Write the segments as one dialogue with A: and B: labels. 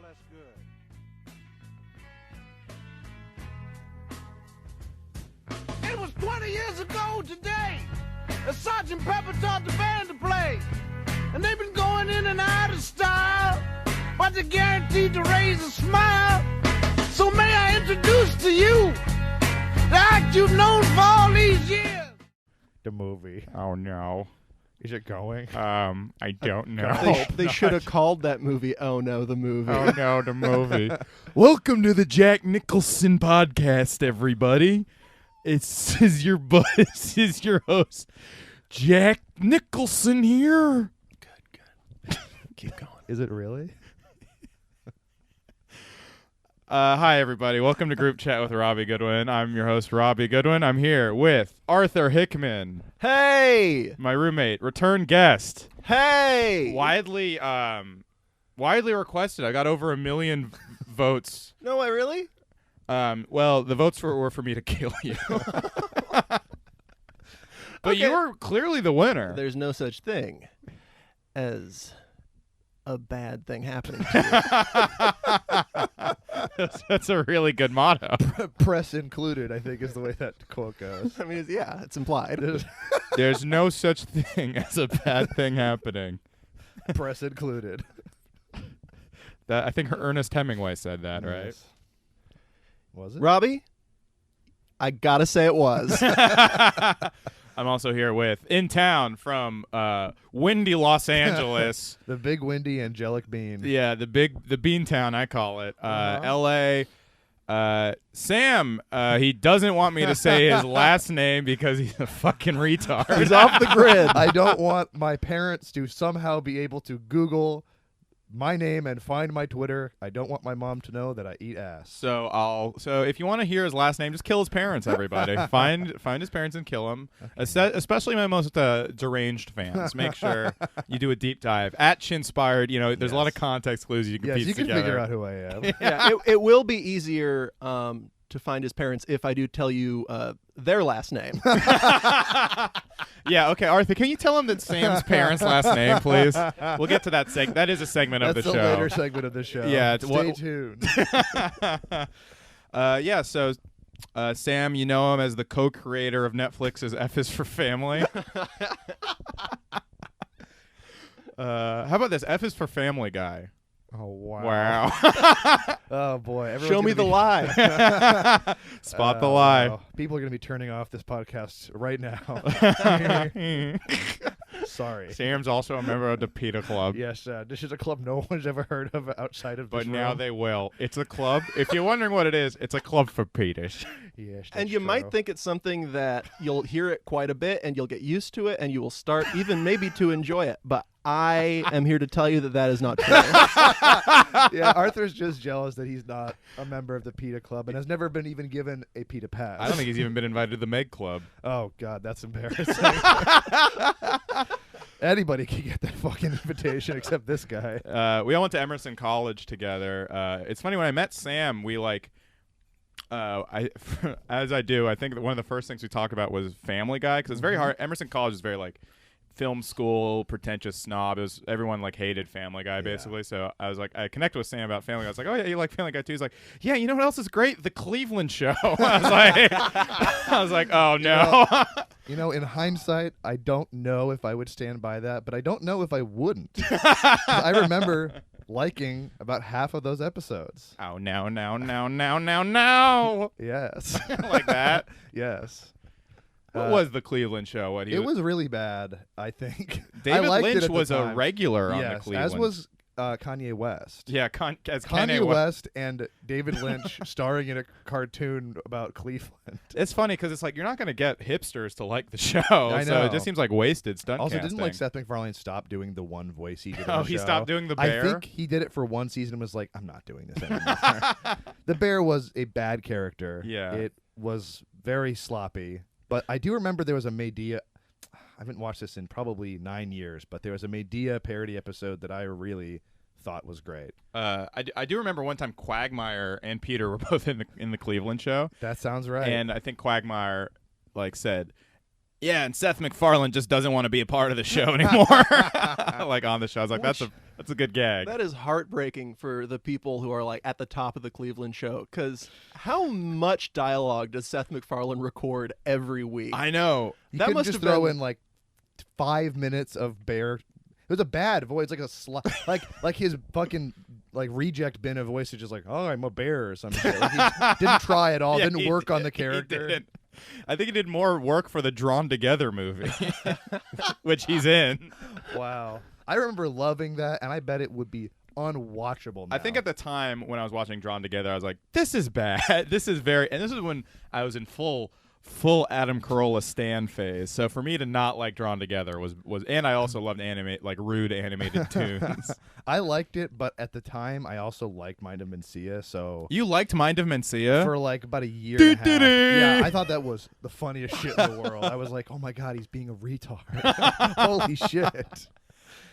A: less good. It was 20 years ago today that Sergeant Pepper taught the band to play. And they've been going in and out of style, but they're guaranteed to raise a smile. So may I introduce to you the act you've known for all these years.
B: The movie.
C: Oh no.
B: Is it going?
C: I don't know.
D: They should have called that movie "Oh No, the Movie."
C: Oh no, the movie. Welcome to the Jack Nicholson podcast, everybody. This is your host, Jack Nicholson here.
D: Good. Keep going.
B: Is it really?
C: Hi, everybody. Welcome to Group Chat with Robbie Goodwin. I'm your host, Robbie Goodwin. I'm here with Arthur Hickman,
D: Hey!
C: my roommate, return guest.
D: Hey!
C: Widely requested. I got over 1 million votes.
D: No way, really?
C: Well, the votes were for me to kill you. But
D: Okay.
C: you were clearly the winner.
D: There's no such thing as a bad thing happening to
C: That's a really good motto.
B: Press included, I think, is the way that quote goes.
D: you. I mean, it's implied.
C: There's no such thing as a bad thing happening.
B: Press included.
C: I think Ernest Hemingway said that, right?
B: Yes. Was it?
D: Robbie, I gotta say it was.
C: I'm also here with, in town from windy Los Angeles.
B: The big, windy, angelic bean.
C: Yeah, the bean town, I call it. L.A. Sam, he doesn't want me to say his last name because he's a fucking retard.
D: He's off the grid.
B: I don't want my parents to somehow be able to Google my name and find my Twitter. I don't want my mom to know that I eat ass.
C: So if you want to hear his last name, just kill his parents, everybody. find his parents and kill them. Especially my most deranged fans. Make sure you do a deep dive. At Chinspired, there's a lot of context clues you can piece
B: you can
C: together.
B: figure out who I am.
D: Yeah, it will be easier to find his parents if I do tell you their last name.
C: Yeah, okay, Arthur, can you tell him that Sam's parents' last name, please? We'll get to that segment. That is a segment of the show.
B: That's the later segment of the show.
C: Yeah,
B: Stay tuned.
C: So Sam, you know him as the co-creator of Netflix's F is for Family. How about this? F is for Family Guy.
B: Oh, wow.
C: Wow.
B: Oh, boy. Everyone's
D: Show me
B: gonna
D: the
B: be-
D: lie.
C: Spot the lie.
B: wow. People are going to be turning off this podcast right now. Sorry.
C: Sam's also a member of the PETA Club.
B: Yes, this is a club no one's ever heard of outside of this
C: But now
B: room.
C: they will. It's a club. If you're wondering what it is, it's a club for PETAs.
B: Yes,
D: And
B: that's
D: you might
B: true.
D: think it's something that you'll hear it quite a bit and you'll get used to it and you will start even maybe to enjoy it. But I am here to tell you that is not true.
B: Yeah, Arthur's just jealous that he's not a member of the PETA Club and has never been even given a PETA pass.
C: I don't think he's even been invited to the Meg Club.
B: Oh, God, that's embarrassing. Anybody can get that fucking invitation except this guy.
C: We all went to Emerson College together. It's funny, when I met Sam, we as I do, I think that one of the first things we talked about was Family Guy, because it's very hard. Emerson College is very film school, pretentious snob. Everyone hated Family Guy basically. So I connected with Sam about Family Guy. I was like, oh yeah, you like Family Guy too? He's like, yeah, you know what else is great? The Cleveland Show. I was like, oh no.
B: In hindsight, I don't know if I would stand by that, but I don't know if I wouldn't. 'Cause I remember liking about half of those episodes.
C: Oh no.
B: Yes.
C: Like that.
B: Yes.
C: What was the Cleveland Show?
B: It was really bad, I think.
C: David
B: I liked it
C: Lynch
B: at the
C: was a
B: time.
C: regular on the
B: Yes,
C: Cleveland.
B: as was Kanye West.
C: Yeah, as
B: Kanye West and David Lynch starring in a cartoon about Cleveland.
C: It's funny because it's you're not going to get hipsters to like the show.
B: I
C: So
B: know.
C: it just seems like wasted stunt
B: Also,
C: casting.
B: didn't Seth MacFarlane stop doing the one voice he did on
C: Oh,
B: the
C: he
B: show?
C: stopped doing the bear?
B: I think he did it for one season and was like, I'm not doing this anymore. The bear was a bad character.
C: Yeah.
B: It was very sloppy. But I do remember there was a Medea. I haven't watched this in probably 9 years, but there was a Medea parody episode that I really thought was great.
C: I do remember one time Quagmire and Peter were both in the Cleveland Show.
B: That sounds right.
C: And I think Quagmire said, Yeah, and Seth MacFarlane just doesn't want to be a part of the show anymore. Like on the show, I was like, that's a good gag.
D: That is heartbreaking for the people who are like at the top of the Cleveland show, because how much dialogue does Seth MacFarlane record every week?
C: I know.
B: He
D: That
B: could
D: must
B: just
D: have
B: throw
D: been-
B: in like 5 minutes of Bear. It was a bad voice, like a like his fucking like reject bin of voice is just like, oh, I'm a bear or some shit. Like, he didn't try at all.
C: Yeah,
B: Didn't
C: he
B: work on the
C: did.
B: character.
C: He didn't. I think he did more work for the Drawn Together movie, which he's in.
B: Wow. I remember loving that, and I bet it would be unwatchable now.
C: I think at the time when I was watching Drawn Together, I was like, this is bad. This is very, and this is when I was in full Adam Carolla stan phase. So for me to not like Drawn Together was, and I also loved rude animated tunes.
B: I liked it, but at the time I also liked Mind of Mencia, so
C: You liked Mind of Mencia?
B: for like about a year and a half. Yeah, I thought that was the funniest shit in the world. I was like, oh my god, he's being a retard. Holy shit.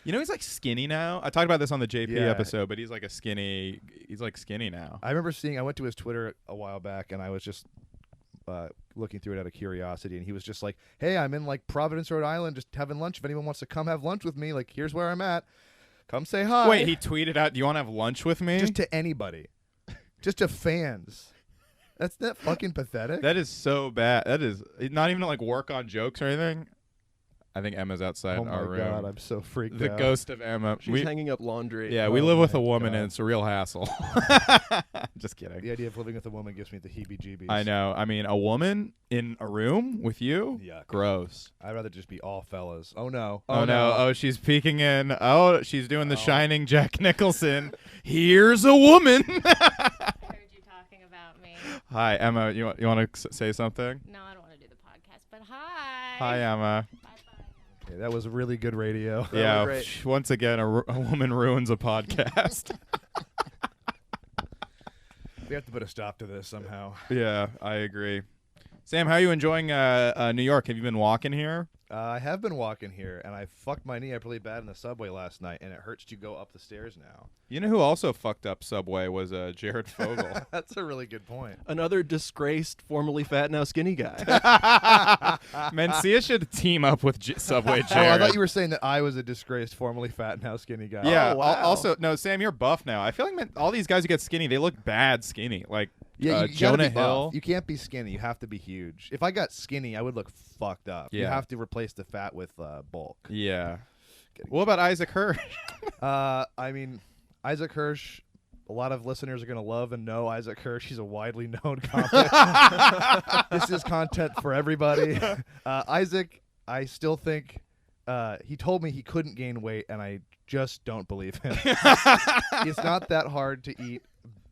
C: You know, he's like skinny now. I talked about this on the JP
B: Yeah.
C: episode, but he's like skinny now.
B: I remember I went to his Twitter a while back, and I was just looking through it out of curiosity, and he was just like, hey, I'm in like Providence, Rhode Island, just having lunch. If anyone wants to come have lunch with me, like, here's where I'm at. Come say hi.
C: Wait, he tweeted out, do you want to have lunch with me?
B: Just to anybody. Just to fans. That's not fucking pathetic.
C: That is so bad. That is not even to like work on jokes or anything. I think Emma's outside
B: oh my
C: our room.
B: god, I'm so freaked
C: The
B: out.
C: ghost of Emma.
D: She's hanging up laundry.
C: Yeah, we
B: Oh
C: live with
B: my
C: a woman,
B: God.
C: and it's a real hassle. Just kidding.
B: The idea of living with a woman gives me the heebie-jeebies.
C: I know. I mean, a woman in a room with you?
B: Yuck.
C: Gross.
B: I'd rather just be all fellas. Oh no.
C: Oh, no. Oh, she's peeking in. Oh, she's doing the
B: Oh.
C: Shining Jack Nicholson. Here's a woman.
E: Heard you talking about me.
C: Hi, Emma. You want to say something?
E: No, I don't want to do the podcast, but hi.
C: Hi, Emma.
E: Bye-bye.
B: Okay, that was really good radio.
C: Yeah,
D: great.
C: once again, a woman ruins a podcast.
B: We have to put a stop to this somehow.
C: Yeah, I agree. Sam, how are you enjoying New York? Have you been walking here?
B: I have been walking here, and I fucked my knee up really bad in the subway last night, and it hurts to go up the stairs now.
C: You know who also fucked up Subway was Jared Fogle.
B: That's a really good point.
D: Another disgraced, formerly fat, now skinny guy.
C: Mencia should team up with Subway
B: Oh, I
C: Jared.
B: thought you were saying that I was a disgraced, formerly fat, now skinny guy.
C: Yeah.
D: Oh, wow.
C: Also, no, Sam, you're buff now. I feel like all these guys who get skinny, they look bad skinny. Like
B: Yeah, you gotta
C: Jonah
B: be buff.
C: Hill.
B: You can't be skinny. You have to be huge. If I got skinny, I would look fucked up. You
C: Yeah.
B: have to replace the fat with bulk.
C: Yeah. What about Isaac Hirsch?
B: I mean, Isaac Hirsch, a lot of listeners are going to love and know Isaac Hirsch. He's a widely known comic. This is content for everybody. Isaac, I still think he told me he couldn't gain weight, and I just don't believe him. It's not that hard to eat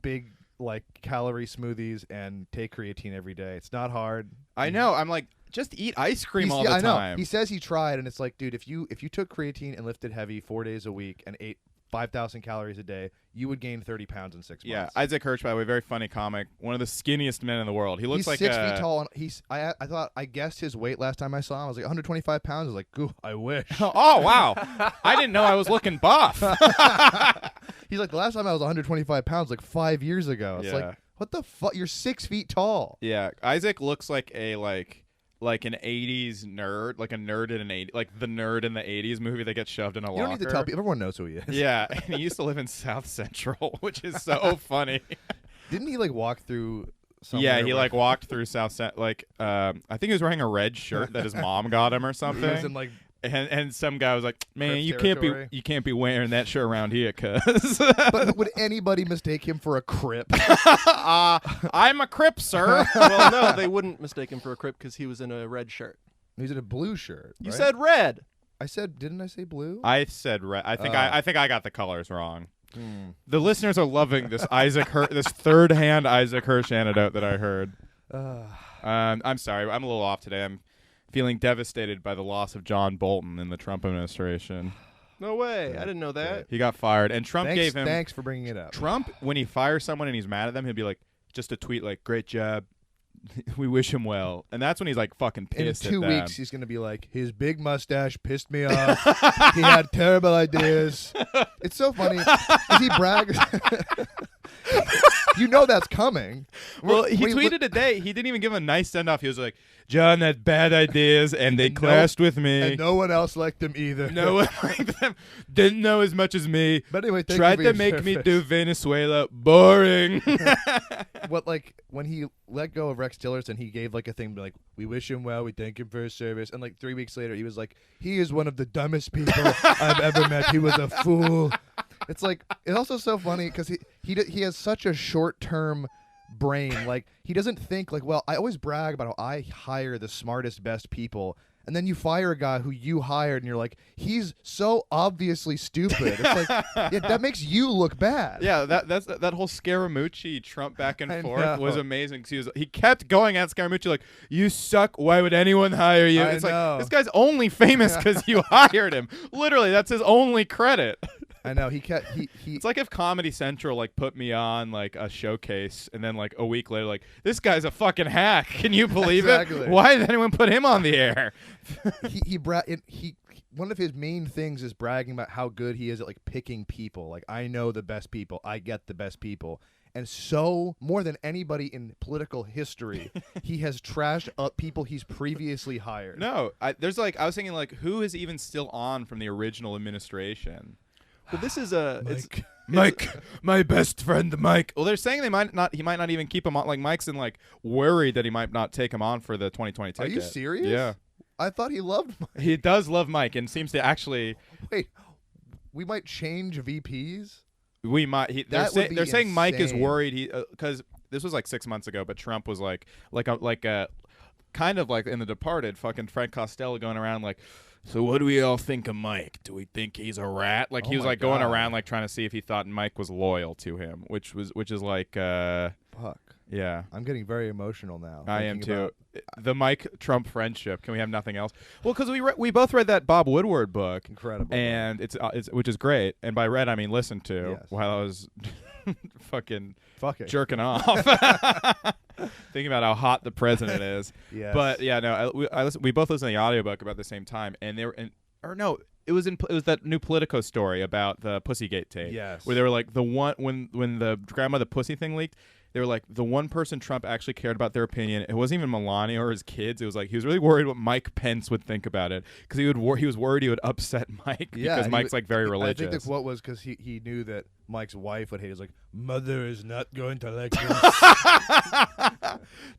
B: big, like, calorie smoothies and take creatine every day. It's not hard.
C: I know. I'm like, just eat ice cream all the
B: I know.
C: time.
B: He says he tried, and it's like, dude, if you took creatine and lifted heavy 4 days a week and ate 5,000 calories a day, you would gain 30 pounds in 6 months.
C: Yeah, Isaac Hirsch, by the way, very funny comic. One of the skinniest men in the world. He looks
B: He's
C: like
B: 6 feet tall. And I guessed his weight last time I saw him. I was like 125 pounds. I was like, "Goo, I wish."
C: Oh wow! I didn't know I was looking buff.
B: He's like, the last time I was 125 pounds, like 5 years ago. It's
C: Yeah.
B: like, what the fuck? You're 6 feet tall.
C: Yeah, Isaac looks like a like an 80s nerd, like a nerd in an 80, like the nerd in the 80s movie that gets shoved in a locker.
B: You don't need to tell people. Everyone knows who he is.
C: Yeah, and he used to live in South Central, which is so funny.
B: Didn't he like walk through?
C: Yeah, he
B: where-
C: like walked through South Central. Like, I think he was wearing a red shirt that his mom got him or
B: He was
C: something.
B: in like.
C: And some guy was like, "Man,
B: Crip
C: you
B: territory.
C: can't be wearing that shirt around here, cuz."
B: But would anybody mistake him for a Crip?
C: I'm a Crip, sir.
D: Well, no, they wouldn't mistake him for a Crip because he was in a red shirt.
B: He's in a blue shirt.
D: You
B: right?
D: said red.
B: I said, didn't I say blue?
C: I said red. I think I think I got the colors wrong.
B: Hmm.
C: The listeners are loving this this third-hand Isaac Hirsch anecdote that I heard. I'm sorry, I'm a little off today. I'm feeling devastated by the loss of John Bolton in the Trump administration.
D: No way. I didn't know that.
C: He got fired, and Trump gave him.
B: Thanks for bringing it up.
C: Trump, when he fires someone and he's mad at them, he'll be like, just a tweet like, "Great job, we wish him well," and that's when he's like fucking
B: In
C: pissed.
B: 2
C: at them.
B: weeks, he's going to be like, his big mustache pissed me off. He had terrible ideas. It's so funny. 'Cause he brags. you know that's coming.
C: Well, he
B: When
C: tweeted today. He didn't even give him a nice send off. He was like, "John had bad ideas, and they clashed with me.
B: and no one else liked him either.
C: No one liked them. Didn't know as much as me.
B: But anyway, thank
C: Tried
B: you for
C: to
B: your
C: make me
B: service.
C: do Venezuela. Boring."
B: What, like, when he let go of Rex Tillerson, he gave like a thing like, "We wish him well, we thank him for his service," and like 3 weeks later, he was like, "He is one of the dumbest people I've ever met. He was a fool." It's like, it's also so funny because he has such a short term brain. Like, he doesn't think like, well, I always brag about how I hire the smartest, best people. And then you fire a guy who you hired, and you're like, he's so obviously stupid. It's like, yeah, that makes you look bad.
C: Yeah, that whole Scaramucci Trump back and
B: I
C: forth was
B: know.
C: amazing. 'Cause he kept going at Scaramucci like, "You suck. Why would anyone hire you?"
B: I
C: It's
B: know.
C: like, this guy's only famous because you hired him. Literally, that's his only credit.
B: I know. He
C: It's like if Comedy Central like put me on like a showcase, and then like a week later, like, "This guy's a fucking hack. Can you believe
B: Exactly.
C: it? Why did anyone put him on the air?"
B: he one of his main things is bragging about how good he is at like picking people. Like, I know the best people. I get the best people. And so, more than anybody in political history, he has trashed up people he's previously hired.
C: No, I was thinking like, who is even still on from the original administration?
D: But this is a it's,
C: Mike, my best friend Mike. Well, they're saying he might not even keep him on. Like, Mike's in like worried that he might not take him on for the 2020 ticket.
B: Are you serious?
C: Yeah.
B: I thought he loved Mike.
C: He does love Mike and seems to actually.
B: Wait, we might change VPs?
C: We might. They're
B: That would be
C: saying Mike is
B: insane.
C: worried because this was like 6 months ago, but Trump was like a kind of like in The Departed, fucking Frank Costello going around like, "So what do we all think of Mike? Do we think he's a rat?" Like, he
B: Oh
C: was
B: my
C: like going
B: God.
C: around like trying to see if he thought Mike was loyal to him, which is like
B: Fuck.
C: yeah.
B: I'm getting very emotional now.
C: I am
B: thinking
C: too.
B: about-
C: The Mike Trump friendship. Can we have nothing else? Well, because we both read that Bob Woodward book,
B: Incredible.
C: and it's which is great. And by read I mean listened to
B: Yes.
C: while I was fucking
B: Fuck it.
C: jerking off, thinking about how hot the president is.
B: Yes.
C: But yeah, no, we both listened to the audiobook about the same time, and they were it was that new Politico story about the Pussygate tape.
B: Yes.
C: Where they were like the one when the grandmother pussy thing leaked. They were like, the one person Trump actually cared about their opinion. It wasn't even Melania or his kids. It was like he was really worried what Mike Pence would think about it because he was worried he would upset Mike because Mike's like very religious.
B: I think the quote was because he knew that Mike's wife would hate it. He was like, "Mother is not going to like this."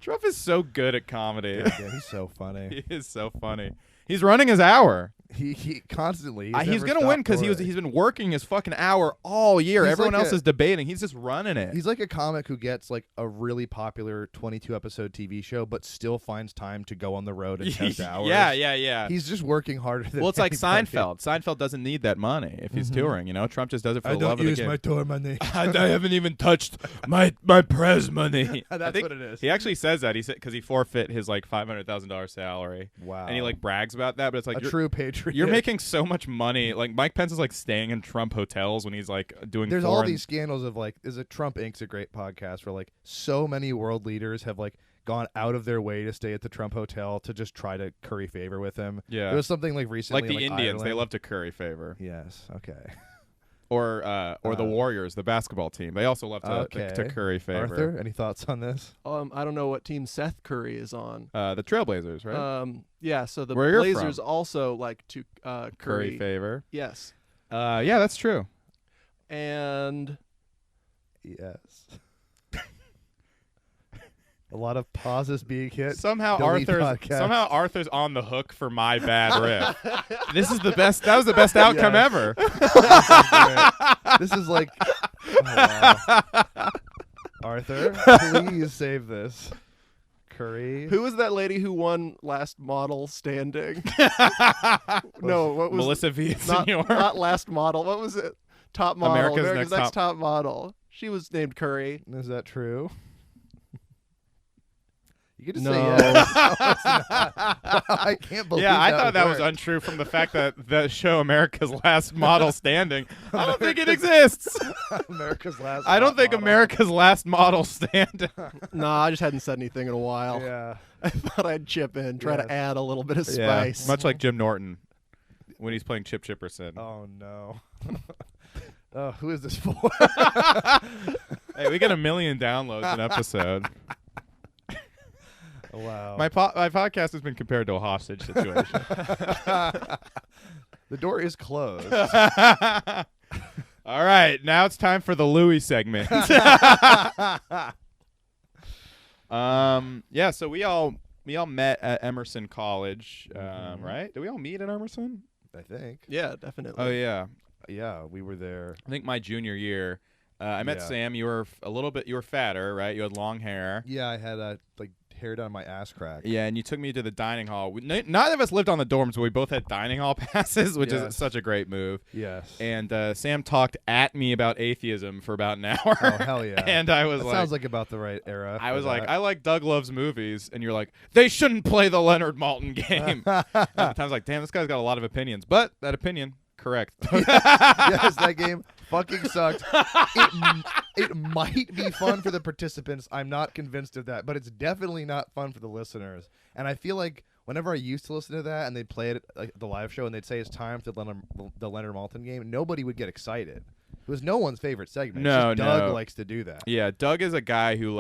C: Trump is so good at comedy.
B: Yeah, he's so funny.
C: He is so funny. He's running his hour.
B: He constantly.
C: He's gonna win because he's been working his fucking hour all year.
B: He's
C: Everyone
B: like
C: else
B: a-
C: is debating. He's just running it.
B: He's like a comic who gets like a really popular 22 episode TV show, but still finds time to go on the road and test hours.
C: Yeah.
B: He's just working harder than.
C: Well, it's like
B: anybody.
C: Seinfeld. Seinfeld doesn't need that money if he's touring. You know, Trump just does it for
B: I
C: the love
B: don't
C: of
B: use
C: the game.
B: my tour money.
C: I haven't even touched my prez money.
B: That's
C: I think
B: what it is.
C: He actually says that. He said because he forfeit his like $500,000 salary.
B: Wow.
C: And he like brags about that, but it's like
B: a
C: you're,
B: true patriot.
C: you're making so much money. Like Mike Pence is like staying in Trump hotels when he's like doing.
B: There's all
C: foreign-
B: these scandals of like, is it Trump Inc.'s a great podcast where like so many world leaders have like gone out of their way to stay at the Trump hotel to just try to curry favor with him.
C: Yeah.
B: There was something like recently
C: like the Indians. They
B: Ireland.
C: love to curry favor.
B: Yes. Okay.
C: Or the Warriors, the basketball team. They also love to
B: Okay.
C: curry favor.
B: Arthur, any thoughts on this?
D: I don't know what team Seth Curry is on.
C: The Trailblazers, right?
D: Yeah, so the
C: Where you're
D: Blazers
C: from.
D: also like to
C: curry
D: curry.
C: favor.
D: Yes.
C: Yeah, that's true.
D: And
B: Yes. A lot of pauses being hit.
C: Somehow
B: Delete podcast.
C: Arthur's on the hook for my bad riff. This is the best. That was the best outcome
B: Yes.
C: ever.
B: This is like, oh, wow. Arthur, please save this. Curry.
D: who was that lady who won last model standing? No, what was
C: Melissa
D: not,
C: Villaseñor.
D: not last model. What was it? Top model.
C: America's Next
D: Top model. She was named Curry.
B: Is that true? You can just
D: No.
B: say yes. No, it's not. Wow, I can't believe
C: Yeah, I thought that was
B: worked.
C: untrue from the fact that the show America's Last Model Standing. I don't think it exists.
B: America's Last
C: I don't think
B: Model.
C: America's Last Model Standing.
D: No, I just hadn't said anything in a while.
B: Yeah.
D: I thought I'd chip in, try
B: Yes.
D: to add a little bit of
C: Yeah,
D: spice.
C: much like Jim Norton when he's playing Chip Chipperson.
B: Oh no. Oh, who is this for?
C: Hey, get 1 million downloads an episode.
B: Wow.
C: My podcast has been compared to a hostage situation.
B: The door is closed.
C: All right, now it's time for the Louis segment. Yeah, so we all met at Emerson College, right? Did we all meet at Emerson?
B: I think.
D: Yeah, definitely.
C: Oh yeah,
B: Yeah, we were there.
C: I think my junior year. I met
B: Yeah.
C: Sam. You were you were fatter, right? You had long hair.
B: Yeah, I had like hair down my ass crack.
C: Yeah, and you took me to the dining hall. Neither of us lived on the dorms, but we both had dining hall passes, which
B: Yes.
C: is such a great move.
B: Yes.
C: And Sam talked at me about atheism for about an hour.
B: Oh hell yeah.
C: And I was
B: that
C: like,
B: sounds like about the right era.
C: I
B: for
C: was like,
B: that.
C: I like Doug Loves Movies, and you're like, they shouldn't play the Leonard Maltin game. And at the time, I was like, damn, this guy's got a lot of opinions, but that opinion, correct.
B: Yes, that game fucking sucked. It might be fun for the participants. I'm not convinced of that, but it's definitely not fun for the listeners. And I feel like whenever I used to listen to that and they'd play it at the live show and they'd say it's time for the Leonard Maltin game, nobody would get excited. It was no one's favorite segment. It's
C: No,
B: just Doug
C: no.
B: likes to do that.
C: Yeah, Doug is a guy who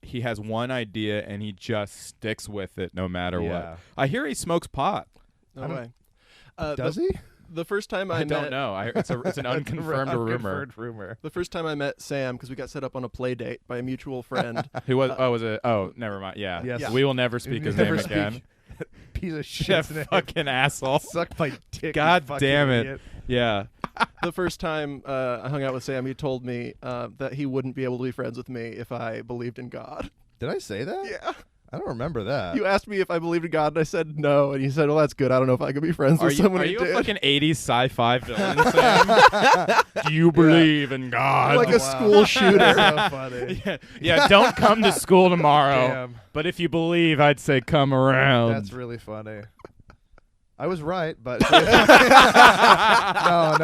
C: he has one idea and he just sticks with it no matter
B: Yeah.
C: what. I hear he smokes pot.
D: No
B: I don't-
D: way.
B: Does he?
D: The first time
C: I
D: met,
C: don't know. It's an unconfirmed rumor.
B: Unconfirmed rumor.
D: The first time I met Sam, because we got set up on a play date by a mutual friend.
C: Who was? was it? Oh, never mind. Yeah.
B: Yes.
C: We will never speak his
B: Never
C: name
B: speak.
C: again.
B: Piece of
C: Yeah,
B: shit's name.
C: fucking asshole.
B: Suck my dick. you
C: God
B: fucking
C: damn it.
B: idiot.
C: Yeah.
D: The first time I hung out with Sam, he told me that he wouldn't be able to be friends with me if I believed in God.
B: Did I say that?
D: Yeah.
B: I don't remember that.
D: You asked me if I believed in God, and I said no. And you said, well, that's good. I don't know if I could be friends with someone
C: Are
D: who
C: you
D: did.
C: a fucking 80s sci-fi villain, Sam? Do you believe in God?
D: Like a school shooter.
B: That's so funny.
C: yeah, don't come to school tomorrow.
B: Damn.
C: But if you believe, I'd say come around.
B: That's really funny. I was right, but no,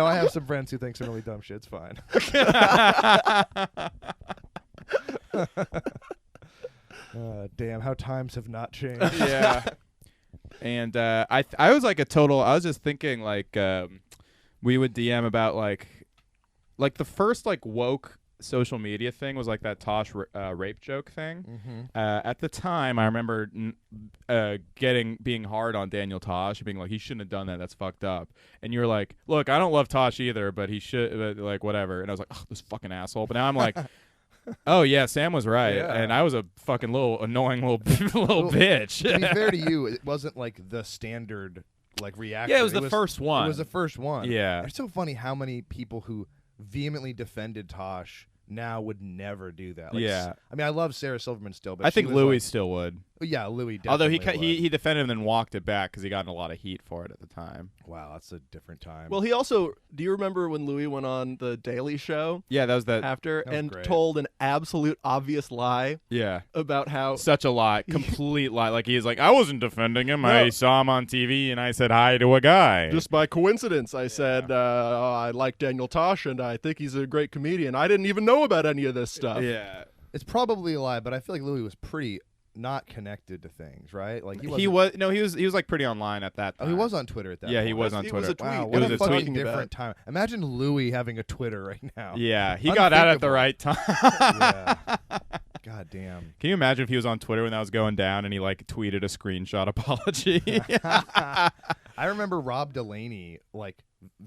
B: I have some friends who think some really dumb shit. It's fine. Damn, how times have not changed.
C: Yeah. And I was like I was just thinking we would DM about like the first woke social media thing was like that Tosh rape joke thing.
B: Mm-hmm.
C: At the time, I remember being hard on Daniel Tosh, being like, he shouldn't have done that. That's fucked up. And you were like, look, I don't love Tosh either, but he should, like, whatever. And I was like, oh, this fucking asshole. But now I'm like, oh yeah, Sam was right,
B: Yeah.
C: and I was a fucking little annoying little bitch.
B: To be fair to you, it wasn't like the standard reaction.
C: Yeah, it was the first one.
B: It was the first one.
C: Yeah.
B: It's so funny how many people who vehemently defended Tosh now would never do that.
C: Yeah.
B: I mean, I love Sarah Silverman still, but
C: I think
B: she was
C: Louis still would.
B: yeah, Louis definitely
C: Although
B: would.
C: he defended him and then walked it back because he got in a lot of heat for it at the time.
B: Wow, that's a different time.
D: Well, he also, do you remember when Louis went on the Daily Show
C: Yeah, that was that.
D: after
B: That was
D: and
B: great.
D: told an absolute obvious lie
C: Yeah.
D: about how
C: Such a lie, complete lie. Like he's like, I wasn't defending him. I
D: No.
C: saw him on TV and I said hi to a guy.
D: just by coincidence I said I like Daniel Tosh and I think he's a great comedian. I didn't even know about any of this stuff.
C: yeah.
B: it's probably a lie, but I feel like Louis was pretty not connected to things, right? Like he
C: He was like pretty online at that time.
B: Oh, he was on Twitter at that.
C: Yeah,
B: point.
C: he was on
D: It
C: Twitter.
D: was a tweet.
B: Wow,
C: It
B: what
C: was
B: a
C: a tweet.
B: fucking different time. Imagine Louis having a Twitter right now.
C: Yeah, he got out at the
B: Unthinkable.
C: right time.
B: Yeah. God damn.
C: Can you imagine if he was on Twitter when that was going down and he tweeted a screenshot apology?
B: I remember Rob Delaney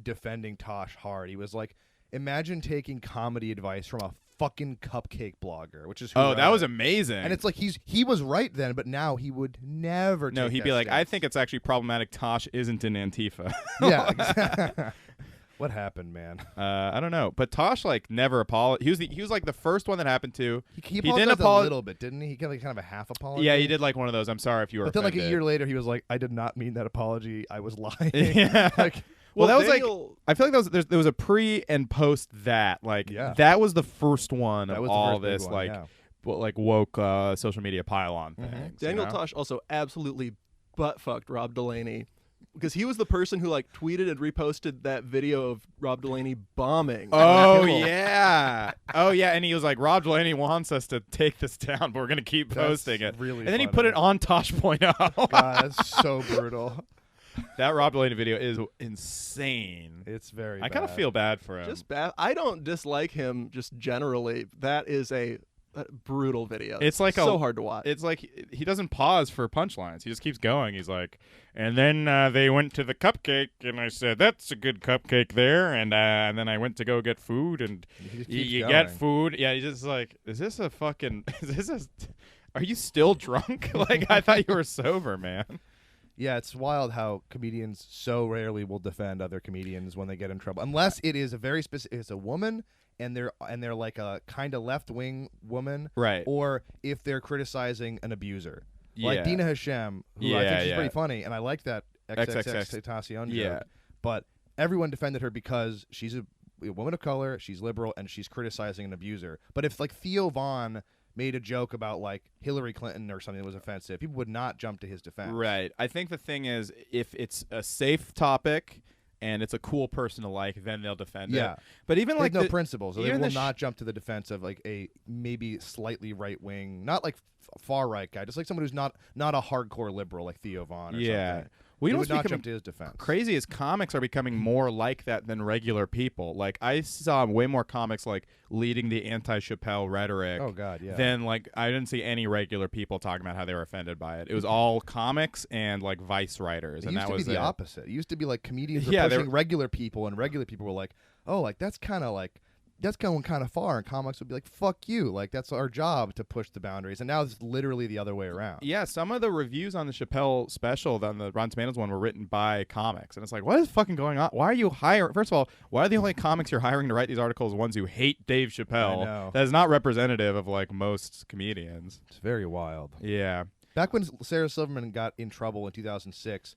B: defending Tosh hard. He was like, imagine taking comedy advice from a fucking cupcake blogger, which is who
C: Oh,
B: I
C: that was
B: am.
C: amazing.
B: And it's like he was right then, but now he would never.
C: no,
B: take
C: he'd
B: that
C: be like, I
B: stance.
C: think it's actually problematic. Tosh isn't in Antifa.
B: Yeah. What happened, man?
C: I don't know, but Tosh never apologized. He was the first one that happened to.
B: He
C: didn't
B: apologized a
C: apolo-
B: little bit, didn't he? He gave kind of a half apology.
C: Yeah, he did one of those. I'm sorry if you were.
B: But then a
C: offended.
B: year later, he was like, I did not mean that apology. I was lying.
C: Yeah.
B: Well,
C: that was
D: Daniel,
C: I feel like there was a pre and post that.
B: Yeah.
C: That was the first one
B: that
C: of
B: was
C: all
B: the first
C: this
B: big one, yeah.
C: woke social media pile-on
B: Mhm.
C: things.
D: Daniel
C: you know?
D: Tosh also absolutely butt-fucked Rob Delaney because he was the person who tweeted and reposted that video of Rob Delaney bombing.
C: Oh
D: Kimmel.
C: yeah, oh yeah, and he was like, Rob Delaney wants us to take this down, but we're gonna keep
B: That's
C: posting it.
B: really
C: And then he
B: funny.
C: put it on Tosh.0.
B: God, that's so brutal.
C: That Rob Delaney video is insane.
B: It's very.
C: I kind of feel bad for him.
D: Just bad. I don't dislike him just generally. That is a brutal video.
C: It's like
D: so hard to watch.
C: It's like he doesn't pause for punchlines. He just keeps going. He's like, and then they went to the cupcake, and I said, "That's a good cupcake there." And then I went to go get food, and you get food. Yeah, he's just like, is this a fucking? Is this a? Are you still drunk? Like I thought you were sober, man.
B: Yeah, it's wild how comedians so rarely will defend other comedians when they get in trouble, unless it is a very specific. It's a woman. And they're like a kind of left-wing woman,
C: right?
B: Or if they're criticizing an abuser,
C: Yeah.
B: like Dina Hashem, who I think she's pretty funny, and I like that XXX Tentacion joke. But everyone defended her because she's a woman of color, she's liberal, and she's criticizing an abuser. But if like Theo Von made a joke about like Hillary Clinton or something that was offensive, people would not jump to his defense.
C: Right. I think the thing is, if it's a safe topic and it's a cool person to like, then they'll defend it. But even
B: they
C: like
B: have no principles, so they will
C: the
B: not jump to the defense of like a maybe slightly right wing, not like far right guy, just like someone who's not a hardcore liberal like Theo Von or something.
C: We
B: would not jump to his defense.
C: Crazy as comics are becoming more like that than regular people. Like I saw way more comics like leading the anti-Chappelle rhetoric.
B: Oh God, yeah.
C: Then like I didn't see any regular people talking about how they were offended by it. It was all comics and like Vice writers.
B: It
C: and
B: used
C: that
B: to
C: was
B: be the opposite. It used to be like comedians were
C: Yeah,
B: pushing regular people, and regular people were like, "Oh, like that's going kind of far," and comics would be like, "Fuck you!" Like that's our job to push the boundaries. And now it's literally the other way around.
C: Yeah, some of the reviews on the Chappelle special, on the Rotten Tomatoes one, were written by comics, and it's like, what is fucking going on? Why are you hiring? First of all, why are the only comics you're hiring to write these articles ones who hate Dave Chappelle?
B: I know.
C: That is not representative of like most comedians.
B: It's very wild.
C: Yeah.
B: Back when Sarah Silverman got in trouble in 2006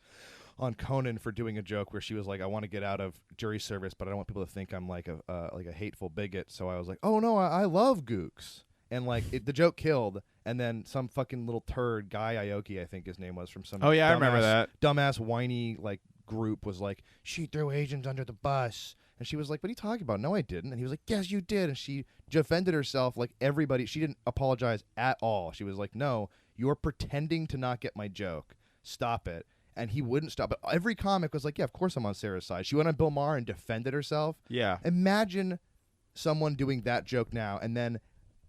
B: on Conan for doing a joke where she was like, "I want to get out of jury service, but I don't want people to think I'm like a hateful bigot." So I was like, "Oh no, I love gooks," and like the joke killed. And then some fucking little turd, Guy Aoki, I think his name was, from some
C: Oh yeah, I remember that
B: dumbass whiny like group was like, "She threw Asians under the bus," and she was like, "What are you talking about?" "No, I didn't." And he was like, "Yes, you did." And she defended herself like everybody. She didn't apologize at all. She was like, "No, you're pretending to not get my joke. Stop it." And he wouldn't stop. But every comic was like, "Yeah, of course I'm on Sarah's side." She went on Bill Maher and defended herself.
C: Yeah.
B: Imagine someone doing that joke now and then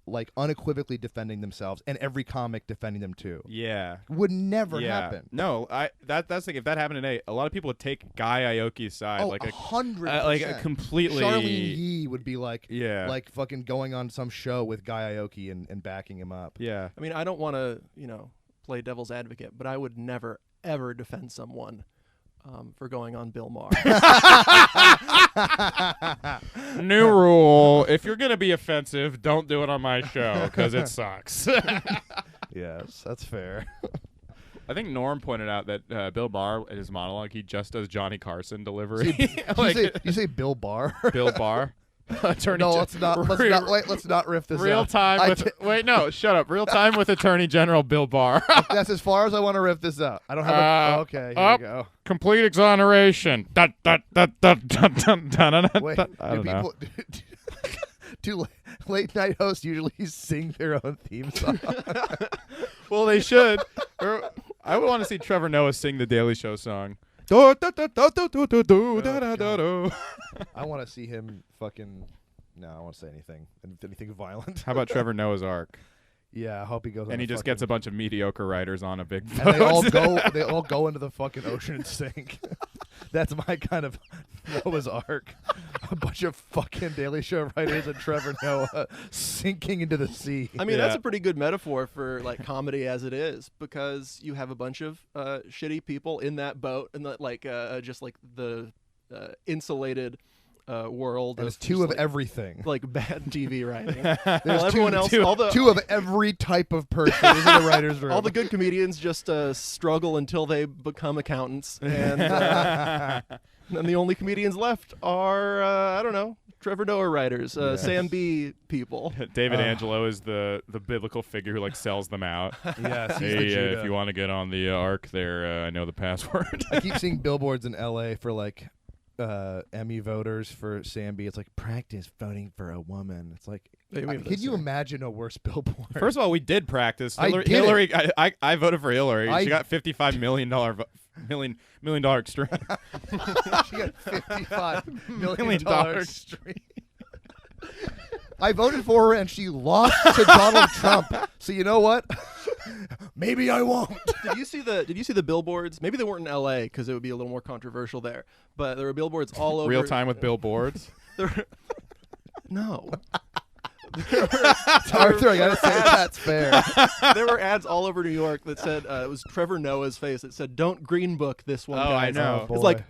B: like unequivocally defending themselves, and every comic defending them too.
C: Yeah.
B: Would never happen.
C: No, that's like if that happened today, a lot of people would take Guy Aoki's side.
B: Oh,
C: like
B: 100%.
C: like a completely.
B: Charlene Yee would be like,
C: Yeah.
B: like fucking going on some show with Guy Aoki and backing him up.
C: Yeah.
D: I mean, I don't want to, play devil's advocate, but I would never ever defend someone for going on Bill Maher.
C: New rule: if you're gonna be offensive, don't do it on my show because it sucks.
B: Yes, that's fair.
C: I think Norm pointed out that Bill Barr in his monologue, he just does Johnny Carson delivery.
B: You say Bill Barr?
C: Bill Barr. Attorney
B: No, let's not riff this
C: Real
B: out.
C: time with wait, no, shut up. Real time with Attorney General Bill Barr.
B: That's as far as I want to riff this out. I don't have okay, here we go.
C: Complete exoneration. Dun, dun, dun, dun, dun, dun, dun, dun,
B: Wait,
C: dun. I don't know.
B: Do late night hosts usually sing their own theme song?
C: Well, they should. I would want to see Trevor Noah sing the Daily Show song.
B: I
C: How
B: want to see him fucking. No, I won't say anything violent.
C: about Trevor Noah's Ark?
B: Yeah, I hope he goes.
C: And he just gets a bunch of mediocre writers on a big boat.
B: And they all go into the fucking ocean and sink. That's my kind of Noah's Ark. A bunch of fucking Daily Show writers and Trevor Noah sinking into the sea.
D: I mean, that's a pretty good metaphor for like comedy as it is, because you have a bunch of shitty people in that boat, and just like the insulated world.
B: And it's
D: of
B: two
D: just,
B: of
D: like,
B: everything.
D: like bad TV writing.
B: There's
D: everyone else, all the
B: two of every type of person. This is the writer's room.
D: all the good comedians just struggle until they become accountants, and then the only comedians left are I don't know, Trevor Noah writers, Sam B people.
C: David Angelo is the biblical figure who like sells them out.
B: Yes, he's the
C: Hey,
B: Judah.
C: if you want to get on the Ark there, I know the password.
B: I keep seeing billboards in LA for like Emmy voters for Sam B. It's like, practice voting for a woman. It's like, can you imagine a worse billboard?
C: First of all, we did practice.
B: I
C: Hillary,
B: did
C: I voted for Hillary.
B: I-
C: She got $55 million million dollar extreme.
B: She got $55 million
C: Million dollar
B: extreme. I voted for her and she lost to Donald Trump. So you know what? Maybe I won't.
D: Did you see the billboards? Maybe they weren't in L.A. because it would be a little more controversial there. But there were billboards all over.
C: Real time with billboards.
D: No.
B: Arthur, I gotta say that's fair.
D: There were ads all over New York that said it was Trevor Noah's face. It said, "Don't Green Book this one."
C: Oh,
D: guys."
C: I know.
B: Oh,
D: It's
B: boy.
D: like,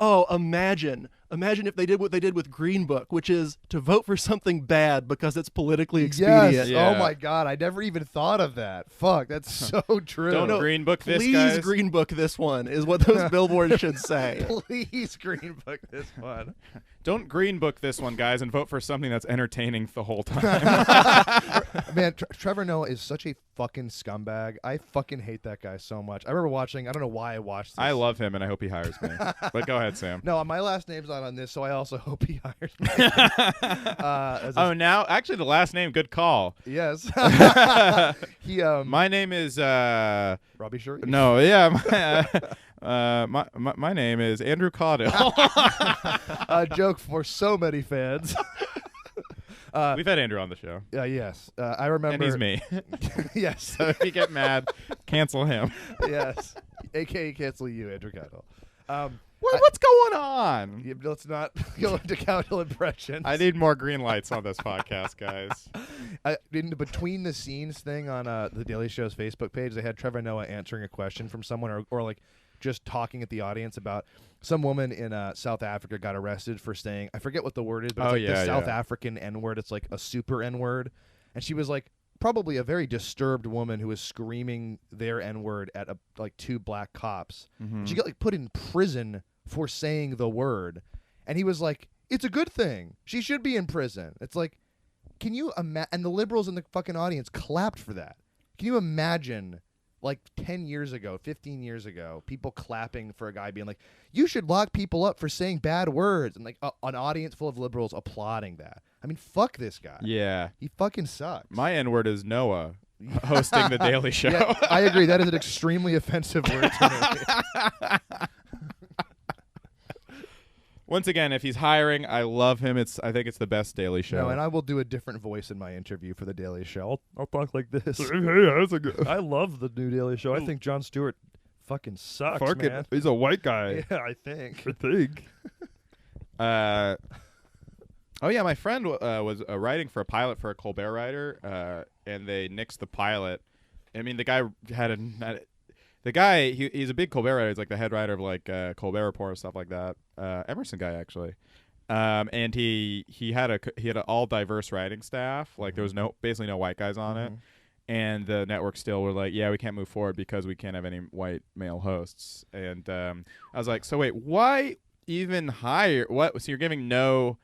D: imagine if they did what they did with Green Book, which is to vote for something bad because it's politically expedient.
B: Yes.
C: Yeah.
B: Oh my God, I never even thought of that. Fuck, that's so true.
C: Don't Green Book this,
D: Please
C: guys.
D: Green Book this one is what those billboards should say.
B: Please Green Book this one.
C: Don't Green Book this one, guys, and vote for something that's entertaining the whole time.
B: Man, Trevor Noah is such a fucking scumbag. I fucking hate that guy so much. I remember watching. I don't know why I watched this.
C: I love him, and I hope he hires me. But go ahead, Sam.
B: No, my last name's not on this, so I also hope he hires me.
C: Now, actually, the last name, good call.
B: Yes. He
C: My name is
B: Robbie Sharif.
C: no, yeah. My name is Andrew Caudill.
B: A joke for so many fans.
C: We've had Andrew on the show,
B: Yes. I remember.
C: and he's me.
B: Yes.
C: So if you get mad, cancel him.
B: Yes. AKA cancel you, Andrew Cowdell.
C: What's going on?
B: Yeah, let's not go into Cowdell impressions.
C: I need more green lights on this podcast, guys.
B: In the between the scenes thing on the Daily Show's Facebook page, they had Trevor Noah answering a question from someone, or like just talking at the audience about some woman in South Africa got arrested for saying, I forget what the word is, but it's like the South African N-word. It's like a super N-word, and she was like probably a very disturbed woman who was screaming their N-word at like two black cops.
C: Mm-hmm.
B: She got like put in prison for saying the word, and he was like, it's a good thing, she should be in prison. It's like, can you imagine? And the liberals in the fucking audience clapped for that. Can you imagine, like 10 years ago, 15 years ago, people clapping for a guy being like, you should lock people up for saying bad words, and like an audience full of liberals applauding that? I mean, fuck this guy.
C: Yeah.
B: He fucking sucks.
C: My N-word is Noah hosting the Daily Show.
B: Yeah, I agree. That is an extremely offensive word to me.
C: Once again, if he's hiring, I love him. I think it's the best Daily Show.
B: No, and I will do a different voice in my interview for the Daily Show. I'll talk like this. I love the new Daily Show. I think Jon Stewart fucking sucks, man.
C: He's a white guy.
B: Yeah, I think.
C: Oh yeah, my friend was writing for a pilot for a Colbert writer, and they nixed the pilot. I mean, the guy he's a big Colbert writer. He's like the head writer of like Colbert Report and stuff like that. Emerson guy actually, and he had an all diverse writing staff. Like there was basically no white guys on it, and the network still were like, yeah, we can't move forward because we can't have any white male hosts. And I was like, so wait, why even hire? What? So you're giving no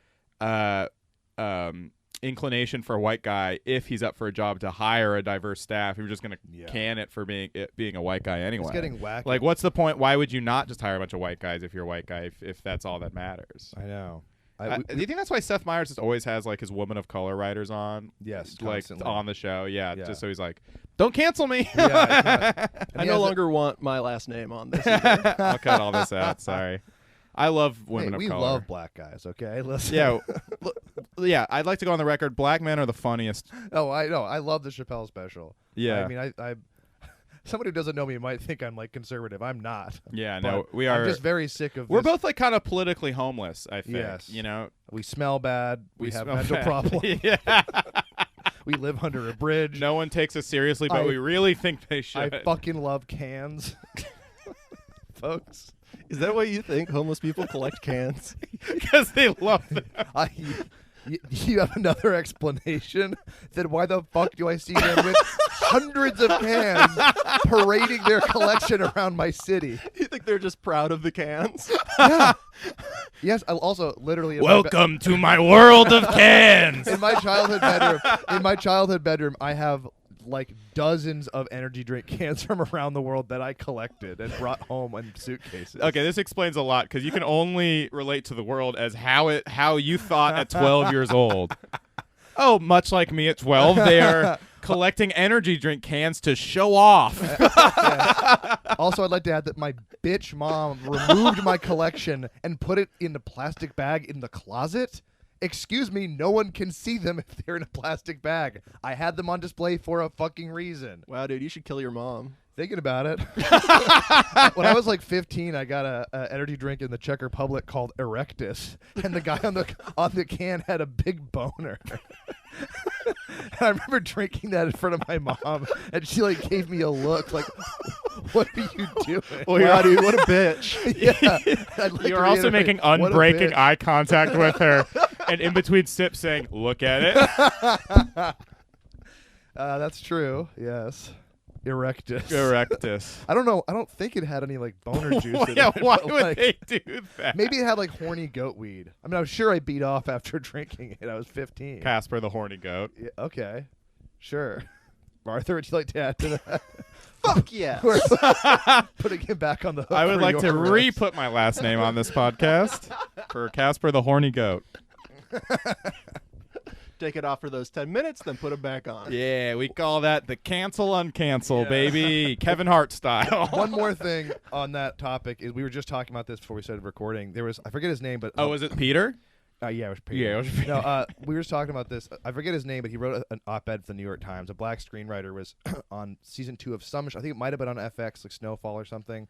C: inclination for a white guy if he's up for a job to hire a diverse staff. You're just going to can it for being a white guy anyway.
B: It's getting wacky.
C: Like, what's the point? Why would you not just hire a bunch of white guys if you're a white guy, if that's all that matters?
B: I know.
C: Do you think that's why Seth Meyers just always has like his woman of color writers on?
B: Yes,
C: like
B: constantly.
C: on the show. Yeah,
B: Yeah.
C: just so he's like, don't cancel me.
B: Yeah,
D: I no longer want my last name on this either.
C: I'll cut all this out. Sorry. I love women of
B: we
C: color.
B: love black guys, okay? Listen.
C: Yeah. Yeah, I'd like to go on the record. Black men are the funniest.
B: Oh, I know. I love the Chappelle special.
C: Yeah.
B: I mean, I somebody who doesn't know me might think I'm like conservative. I'm not.
C: Yeah,
B: But
C: no, we are.
B: I'm just very sick of
C: We're
B: this.
C: both like kind of politically homeless, I think.
B: Yes.
C: You know,
B: We smell bad. We have
C: smell
B: mental
C: bad.
B: problems.
C: Yeah.
B: We live under a bridge.
C: No one takes us seriously, but
B: I-
C: we really think they should.
B: I fucking love cans. Folks.
D: Is that why you think homeless people collect cans?
C: Because they love them.
B: You have another explanation? Then why the fuck do I see them with hundreds of cans parading their collection around my city?
D: You think they're just proud of the cans?
B: Yeah. Yes, I also literally
C: Welcome to my world of cans.
B: in my childhood bedroom, I have like dozens of energy drink cans from around the world that I collected and brought home in suitcases.
C: Okay, this explains a lot because you can only relate to the world as how you thought at 12 years old. Oh, much like me at 12, they are collecting energy drink cans to show off.
B: Yes. Also, I'd like to add that my bitch mom removed my collection and put it in a plastic bag in the closet. Excuse me, no one can see them if they're in a plastic bag. I had them on display for a fucking reason.
D: Wow, dude, you should kill your mom.
B: Thinking about it. When I was like 15, I got a energy drink in the Czech Republic called Erectus, and the guy on the can had a big boner. And I remember drinking that in front of my mom, and she like gave me a look like, "What are you doing?"
D: Wow, dude, what a bitch.
B: Yeah, I'd like to
C: You're also
B: reiterate,
C: making
B: what a
C: unbreaking
B: bitch.
C: eye contact with her, and in between sips saying, "Look at it."
B: That's true. Yes, Erectus.
C: Erectus.
B: I don't know. I don't think it had any like boner juice. in
C: Yeah,
B: it,
C: why
B: but,
C: would
B: like,
C: they do that?
B: Maybe it had like horny goat weed. I mean, I'm sure I beat off after drinking it. I was 15.
C: Casper the horny goat.
B: Yeah, okay, sure. Arthur, would you like to add to that?
D: Fuck yeah.
B: We're putting him back on the hook.
C: I would
B: for
C: like to
B: your riffs.
C: re-put my last name on this podcast for Casper the horny goat.
D: Take it off for those 10 minutes, then put it back on.
C: Yeah, we call that the cancel uncancel, baby. Kevin Hart style.
B: One more thing on that topic is we were just talking about this before we started recording. There was, I forget his name, but
C: Oh, was it Peter?
B: yeah, it was Peter.
C: Yeah, it was Peter.
B: No, we were just talking about this. I forget his name, but he wrote an op-ed for the New York Times. A black screenwriter was on season 2 of some. I think it might have been on FX, like Snowfall or something.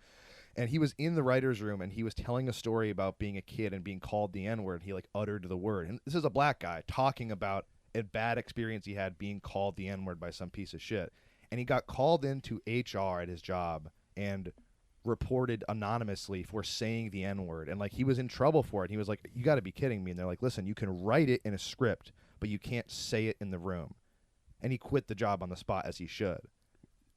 B: And he was in the writer's room, and he was telling a story about being a kid and being called the N-word. He like uttered the word, and this is a black guy talking about a bad experience he had being called the N-word by some piece of shit. And he got called into HR at his job and reported anonymously for saying the N-word. And like he was in trouble for it. He was like, "You got to be kidding me." And they're like, "Listen, you can write it in a script, but you can't say it in the room." And he quit the job on the spot, as he should.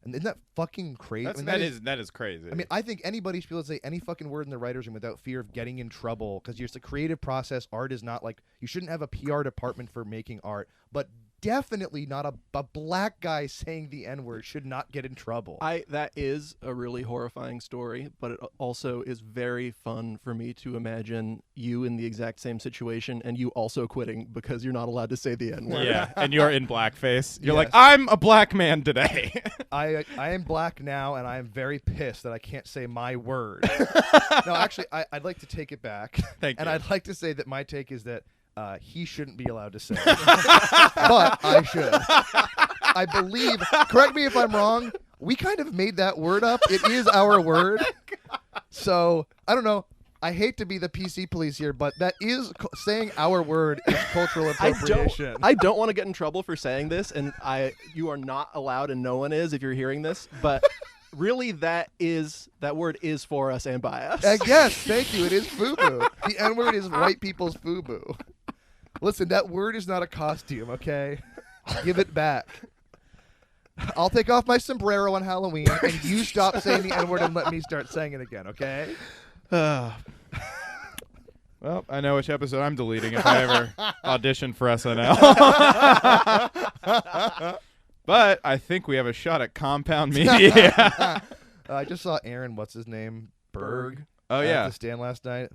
B: And isn't that fucking crazy? I mean,
C: That is crazy.
B: I mean, I think anybody should be able to say any fucking word in the writer's room without fear of getting in trouble, because it's a creative process. Art is not like, you shouldn't have a PR department for making art, but definitely not a black guy saying the N-word should not get in trouble.
D: That is a really horrifying story, but it also is very fun for me to imagine you in the exact same situation and you also quitting because you're not allowed to say the N-word.
C: yeah, and you're in blackface. You're like,
B: Yes.
C: I'm a black man today.
B: I am black now, and I am very pissed that I can't say my word. No, actually, I'd like to take it back.
C: Thank
B: and
C: you.
B: I'd like to say that my take is that he shouldn't be allowed to say it. But I should. I believe, correct me if I'm wrong, we kind of made that word up. It is our word. So, I don't know. I hate to be the PC police here, but that is saying our word is cultural appropriation.
D: I don't want to get in trouble for saying this, and you are not allowed, and no one is if you're hearing this, but really that word is for us and by us.
B: Yes, thank you. It is FUBU. The N-word is white people's FUBU. Listen, that word is not a costume, okay? Give it back. I'll take off my sombrero on Halloween, and you stop saying the N-word and let me start saying it again, okay?
C: Well, I know which episode I'm deleting if I ever audition for SNL. But I think we have a shot at Compound Media.
B: I just saw Aaron, what's his name? Berg.
C: Oh,
B: at
C: yeah.
B: the stand last night.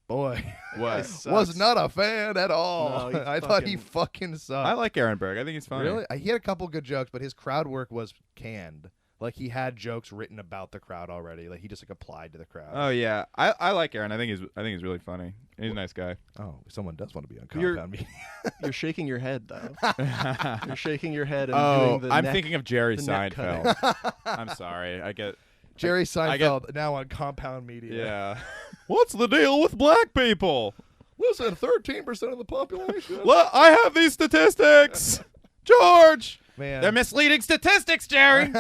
B: Boy,
C: What?
B: was not a fan at all.
D: No, he
B: I thought he fucking sucked.
C: I like Aaron Berg. I think he's funny.
B: Really? He had a couple good jokes, but his crowd work was canned. Like, he had jokes written about the crowd already. Like, he just like applied to the crowd.
C: Oh yeah, I like Aaron. I think he's really funny. He's a nice guy.
B: Oh, someone does want to be on
D: You're-
B: Compound Media.
D: You're shaking your head, though. You're shaking your head and
C: Oh,
D: doing the
C: I'm
D: neck.
C: thinking of Jerry
D: the neck
C: Seinfeld. I'm sorry. I get
B: Jerry
C: I get-
B: Seinfeld now on Compound Media.
C: yeah. What's the deal with black people?
B: Listen, 13% of the population.
C: Look, I have these statistics, George.
B: Man.
C: They're misleading statistics, Jerry.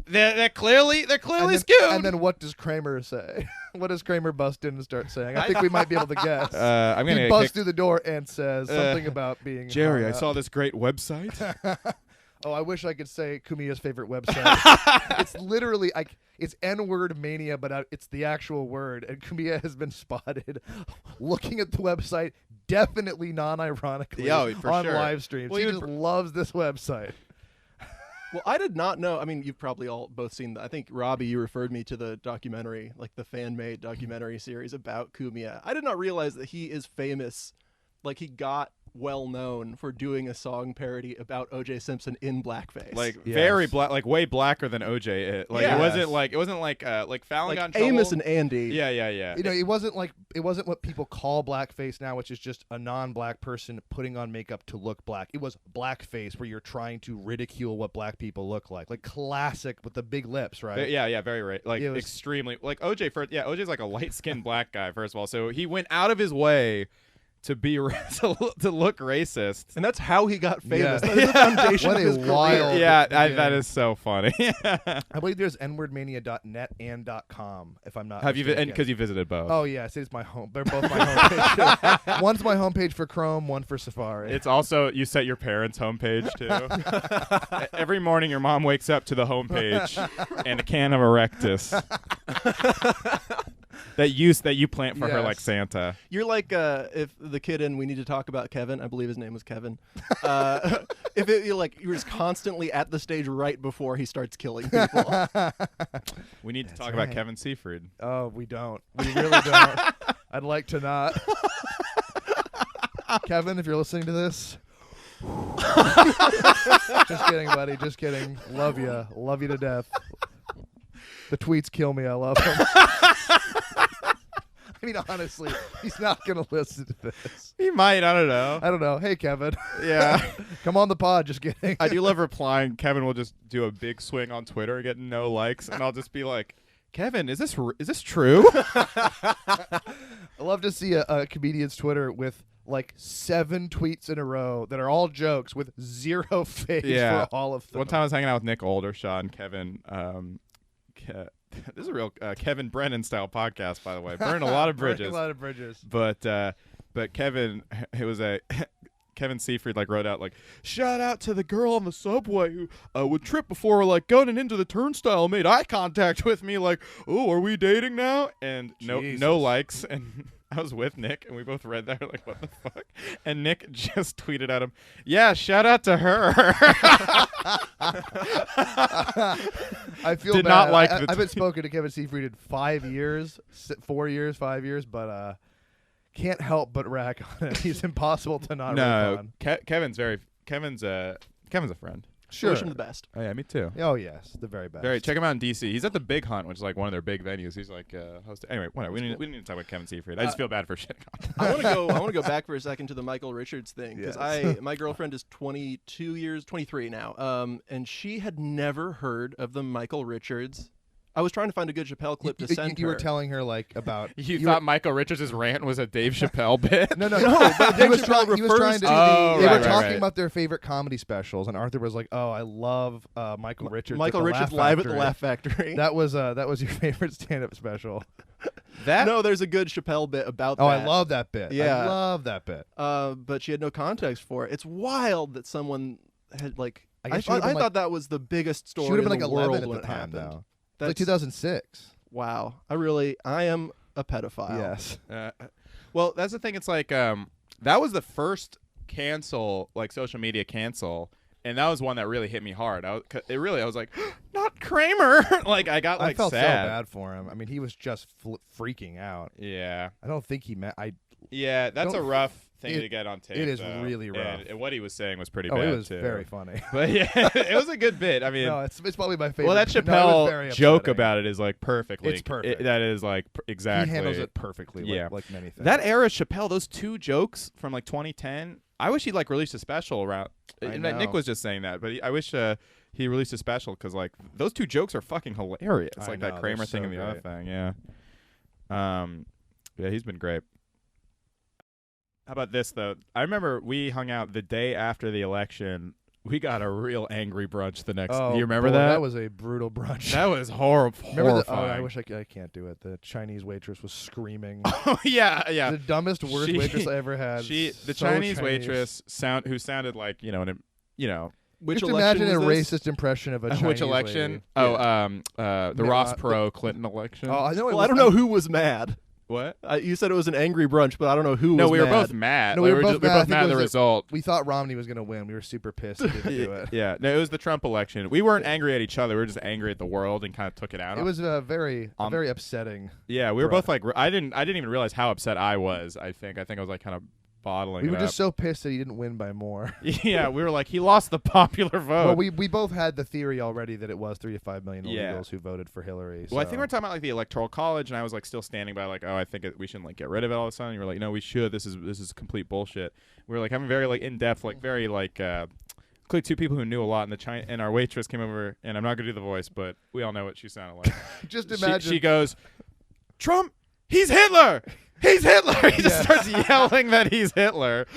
C: they're clearly skewed.
B: And then what does Kramer say? What does Kramer bust in and start saying? I think we might be able to guess.
C: I'm
B: He
C: gonna
B: busts
C: kick-
B: through the door and says something about being
C: Jerry,
B: hung
C: I
B: up.
C: saw this great website.
B: Oh, I wish I could say Kumiya's favorite website. It's literally it's N-word mania, but it's the actual word. And Kumiya has been spotted looking at the website, definitely non-ironically,
C: Yeah, for
B: on
C: sure.
B: live streams.
C: Well,
B: He
C: you
B: just
C: would-
B: loves this website.
D: Well, I did not know. I mean, you've probably all both seen. I think Robbie, you referred me to the documentary, like the fan-made documentary series about Kumiya. I did not realize that he is famous. Like he got well known for doing a song parody about O.J. Simpson in blackface.
C: Like
B: Yes.
C: very black, like way blacker than OJ. Like
D: Yes.
C: it wasn't like Fallon got in
D: Amos
C: trouble.
D: and Andy.
C: Yeah.
B: It wasn't what people call blackface now, which is just a non-black person putting on makeup to look black. It was blackface, where you're trying to ridicule what black people look like classic with the big lips, right?
C: Yeah, very right. Like
B: It was-
C: extremely like OJ. OJ's like a light-skinned black guy first of all, so he went out of his way to be to look racist.
D: And that's how he got famous.
B: Yeah.
D: That is the foundation
B: What
D: of
B: a
D: his career.
B: wild-
C: Yeah,
B: beginning.
C: that is so funny.
B: I believe there's nwordmania.net and .com, if I'm not
C: Have you?
B: mistaken.
C: Because you visited both.
B: Oh yes, it's my home. They're both my homepage. One's my homepage for Chrome, one for Safari.
C: It's also you set your parents' homepage too. Every morning, your mom wakes up to the homepage and a can of Erectus that you plant for her
B: Yes.
C: like Santa.
D: You're like if the kid in We Need to Talk About Kevin, I believe his name was Kevin. You're just constantly at the stage right before he starts killing people.
C: We need to talk
B: right.
C: about Kevin Seafried.
B: Oh, we don't. We really don't. I'd like to not. Kevin, if you're listening to this. Just kidding, buddy. Just kidding. Love you. Love you to death. The tweets kill me. I love them. I mean, honestly, he's not going to listen to this.
C: He might. I don't know.
B: I don't know. Hey, Kevin.
C: Yeah.
B: Come on the pod. Just kidding.
C: I do love replying. Kevin will just do a big swing on Twitter and get no likes, and I'll just be like, Kevin, is this true?
B: I love to see a comedian's Twitter with like 7 tweets in a row that are all jokes with 0 face
C: Yeah.
B: for all of them.
C: One time I was hanging out with Nick Oldershaw and Kevin. This is a real Kevin Brennan style podcast, by the way. Burn a lot of
B: Burning
C: bridges.
B: a lot of bridges.
C: But Kevin, it was a Kevin Seafried like wrote out like, shout out to the girl on the subway who would trip before like going into the turnstile, made eye contact with me like, oh, are we dating now? And no
B: Jesus.
C: likes. And I was with Nick and we both read that like, what the fuck? And Nick just tweeted at him, yeah, shout out to her.
B: I feel
C: Did
B: bad.
C: not like
B: I
C: the
B: haven't spoken to Kevin Seafried in 5 years, 5 years, but can't help but rack on him. He's impossible to not rack on.
C: Kevin's a friend.
B: Sure.
D: Wish him the best.
C: Oh yeah, me too.
B: Oh yes, the very best.
C: Check him out in DC. He's at the Big Hunt, which is like one of their big venues. He's like hosting. Anyway, whatever. We need to talk about Kevin Seafried. I just feel bad for shit.
D: I want to go back for a second to the Michael Richards thing because my girlfriend is 23 now, and she had never heard of the Michael Richards. I was trying to find a good Chappelle clip to send
B: You
D: her.
B: were telling her like about.
C: You thought Michael Richards' rant was a Dave Chappelle bit?
B: No. But he was
D: Chappelle
B: he was trying to.
C: Oh,
B: they
C: right,
B: were
C: right,
B: talking
C: right.
B: about their favorite comedy specials, and Arthur was like, "Oh, I love Michael Richards.
D: Michael
B: at the
D: Richards
B: Laugh
D: live at the
B: Factory."
D: Laugh Factory.
B: That was your favorite stand-up special.
C: That
D: there's a good Chappelle bit about
B: Oh,
D: that.
B: I love that bit.
D: Yeah.
B: I love that bit.
D: But she had no context for it. It's wild that someone had like.
B: I
D: I,
B: guess she would've been,
D: thought that was the biggest story.
B: She would have been
D: in
B: like
D: the
B: 11
D: world
B: at
D: when
B: the
D: it
B: time,
D: happened.
B: though.
D: That's
B: Like 2006.
D: wow. I am a pedophile.
B: Yes.
C: well, that's the thing. It's like that was the first social media cancel, and that was one that really hit me hard. I was like, not Kramer. Like I got like
B: I felt
C: sad.
B: so bad for him. I mean, he was just freaking out.
C: Yeah.
B: I don't think he meant.
C: Yeah, that's a
B: Don't-
C: rough thing
B: it-
C: to get on tape.
B: it is
C: though.
B: really rough.
C: And what he was saying was pretty
B: Oh,
C: bad
B: it was
C: too.
B: very funny.
C: But yeah, it was a good bit. I mean,
B: No, it's probably my favorite.
C: well, that
B: No, it was very
C: Chappelle joke
B: upsetting.
C: about it is like perfectly.
B: It's perfect.
C: That is like exactly.
B: He handles it perfectly.
C: Yeah.
B: Like many things.
C: That era Chappelle, those 2 jokes from like 2010. I wish he'd like released a special around.
B: I
C: And
B: know.
C: Nick was just saying that, but I wish he released a special because like those 2 jokes are fucking hilarious.
B: I
C: Like
B: know,
C: that Kramer
B: they're
C: thing
B: so
C: and the other
B: great.
C: thing. Yeah. Yeah, he's been great. How about this though? I remember we hung out the day after the election. We got a real angry brunch the next.
B: Oh,
C: you remember
B: boy,
C: that?
B: That was a brutal brunch.
C: That was horrible.
B: Remember
C: horrifying.
B: I wish I can't do it. The Chinese waitress was screaming.
C: Oh yeah.
B: The dumbest, worst
C: She-
B: waitress I ever had.
C: The
B: So
C: Chinese
B: Chinese.
C: waitress who sounded like
D: Which
B: Just
D: election
B: imagine a
D: was this?
B: racist impression of a Chinese
C: which election?
B: lady.
C: Oh, the
B: No,
C: Ross Perot Clinton election.
B: Oh, I know.
D: Well, I don't know who was mad.
C: What?
D: You said it was an angry brunch, but I don't know who
C: No,
D: was
C: we were
D: mad.
C: both mad.
B: No,
C: Like,
B: we were both
C: we
B: mad. I
C: were both
B: think
C: mad
B: it
C: at the
B: was
C: result.
B: We thought Romney was going to win. We were super pissed he didn't do it.
C: Yeah, no, it was the Trump election. We weren't angry at each other. We were just angry at the world and kind of took it out.
B: It was very
C: Um,
B: upsetting.
C: Yeah, we were
B: Bruh.
C: both like, I didn't even realize how upset I was. I think I was like kind of bottling
B: We
C: it
B: were
C: up.
B: just so pissed that he didn't win by more.
C: Yeah, we were like, he lost the popular vote.
B: Well, we both had the theory already that it was 3 to 5 million
C: Yeah.
B: illegals who voted for Hillary.
C: Well, I
B: so-
C: think we're talking about like the Electoral College, and I was like still standing by like, oh, I think we shouldn't like get rid of it all of a sudden. You were like, no, we should. This is complete bullshit. We were like having very like in depth, like very like clearly two people who knew a lot, and our waitress came over, and I'm not gonna do the voice, but we all know what she sounded like.
B: Just imagine.
C: She goes, Trump, he's Hitler. He's Hitler. He just starts yelling that he's Hitler.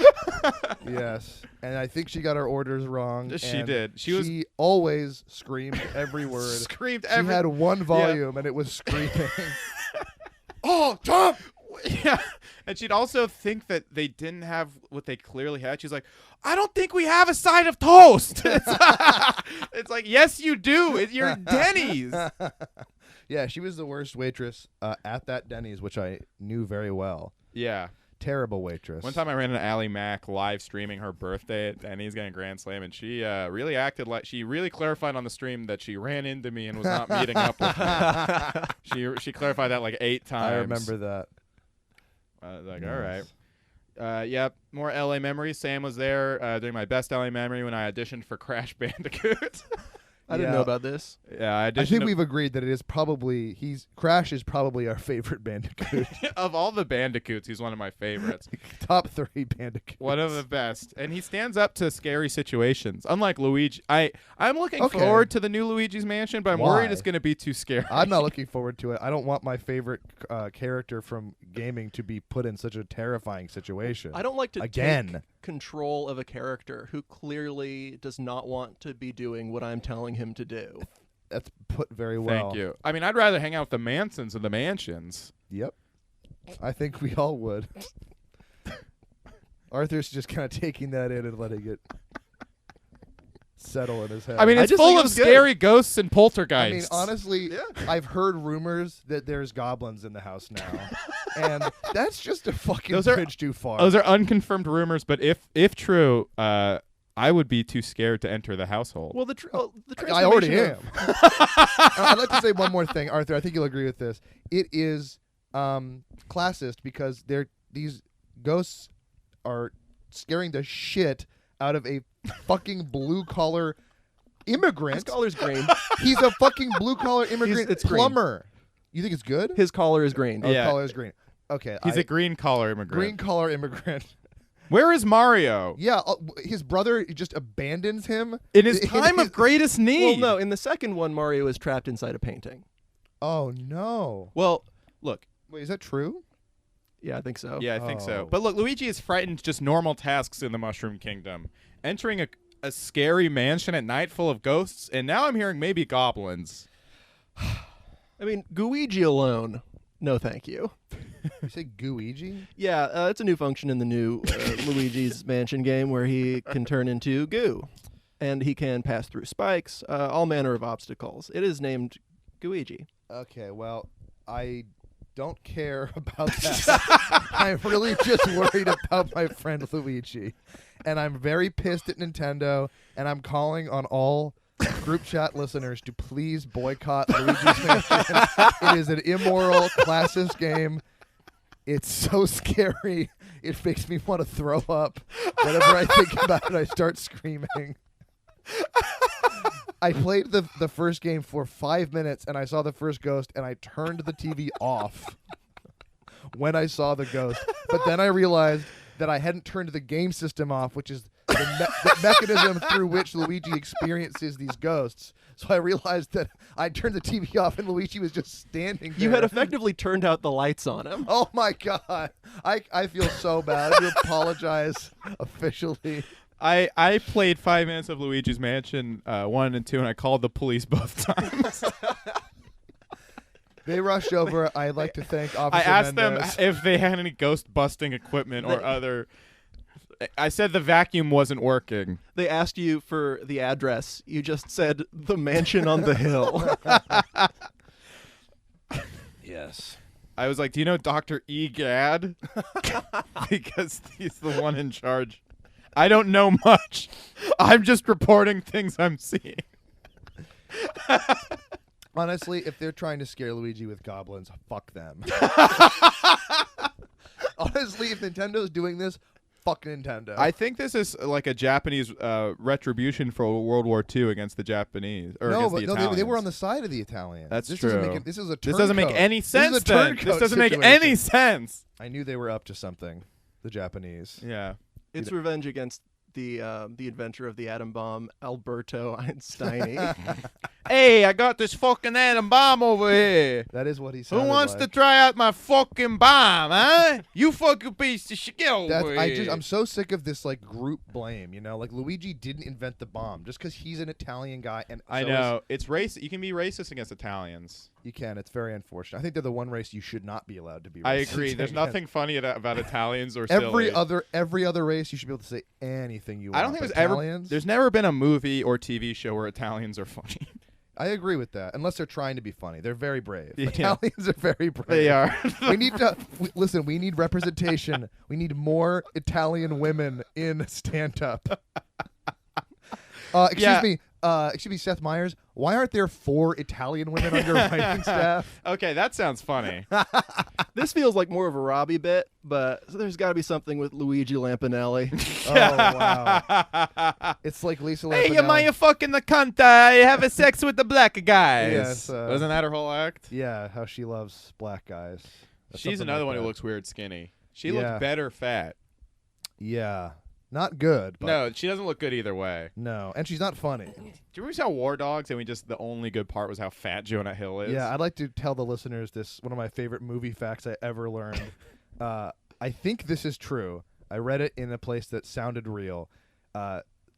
B: Yes, and I think she got her orders wrong.
C: She
B: and
C: did. She
B: always screamed every word.
C: Screamed
B: She
C: every.
B: had one volume, and it was screaming.
C: Oh, Trump! Yeah. And she'd also think that they didn't have what they clearly had. She's like, I don't think we have a side of toast. It's like, yes, you do. You're Denny's.
B: Yeah, she was the worst waitress at that Denny's, which I knew very well.
C: Yeah.
B: Terrible waitress.
C: One time I ran into Allie Mack live streaming her birthday at Denny's getting a Grand Slam, and she really acted like she really clarified on the stream that she ran into me and was not meeting up with me. She clarified that like 8 times.
B: I remember that.
C: Like,
B: Nice.
C: all right. Yep, more LA memories. Sam was there doing my best LA memory when I auditioned for Crash Bandicoot.
D: I didn't know about this.
C: Yeah, I auditioned.
B: I think we've agreed that it is probably Crash is probably our favorite Bandicoot.
C: of all the Bandicoots, he's one of my favorites.
B: Top 3 Bandicoots.
C: One of the best, and he stands up to scary situations. Unlike Luigi, I'm looking
B: Okay.
C: forward to the new Luigi's Mansion, but I'm
B: Why?
C: worried it's going to be too scary.
B: I'm not looking forward to it. I don't want my favorite character from gaming to be put in such a terrifying situation.
D: I don't like to
B: Again.
D: take control of a character who clearly does not want to be doing what I'm telling him to do.
B: That's put very well.
C: Thank you. I mean, I'd rather hang out with the Mansons and the Mansions.
B: Yep. I think we all would. Arthur's just kind of taking that in and letting it settle in his head.
C: I mean,
D: I
C: it's
D: just
C: full
D: think it
C: of
D: was good.
C: scary ghosts and
B: I
C: poltergeists.
B: mean, honestly, I've heard rumors that there's goblins in the house now, and that's just a fucking
C: Those are-
B: bridge too far.
C: those are unconfirmed rumors, but if true, I would be too scared to enter the household.
D: Well, the
B: I already
D: transformation
B: am.
D: of-
B: I'd like to say one more thing, Arthur. I think you'll agree with this. It is classist because these ghosts are scaring the shit out of a fucking blue collar immigrant.
D: His collar's green.
B: He's a fucking blue collar immigrant
D: it's green.
B: plumber. You think it's good?
D: His collar is green.
B: Oh,
C: Yeah.
B: collar is green. Okay,
C: He's a green collar immigrant.
B: green collar immigrant.
C: Where is Mario?
B: Yeah, his brother just abandons him
C: In his time of greatest need.
D: Well, no, in the second one, Mario is trapped inside a painting.
B: Oh no!
C: Well, look.
B: Wait, is that true?
D: Yeah, I think so.
C: Yeah, I think so.
B: Oh.
C: But look, Luigi is frightened just normal tasks in the Mushroom Kingdom. Entering a scary mansion at night full of ghosts, and now I'm hearing maybe goblins.
D: I mean, Guigi alone, no thank you.
B: You say Gooigi?
D: Yeah, it's a new function in the new Luigi's Mansion game where he can turn into goo. And he can pass through spikes, all manner of obstacles. It is named Guigi.
B: Okay, well, I don't care about that. I'm really just worried about my friend Luigi. And I'm very pissed at Nintendo, and I'm calling on all group chat listeners to please boycott Luigi's Mansion. It is an immoral, classist game. It's so scary. It makes me want to throw up. Whenever I think about it, I start screaming. I played the first game for 5 minutes, and I saw the first ghost, and I turned the TV off when I saw the ghost. But then I realized that I hadn't turned the game system off, which is the mechanism through which Luigi experiences these ghosts. So I realized that I turned the TV off, and Luigi was just standing there.
D: You had effectively turned out the lights on him.
B: Oh, my God. I feel so bad. I do apologize officially.
C: I played 5 minutes of Luigi's Mansion 1 and 2, and I called the police both times.
B: They rushed over. I'd like to thank Officer
C: I asked
B: Mendez.
C: them if they had any ghost busting equipment or other. I said the vacuum wasn't working.
D: They asked you for the address. You just said the mansion on the hill.
B: Yes.
C: I was like, "Do you know Dr. Egad?" Because he's the one in charge. I don't know much. I'm just reporting things I'm seeing.
B: Honestly, if they're trying to scare Luigi with goblins, fuck them. Honestly, if Nintendo's doing this, fucking Nintendo.
C: I think this is like a Japanese retribution for World War II against the Japanese or against the Italians.
B: they were on the side of the Italians.
C: That's
B: this
C: true.
B: This is a
C: This doesn't make
B: turncoat.
C: any sense.
B: This is a
C: then.
B: turncoat
C: This doesn't make
B: situation.
C: any sense.
B: I knew they were up to something. The Japanese.
C: Yeah.
D: It's revenge against the inventor of the atom bomb, Alberto Einstein.
C: Hey, I got this fucking atom bomb over here.
B: That is what he said.
C: Who wants to try out my fucking bomb, huh? You fucking piece of shit. Get over here.
B: I'm so sick of this like group blame. You know, like Luigi didn't invent the bomb just because he's an Italian guy. And
C: I
B: so
C: know it's racist. You can be racist against Italians.
B: you can. It's very unfortunate. I think they're the one race you should not be allowed to be.
C: I
B: racist
C: agree. There's
B: against.
C: nothing funny about Italians or
B: Every
C: silly.
B: other race you should be able to say anything you want.
C: I don't think
B: but
C: there's
B: Italians,
C: there's never been a movie or TV show where Italians are funny.
B: I agree with that. Unless they're trying to be funny, they're very brave.
C: Yeah.
B: Italians are very brave.
C: They are.
B: We need to listen. We need representation. We need more Italian women in stand-up. Excuse me, Seth Meyers. Why aren't there 4 Italian women on your writing staff?
C: Okay, that sounds funny.
D: This feels like more of a Robbie bit, but there's got to be something with Luigi Lampanelli.
B: Oh wow! It's like Lisa.
C: Hey,
B: Lampanelli.
C: you fucking the cunt. You having sex with the black guys.
B: Yes,
C: Wasn't that her whole act?
B: Yeah, how she loves black guys.
C: She's
B: Something
C: another
B: like
C: one who
B: that.
C: looks weird skinny. She
B: Yeah.
C: looks better fat.
B: Yeah, not good. But
C: No, she doesn't look good either way.
B: no, and she's not funny.
C: Do you remember how War Dogs and the only good part was how fat Jonah Hill is?
B: Yeah, I'd like to tell the listeners this. One of my favorite movie facts I ever learned. I think this is true. I read it in a place that sounded real.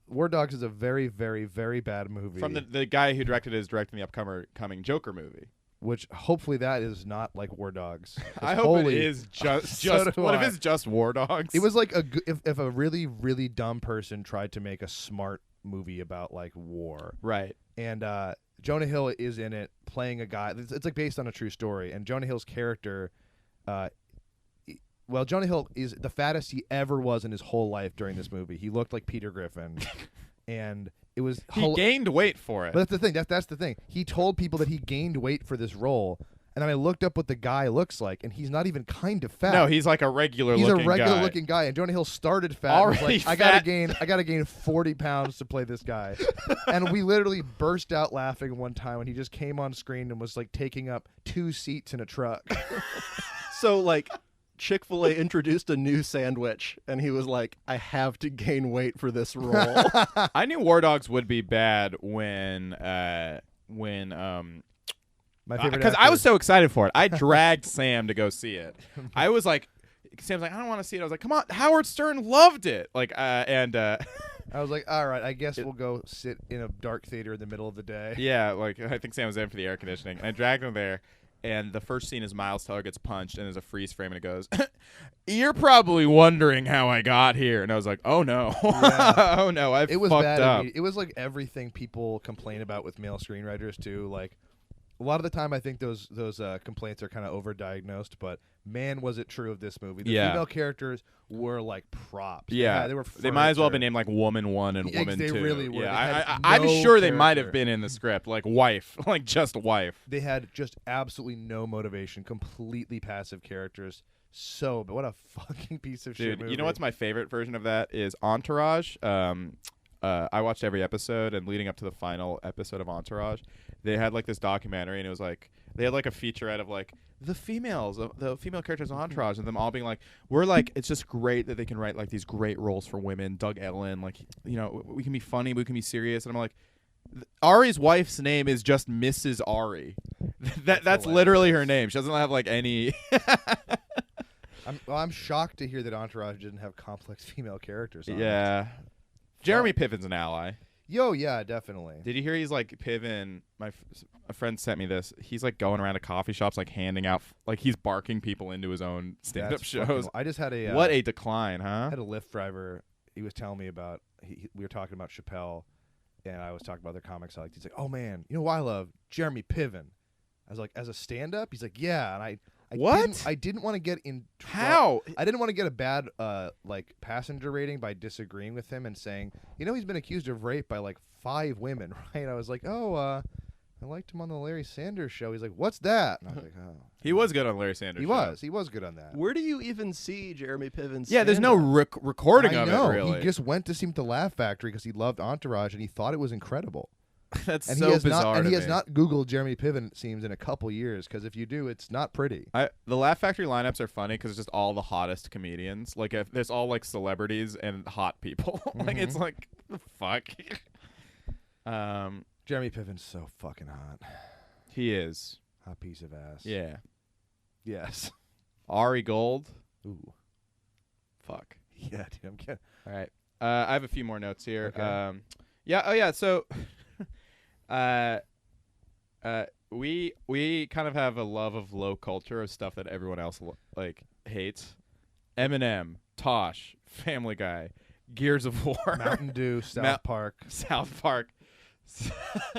B: War Dogs is a very, very, very bad movie.
C: From the guy who directed it is directing the upcoming Joker movie.
B: Which hopefully that is not like War Dogs.
C: I hope it is just.
B: So do
C: What if
B: I.
C: it's just War Dogs?
B: It was like if a really, really dumb person tried to make a smart movie about like war.
C: right.
B: And Jonah Hill is in it playing a guy. It's like based on a true story. And Jonah Hill's character, Jonah Hill is the fattest he ever was in his whole life during this movie. He looked like Peter Griffin, and it was.
C: He gained weight for it.
B: But that's the thing. That's the thing. He told people that he gained weight for this role, and then I looked up what the guy looks like, and he's not even kind of fat.
C: No, he's like a regular
B: He's
C: looking
B: a regular
C: guy.
B: looking guy, and Jonah Hill started fat. And was
C: Already
B: like, I
C: fat.
B: gotta gain 40 pounds to play this guy, and we literally burst out laughing one time when he just came on screen and was like taking up 2 seats in a truck.
D: So, like, Chick-fil-A introduced a new sandwich, and he was like, I have to gain weight for this role.
C: I knew War Dogs would be bad when
B: My favorite
C: because I
B: actor.
C: was so excited for it. I dragged Sam to go see it. I was like, Sam's like, I don't want to see it. I was like, come on, Howard Stern loved it. Like,
B: I was like, all right, I guess we'll go sit in a dark theater in the middle of the day.
C: yeah, like I think Sam was in for the air conditioning. And I dragged him there, and the first scene is Miles Teller gets punched, and there's a freeze frame, and it goes, "You're probably wondering how I got here." And I was like, "Oh no,
B: Yeah.
C: oh no, I've
B: It was
C: fucked
B: bad.
C: up."
B: It was like everything people complain about with male screenwriters too. Like a lot of the time, I think those complaints are kind of overdiagnosed. But man, was it true of this movie? The
C: Yeah.
B: female characters were like props.
C: Yeah,
B: they were.
C: They might as well have been
B: furniture.
C: named like Woman 1 and
B: Yeah,
C: Woman
B: they
C: 2.
B: really were. They
C: Yeah,
B: had
C: I'm
B: no
C: sure they might have
B: character.
C: been in the script, like wife, like just wife.
B: They had just absolutely no motivation. Completely passive characters. But what a fucking piece of shit
C: Dude,
B: movie.
C: you know what's my favorite version of that is Entourage. I watched every episode, and leading up to the final episode of Entourage, they had like this documentary, and it was like they had like a featurette of like the female characters of Entourage, and them all being like, we're like, it's just great that they can write like these great roles for women. Doug Ellen, like, you know, we can be funny, we can be serious, and I'm like, Ari's wife's name is just Mrs. Ari. That's literally her name. She doesn't have like any.
B: I'm shocked to hear that Entourage didn't have complex female characters. On it.
C: Yeah. Jeremy Piven's an ally.
B: Yo, yeah, definitely.
C: Did you hear he's like Piven? A friend sent me this. He's like going around to coffee shops, like handing out, like he's barking people into his own stand-up
B: That's fucking
C: shows.
B: wild. I just had a
C: What a decline,
B: I
C: huh?
B: had a Lyft driver. He was telling me about. We were talking about Chappelle, and I was talking about their comics. He's like, "Oh man, you know who I love? Jeremy Piven." I was like, "As a stand-up?" He's like, "Yeah." And I
C: What?
B: I didn't want to get in.
C: How?
B: I didn't want to get a bad like passenger rating by disagreeing with him and saying, he's been accused of rape by like 5 women, right? I was like, I liked him on the Larry Sanders Show. He's like, what's that? And I was like, oh.
C: He was good on Larry Sanders.
B: He was good on that.
D: Where do you even see Jeremy Piven's?
C: Yeah, there's no recording
B: I
C: of
B: know.
C: it really.
B: He just went to see him at the Laugh Factory because he loved Entourage and he thought it was incredible.
C: That's
B: And
C: so
B: he has
C: bizarre.
B: not, and
C: to
B: he has
C: me.
B: not Googled Jeremy Piven, it seems, in a couple years because if you do, it's not pretty.
C: The Laugh Factory lineups are funny because it's just all the hottest comedians. Like, if there's all like celebrities and hot people. Like, it's like the fuck.
B: Jeremy Piven's so fucking hot.
C: He is.
B: Hot piece of ass.
C: Yeah.
B: Yes.
C: Ari Gold.
B: Ooh.
C: Fuck.
B: Yeah, dude, I'm kidding.
C: All right. I have a few more notes here.
B: Okay.
C: Yeah. Oh, yeah. So, we kind of have a love of low culture of stuff that everyone else like hates. Eminem, Tosh, Family Guy, Gears of War,
B: Mountain Dew, South Park,
C: South Park,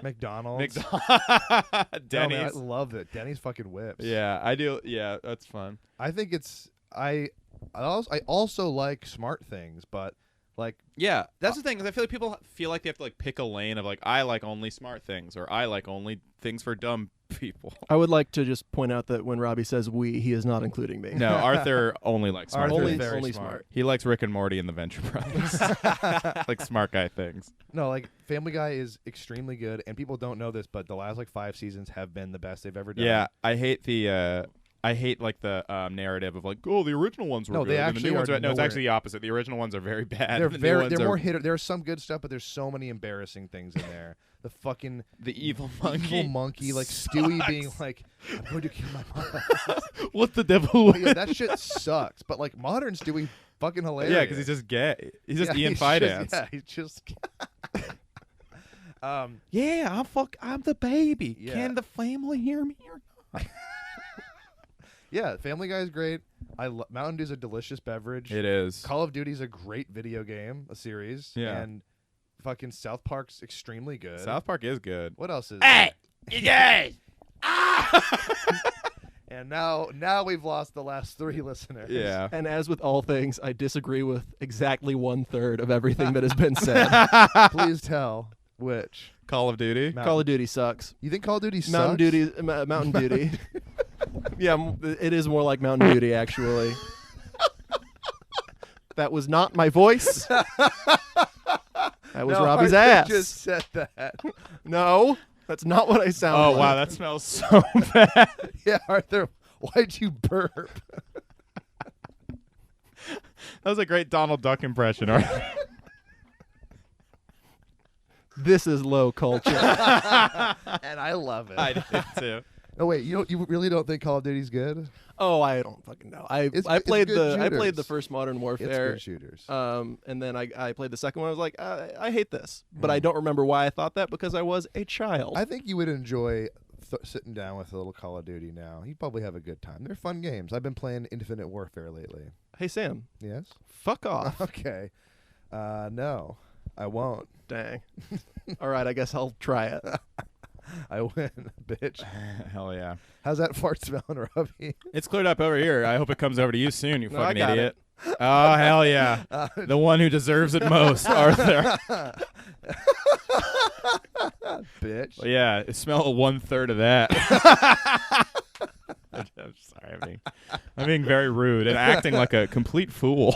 B: McDonald's.
C: Denny's.
B: Oh, man, I love it. Denny's fucking whips.
C: Yeah, I do. Yeah, that's fun.
B: I think it's I also like smart things, but like
C: Yeah, that's the thing. Is I feel like people feel like they have to like pick a lane of like I like only smart things or I like only things for dumb people.
D: I would like to just point out that when Robbie says we, he is not including me.
C: No, Arthur only likes smart
B: Arthur's
C: things.
B: very
D: only
B: smart.
C: He likes Rick and Morty and the Venture Brothers, like smart guy things.
B: No, like Family Guy is extremely good, and people don't know this, but the last like 5 seasons have been the best they've ever done.
C: Yeah, I hate the like the narrative of like, oh, the original ones were
B: No,
C: good.
B: they
C: and the
B: actually
C: new ones
B: are
C: no, it's
B: nowhere-
C: actually the opposite. The original ones are very bad.
B: they're
C: the new
B: very
C: ones
B: they're
C: are
B: more hitter. There's some good stuff, but there's so many embarrassing things in there. The fucking
C: the evil monkey.
B: evil monkey, like Stewie being like, "I'm going to kill my mom."
C: What the devil?
B: Yeah, that shit sucks. But like modern Stewie, fucking hilarious.
C: Yeah, because he's just gay. He's just
B: Yeah,
C: Ian
B: he's
C: Fidance.
B: He's just.
C: Yeah, I'm the baby.
B: Yeah.
C: Can the family hear me or not?
B: Yeah, Family Guy is great. Mountain Dew's a delicious beverage.
C: It is.
B: Call of Duty's a great video game, a series.
C: Yeah.
B: And fucking South Park's extremely good.
C: South Park is good.
B: What else is
C: Hey,
B: there?
C: you guys.
B: And now we've lost the last 3 listeners.
C: Yeah.
D: And as with all things, I disagree with exactly 1/3 of everything that has been said.
B: Please tell which.
C: Call of Duty.
D: Call of Duty sucks.
B: You think Call of Duty sucks?
D: Mountain Duty. Yeah, it is more like Mountain Duty, actually. That was not my voice. That was
B: No,
D: Robbie's
B: Arthur
D: ass.
B: just said that.
D: No, that's not what I sound
C: Oh
D: like.
C: wow, that smells so bad.
B: Yeah, Arthur, why'd you burp?
C: That was a great Donald Duck impression. Arthur.
D: This is low culture.
B: And I love it.
C: I did too.
B: Oh wait, you really don't think Call of Duty's good?
D: Oh, I don't fucking know. I
B: It's
D: played
B: good
D: I played
B: shooters.
D: the first Modern
B: It's
D: Warfare.
B: good shooters.
D: And then I played the second one. I was like, I hate this, but I don't remember why I thought that because I was a child.
B: I think you would enjoy sitting down with a little Call of Duty now. You'd probably have a good time. They're fun games. I've been playing Infinite Warfare lately.
D: Hey Sam,
B: Yes?
D: fuck off.
B: Okay. No, I won't.
D: Dang. All right, I guess I'll try it.
B: I win, bitch.
C: Hell yeah.
B: How's that fart smelling, Robbie?
C: It's cleared up over here. I hope it comes over to you soon, you
D: No, I
C: fucking
D: got
C: idiot. Oh, hell yeah. The one who deserves it most, Arthur.
B: Bitch.
C: Well, yeah, smell 1/3 of that. I'm sorry. I'm being very rude and acting like a complete fool.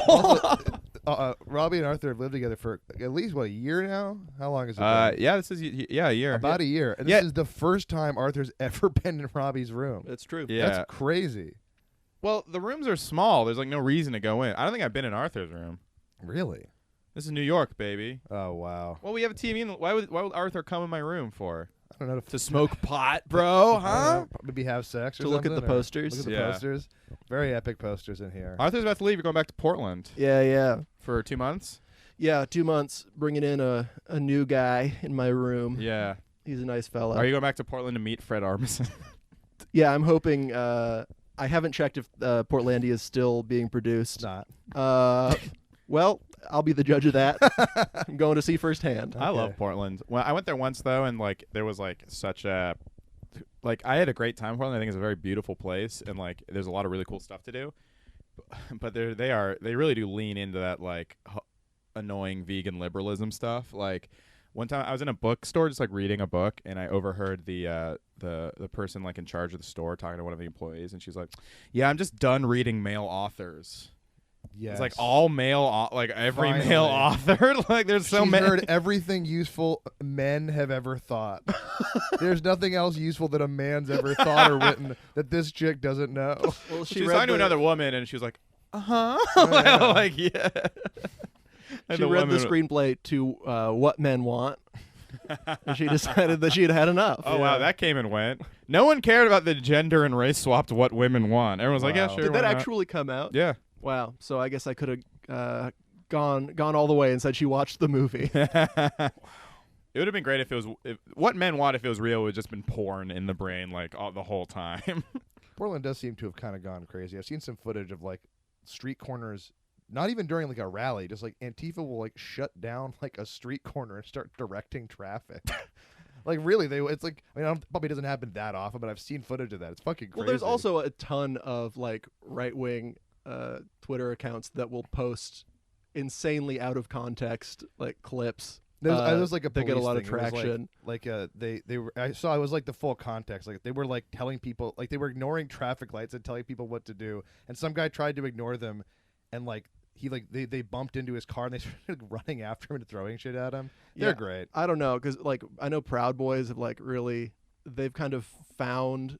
B: Robbie and Arthur have lived together for at least, what, a year now? How long has it been?
C: Yeah, this is a year.
B: About a year. And
C: Yeah.
B: this is the first time Arthur's ever been in Robbie's room.
D: It's true.
C: Yeah.
B: That's crazy.
C: Well, the rooms are small. There's like no reason to go in. I don't think I've been in Arthur's room.
B: Really?
C: This is New York, baby.
B: Oh, wow.
C: Well, we have a TV. Why would Arthur come in my room for?
B: I don't know.
C: To smoke pot, bro?
B: I
C: Huh?
B: don't know, maybe have sex or
D: To look at
B: something,
D: the
B: or
D: posters?
B: Look at the
C: Yeah.
B: posters. Very epic posters in here.
C: Arthur's about to leave. You're going back to Portland
D: Yeah.
C: for 2 months.
D: Yeah, 2 months bringing in a new guy in my room.
C: Yeah.
D: He's a nice fella.
C: Are you going back to Portland to meet Fred Armisen?
D: Yeah, I'm hoping. I haven't checked if Portlandia is still being
B: It's
D: produced.
B: not.
D: Well, I'll be the judge of that. I'm going to see firsthand.
C: I love
B: Okay.
C: Portland. Well, I went there once though, and like there was like such a I had a great time in Portland. I think it's a very beautiful place, and like there's a lot of really cool stuff to do. But they really do lean into that like annoying vegan liberalism stuff. Like One time I was in a bookstore just like reading a book, and I overheard the person like in charge of the store talking to one of the employees, and she's like, "Yeah, I'm just done reading male authors."
B: Yes.
C: It's like all male, like every
B: Finally.
C: male author. Like there's so
B: She's
C: many.
B: heard everything useful men have ever thought. There's nothing else useful that a man's ever thought or written that this chick doesn't know.
D: Well,
C: She was talking to another woman, and she was like, like yeah. And
D: She read the
C: woman-
D: screenplay to What Men Want, and she decided that she had had enough.
C: Oh wow, that came and went. No one cared about the gender and race swapped What Women Want. Everyone's like, yeah,
B: Wow.
C: sure.
D: Did
C: why
D: that
C: not?
D: actually come out?
C: Yeah.
D: Wow. So I guess I could have gone all the way and said she watched the movie.
C: It would have been great if it was What Men Want. If it was real, it would have just been porn in the brain like the whole time.
B: Portland does seem to have kind of gone crazy. I've seen some footage of like street corners, not even during like a rally, just like Antifa will like shut down like a street corner and start directing traffic. Like really, it's like probably doesn't happen that often, but I've seen footage of that. It's fucking crazy.
D: Well, there's also a ton of like right-wing Twitter accounts that will post insanely out of context like clips.
B: There's like a
D: they get a
B: police
D: lot of
B: thing. It was
D: traction.
B: they were I saw it was like the full context. Like they were like telling people, like they were ignoring traffic lights and telling people what to do, and some guy tried to ignore them, and like they bumped into his car and they started running after him and throwing shit at him. They're
D: Yeah.
B: great.
D: I don't know, because like I know Proud Boys have like really, they've kind of found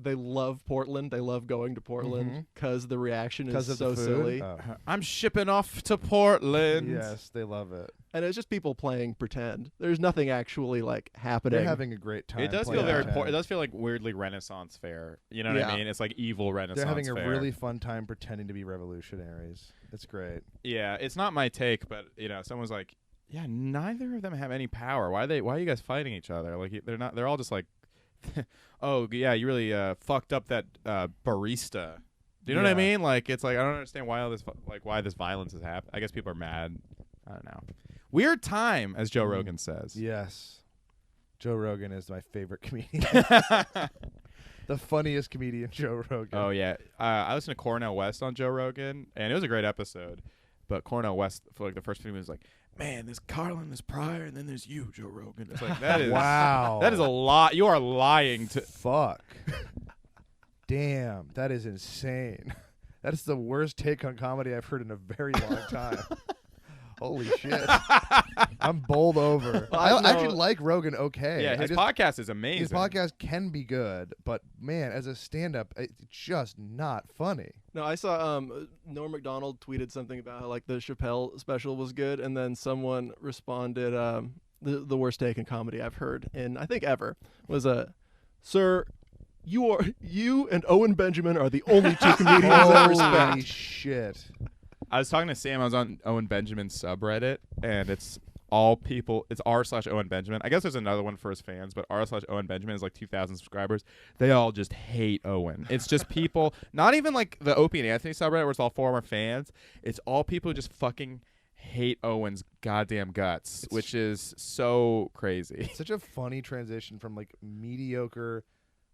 D: they love Portland. They love going to Portland because the reaction is
B: 'Cause of
D: so
B: the food?
D: silly.
B: Oh.
C: I'm shipping off to Portland.
B: Yes, they love it.
D: And it's just people playing pretend. There's nothing actually like happening.
B: They're having a great time.
C: It does
B: playing
C: feel very.
B: pretend.
C: It does feel like weirdly Renaissance fair. You know what
D: Yeah.
C: I mean? It's like evil Renaissance.
B: They're having a
C: fair.
B: really fun time pretending to be revolutionaries. It's great.
C: Yeah, it's not my take, but someone's like, yeah, neither of them have any power. Why are you guys fighting each other? Like they're not. They're all just like, oh yeah, you really fucked up that barista. Do you know what I
B: Yeah.
C: mean? Like it's like I don't understand why all this why this violence is happening. I guess people are mad. I don't know. Weird time, as Joe Rogan says.
B: Yes. Joe Rogan is my favorite comedian. The funniest comedian, Joe Rogan.
C: Oh yeah, I listened to Cornell West on Joe Rogan, and it was a great episode. But Cornell West, for like the first few minutes, was like, man, there's Carlin, there's Pryor, and then there's you, Joe Rogan. It's like that is
B: Wow.
C: that is a lot. You are lying to.
B: Fuck. Damn, that is insane. That is the worst take on comedy I've heard in a very long time. Holy shit. I'm bowled over. I actually like Rogan okay.
C: Yeah, his podcast is amazing.
B: His podcast can be good, but man, as a stand-up, it's just not funny.
D: No, I saw Norm Macdonald tweeted something about how like the Chappelle special was good, and then someone responded, the worst take in comedy I've heard in I think ever was sir, you and Owen Benjamin are the only two comedians I
B: Holy
D: respect.
B: shit.
C: I was talking to Sam. I was on Owen Benjamin's subreddit, and it's all people. It's r/Owen Benjamin. I guess there's another one for his fans, but r/Owen Benjamin is like 2,000 subscribers. They all just hate Owen. It's just people, not even like the Opie and Anthony subreddit where it's all former fans. It's all people who just fucking hate Owen's goddamn guts, which is so crazy.
B: Such a funny transition from like mediocre,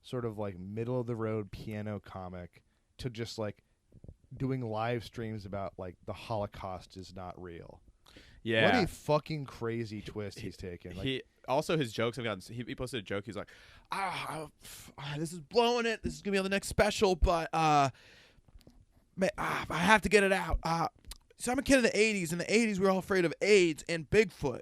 B: sort of like middle of the road piano comic to just like doing live streams about like the Holocaust is not real.
C: Yeah.
B: What a fucking crazy twist he's taken. Like,
C: He also his jokes have gotten. He posted a joke. He's like, this is blowing it. This is gonna be on the next special, but I have to get it out. So I'm a kid in the '80s. In the '80s, we were all afraid of AIDS and Bigfoot.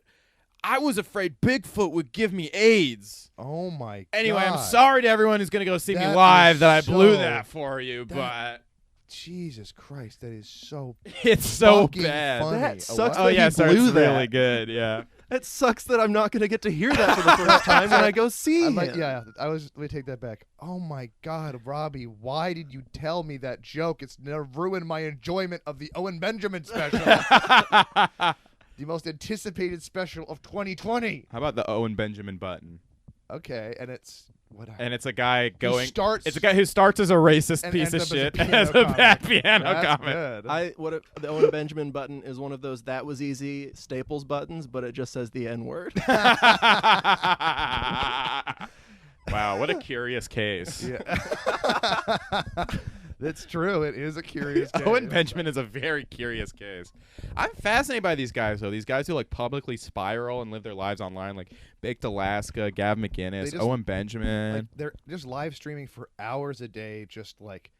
C: I was afraid Bigfoot would give me AIDS.
B: oh my
C: Anyway,
B: God.
C: I'm sorry to everyone who's gonna go see me
B: That
C: live
B: is
C: that I blew
B: so-
C: that for you, but
B: Jesus Christ, that is so
C: it's so
B: fucking
C: bad.
B: funny.
D: That
B: A
D: sucks
B: what?
C: Oh
D: that
C: yeah,
D: he
C: sorry,
D: blew
C: it's
D: that.
C: really good. Yeah.
D: It sucks that I'm not going to get to hear that for the first time when I go see
B: I'm
D: him.
B: like, yeah, let me take that back. Oh my God, Robbie, why did you tell me that joke? It's gonna ruin my enjoyment of the Owen Benjamin special. The most anticipated special of 2020.
C: How about the Owen Benjamin button?
B: Okay, and it's what?
C: And it's a guy going.
B: starts-
C: It's a guy who starts as a racist
B: And
C: piece of
B: ends up as a
C: shit
B: piano
C: as a bad
B: comic.
C: piano
B: That's
C: comic.
B: good.
D: The Owen Benjamin button is one of those that was easy Staples buttons, but it just says the N word.
C: Wow, what a curious case.
B: Yeah. It's true. It is a curious case.
C: Owen Benjamin is a very curious case. I'm fascinated by these guys, though. These guys who like publicly spiral and live their lives online, like Baked Alaska, Gav McInnes, Owen Benjamin.
B: Like, they're just live streaming for hours a day, just like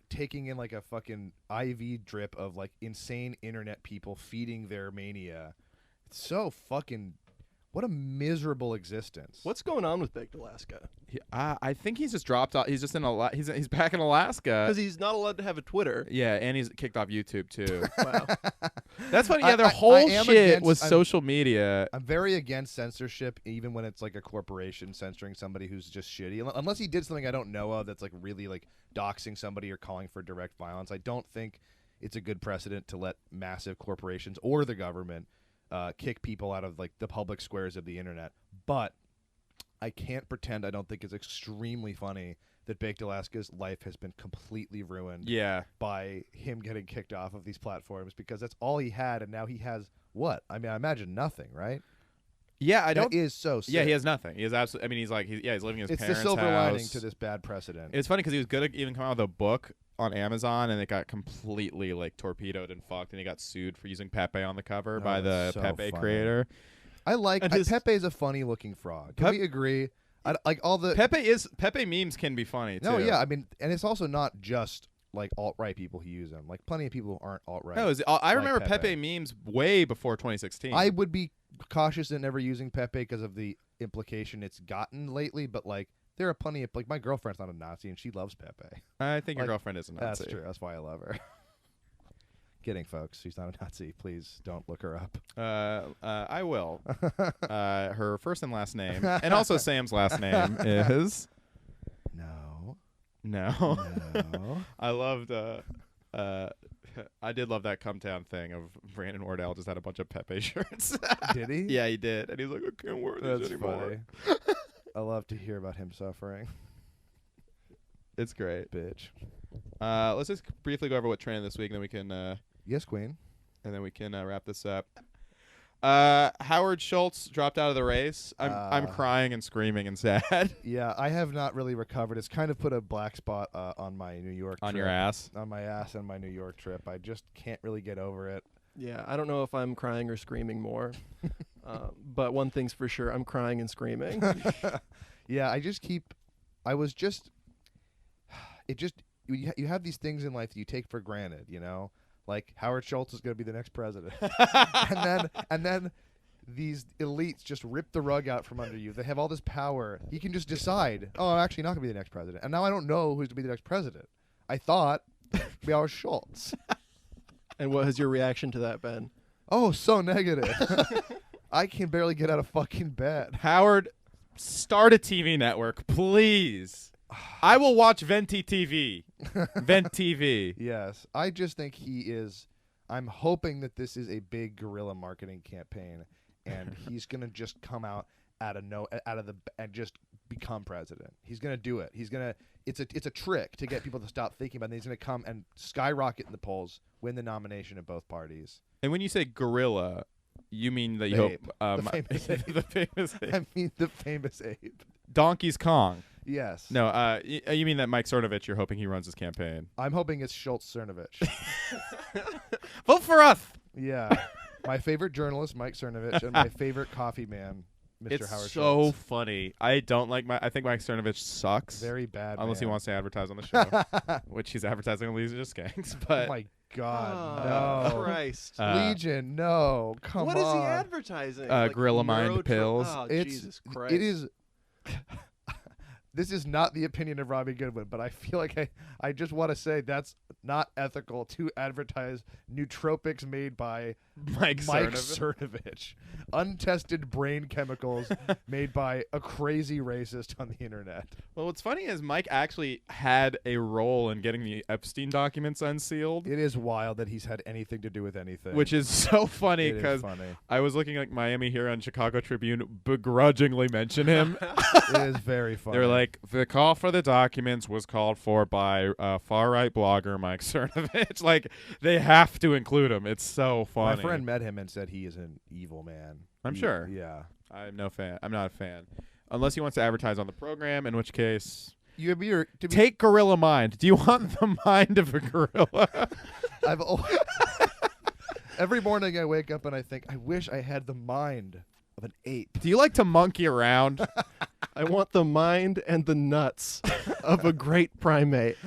B: taking in like a fucking IV drip of like insane internet people feeding their mania. It's so fucking. What a miserable existence.
D: What's going on with Baked Alaska?
C: I think he's just dropped off. He's just in he's back in Alaska.
D: Because he's not allowed to have a Twitter.
C: Yeah, and he's kicked off YouTube too.
D: Wow.
C: That's funny. Yeah, their
B: I
C: whole
B: am
C: shit
B: against-
C: was
B: I'm-
C: social media.
B: I'm very against censorship, even when it's like a corporation censoring somebody who's just shitty. Unless he did something I don't know of that's like really like doxing somebody or calling for direct violence. I don't think it's a good precedent to let massive corporations or the government kick people out of like the public squares of the internet. But I can't pretend I don't think it's extremely funny that Baked Alaska's life has been completely ruined
C: Yeah.
B: by him getting kicked off of these platforms, because that's all he had, and now he has what? I mean, I imagine nothing, right?
C: Yeah, I don't.
B: That is so sick.
C: Yeah, he has nothing. He has absolutely. I mean, he's like, he's living in his
B: It's the
C: parents'
B: silver
C: house.
B: lining to this bad precedent.
C: It's funny because he was good at even coming out with a book on Amazon, and it got completely like torpedoed and fucked, and he got sued for using Pepe on the cover by the
B: that's so
C: Pepe
B: funny.
C: creator.
B: I like
D: And his-
B: Pepe's a funny looking frog. Can we agree? Like all the
C: Pepe memes can be funny too.
B: No, yeah, I mean, and it's also not just like alt-right people who use them. Like plenty of people who aren't alt-right.
C: No, I
B: like
C: remember
B: Pepe.
C: Pepe memes way before 2016.
B: I would be cautious in never using Pepe because of the implication it's gotten lately, but like there are plenty of like my girlfriend's not a Nazi and she loves Pepe.
C: I think your
B: like,
C: girlfriend is a Nazi.
B: That's true. That's why I love her. Kidding, folks. She's not a Nazi. Please don't look her up.
C: I will. Her first and last name, and also Sam's last name is
B: No.
C: no.
B: No.
C: I loved. I did love that Come Town thing of Brandon Wardell just had a bunch of Pepe shirts.
B: Did he?
C: Yeah, he did, and he was like, I can't wear these
B: That's
C: anymore.
B: funny. I love to hear about him suffering.
C: It's great.
B: Bitch.
C: Let's just briefly go over what trended this week, and then we can
B: Yes, Queen.
C: wrap this up. Howard Schultz dropped out of the race. I'm crying and screaming and sad.
B: Yeah, I have not really recovered. It's kind of put a black spot on my New York
C: On
B: trip.
C: your ass.
B: On my ass and my New York trip. I just can't really get over it.
D: Yeah, I don't know if I'm crying or screaming more. But one thing's for sure, I'm crying and screaming.
B: Yeah, you have these things in life that you take for granted, you know? Like Howard Schultz is going to be the next president. and then these elites just rip the rug out from under you. They have all this power. He can just decide, oh, I'm actually not going to be the next president. And now I don't know who's to be the next president. I thought we are Schultz.
D: And what has your reaction to that been?
B: Oh, so negative. I can barely get out of fucking bed.
C: Howard, start a TV network, please. I will watch Venti TV. Vent TV.
B: Yes. I just think I'm hoping that this is a big guerrilla marketing campaign and he's going to just come out and just become president. He's going to do it. It's a trick to get people to stop thinking about it. He's going to come and skyrocket in the polls, win the nomination of both parties.
C: And when you say gorilla, you mean that you
B: Ape.
C: hope
B: The famous ape.
C: the famous ape.
B: I mean the famous ape.
C: Donkey's Kong.
B: Yes.
C: No, you mean that Mike Cernovich, you're hoping he runs his campaign.
B: I'm hoping it's Schultz Cernovich.
C: Vote for us.
B: Yeah. My favorite journalist, Mike Cernovich, and my favorite coffee man, Mr.
C: It's
B: Howard
C: so
B: Schultz.
C: funny. I think Mike Cernovich sucks.
B: Very bad.
C: Unless he
B: man.
C: wants to advertise on the show, which he's advertising on Legion of Skanks. But
B: Oh my God,
D: Oh,
B: no.
D: Christ.
B: Legion, no. Come
D: What
B: on.
D: is he advertising?
C: Gorilla Mind pills.
D: Oh,
B: It's,
D: Jesus Christ.
B: It is. This is not the opinion of Robbie Goodwin, but I feel like I just want to say that's not ethical to advertise nootropics made by
C: Mike
B: Cernovich. Untested brain chemicals made by a crazy racist on the internet.
C: Well, what's funny is Mike actually had a role in getting the Epstein documents unsealed,
B: It is wild that he's had anything to do with anything.
C: which is so funny
B: It is
C: because
B: funny.
C: I was looking like Miami Herald and Chicago Tribune begrudgingly mention him.
B: It is very funny.
C: They were like, the call for the documents was called for by far-right blogger Mike Cernovich. Like, they have to include him. It's so funny.
B: My friend met him and said he is an evil man.
C: I'm sure.
B: Yeah.
C: I'm no fan. I'm not a fan. Unless he wants to advertise on the program, in which case Take gorilla mind. Do you want the mind of a gorilla?
B: Every morning I wake up and I think, I wish I had the mind of an ape.
C: Do you like to monkey around?
D: I want the mind and the nuts of a great primate.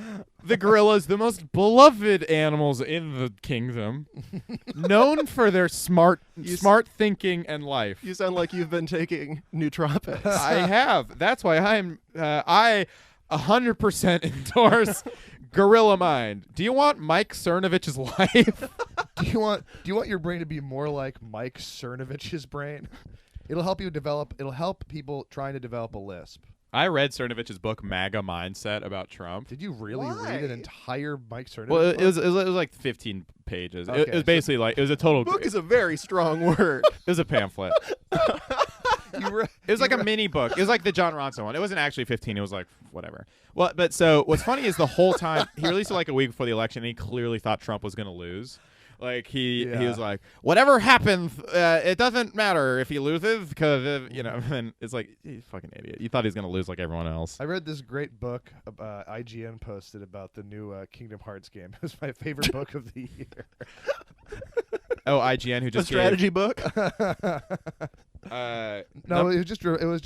C: The gorillas, the most beloved animals in the kingdom, known for their smart thinking and life.
D: You sound like you've been taking nootropics.
C: I have. That's why I 100% endorse Gorilla Mind. Do you want Mike Cernovich's life?
B: Do you want your brain to be more like Mike Cernovich's brain? It'll help people trying to develop a lisp.
C: I read Cernovich's book MAGA Mindset about Trump.
B: Did you really read an entire Mike Cernovich
C: Well,
B: book?
C: it was like 15 pages.
B: Okay,
C: it was basically like it was a total
D: Book is a very strong word.
C: It was a pamphlet. It was like a mini book. It was like the John Ronson one. It wasn't actually 15. It was like whatever. Well, but so what's funny is the whole time he released it like a week before the election, and he clearly thought Trump was going to lose. Like he was like, whatever happens, it doesn't matter if he loses because and it's like, you fucking idiot. You thought he was going to lose like everyone else.
B: I read this great book IGN posted about the new Kingdom Hearts game. It was my favorite book of the year.
C: Oh, IGN who just
D: strategy book.
B: No, it was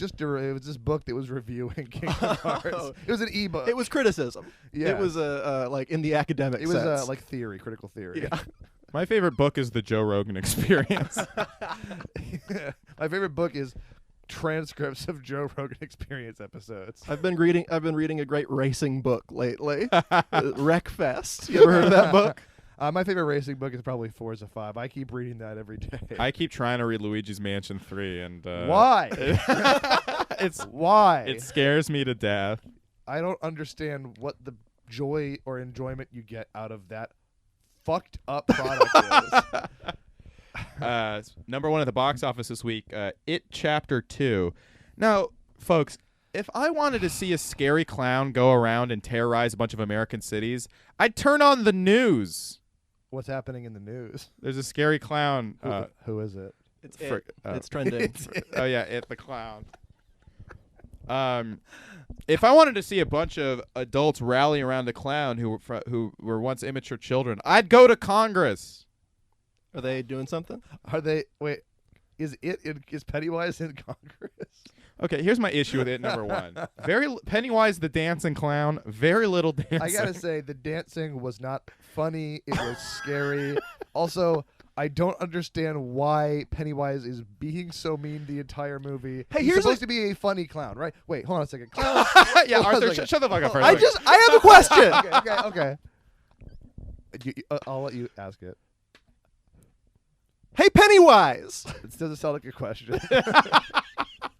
B: this book that was reviewing Kingdom Hearts. It was an ebook.
D: It was criticism.
B: Yeah.
D: It was like in the academic
B: It was
D: sense.
B: like theory, critical theory.
D: Yeah.
C: My favorite book is the Joe Rogan Experience.
B: My favorite book is transcripts of Joe Rogan Experience episodes.
D: I've been reading a great racing book lately. Wreckfest. You ever heard of that book?
B: My favorite racing book is probably Forza 5. I keep reading that every day.
C: I keep trying to read Luigi's Mansion 3, and
B: why? Why?
C: It scares me to death.
B: I don't understand what the joy or enjoyment you get out of that fucked up product is.
C: Number one at the box office this week, It Chapter 2. Now, folks, if I wanted to see a scary clown go around and terrorize a bunch of American cities, I'd turn on the news.
B: What's happening in the news?
C: There's a scary clown.
B: Who is it?
D: It's trending.
C: Oh yeah, It the clown. If I wanted to see a bunch of adults rally around a clown who were once immature children, I'd go to Congress.
D: Are they doing something?
B: Are they? Wait, is Pennywise in Congress?
C: Okay, here's my issue with It number one. Pennywise the dancing clown, very little dancing.
B: I gotta say, the dancing was not funny. It was scary. Also, I don't understand why Pennywise is being so mean the entire movie.
D: Hey,
B: he's supposed to be a funny clown, right? Wait, hold on a second. Clown.
C: Yeah,
B: Hold on a
C: Arthur,
B: second.
C: shut the fuck up for a
D: I
C: second.
D: have a question.
B: Okay. I'll let you ask it.
D: Hey, Pennywise.
B: It doesn't sound like a question.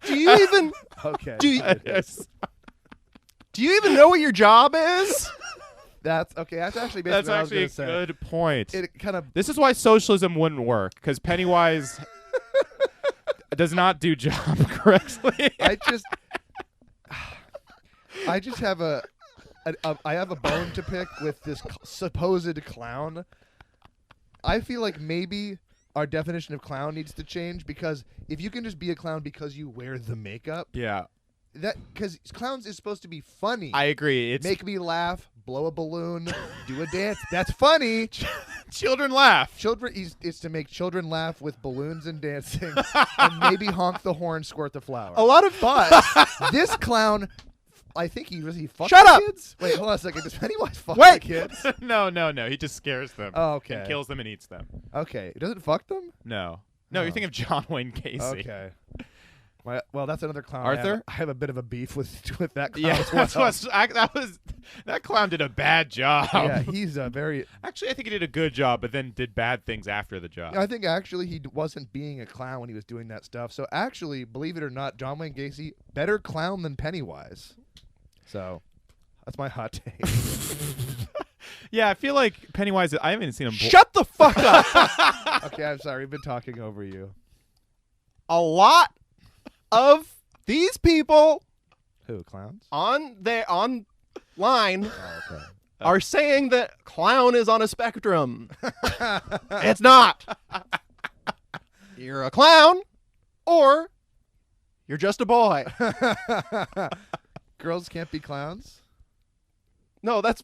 D: Do you even
B: Okay.
D: do you,
C: Yes.
D: do you even know what your job is?
B: That's okay. That's actually basically
C: That's
B: what I was
C: actually
B: gonna
C: a
B: say.
C: good point.
B: It kind of
C: This is why socialism wouldn't work, because Pennywise does not do job correctly.
B: I just have I have a bone to pick with this supposed clown. I feel like maybe our definition of clown needs to change, because if you can just be a clown because you wear the makeup,
C: Yeah,
B: because clowns is supposed to be funny.
C: I agree. It's
B: Make me laugh, blow a balloon, do a dance. That's funny.
C: children laugh.
B: Children is to make children laugh with balloons and dancing, and maybe honk the horn, squirt the flower.
D: A lot of
B: But this clown, I think he fucks
D: Shut
B: the
D: up!
B: kids. Wait, hold on a second. Does Pennywise fuck
D: Wait!
B: the kids?
C: No. He just scares them.
B: Oh, okay.
C: And kills them and eats them.
B: Okay. Does it fuck them?
C: No,
B: Oh.
C: you're thinking of John Wayne Casey.
B: Okay. Well, that's another clown.
C: Arthur?
B: I have a bit of a beef with that clown.
C: Yeah,
B: as well.
C: that clown did a bad job.
B: Yeah, he's a very.
C: Actually, I think he did a good job, but then did bad things after the job.
B: I think actually he wasn't being a clown when he was doing that stuff. So actually, believe it or not, John Wayne Gacy, better clown than Pennywise. So that's my hot take.
C: Yeah, I feel like Pennywise. I haven't seen him.
D: Shut the fuck up.
B: Okay, I'm sorry. We've been talking over you.
D: A lot of these people
B: Who, clowns?
D: online
B: Oh, okay.
D: are saying that clown is on a spectrum. It's not. You're a clown, or you're just a boy.
B: Girls can't be clowns?
D: No, that's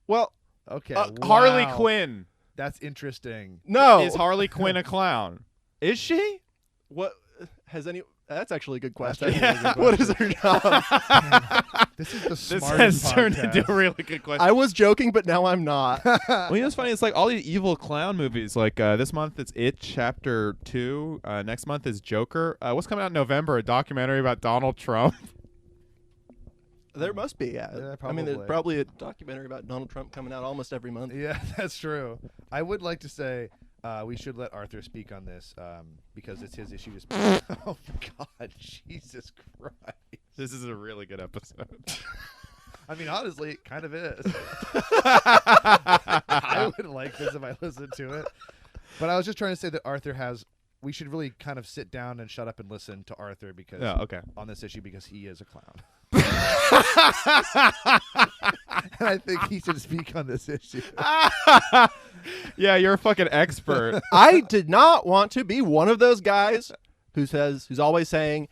D: well.
B: Okay.
C: Harley
B: wow.
C: Quinn.
B: That's interesting.
D: No,
C: Is Harley Quinn a clown? Is she?
D: what has any? That's actually a good
B: That's
D: question.
B: actually a good
D: What is her job?
B: This is the
C: This
B: smartest
C: has turned
B: podcast.
C: into a really good question.
D: I was joking, but now I'm not.
C: Well, you know what's funny? It's like all these evil clown movies. Like this month, it's It Chapter 2. Next month is Joker. What's coming out in November? A documentary about Donald Trump.
D: There must be, yeah.
B: Yeah,
D: I mean, there's
B: probably.
D: probably a documentary about Donald Trump coming out almost every month.
B: Yeah, that's true. I would like to say we should let Arthur speak on this because it's his issue to speak. Oh, God. Jesus Christ.
C: This is a really good episode.
B: I mean, honestly, it kind of is. I would like this if I listened to it. But I was just trying to say that Arthur has... We should really kind of sit down and shut up and listen to Arthur because
C: Okay.
B: on this issue because he is a clown. And I think he should speak on this issue.
C: Yeah, you're a fucking expert.
D: I did not want to be one of those guys who's always saying,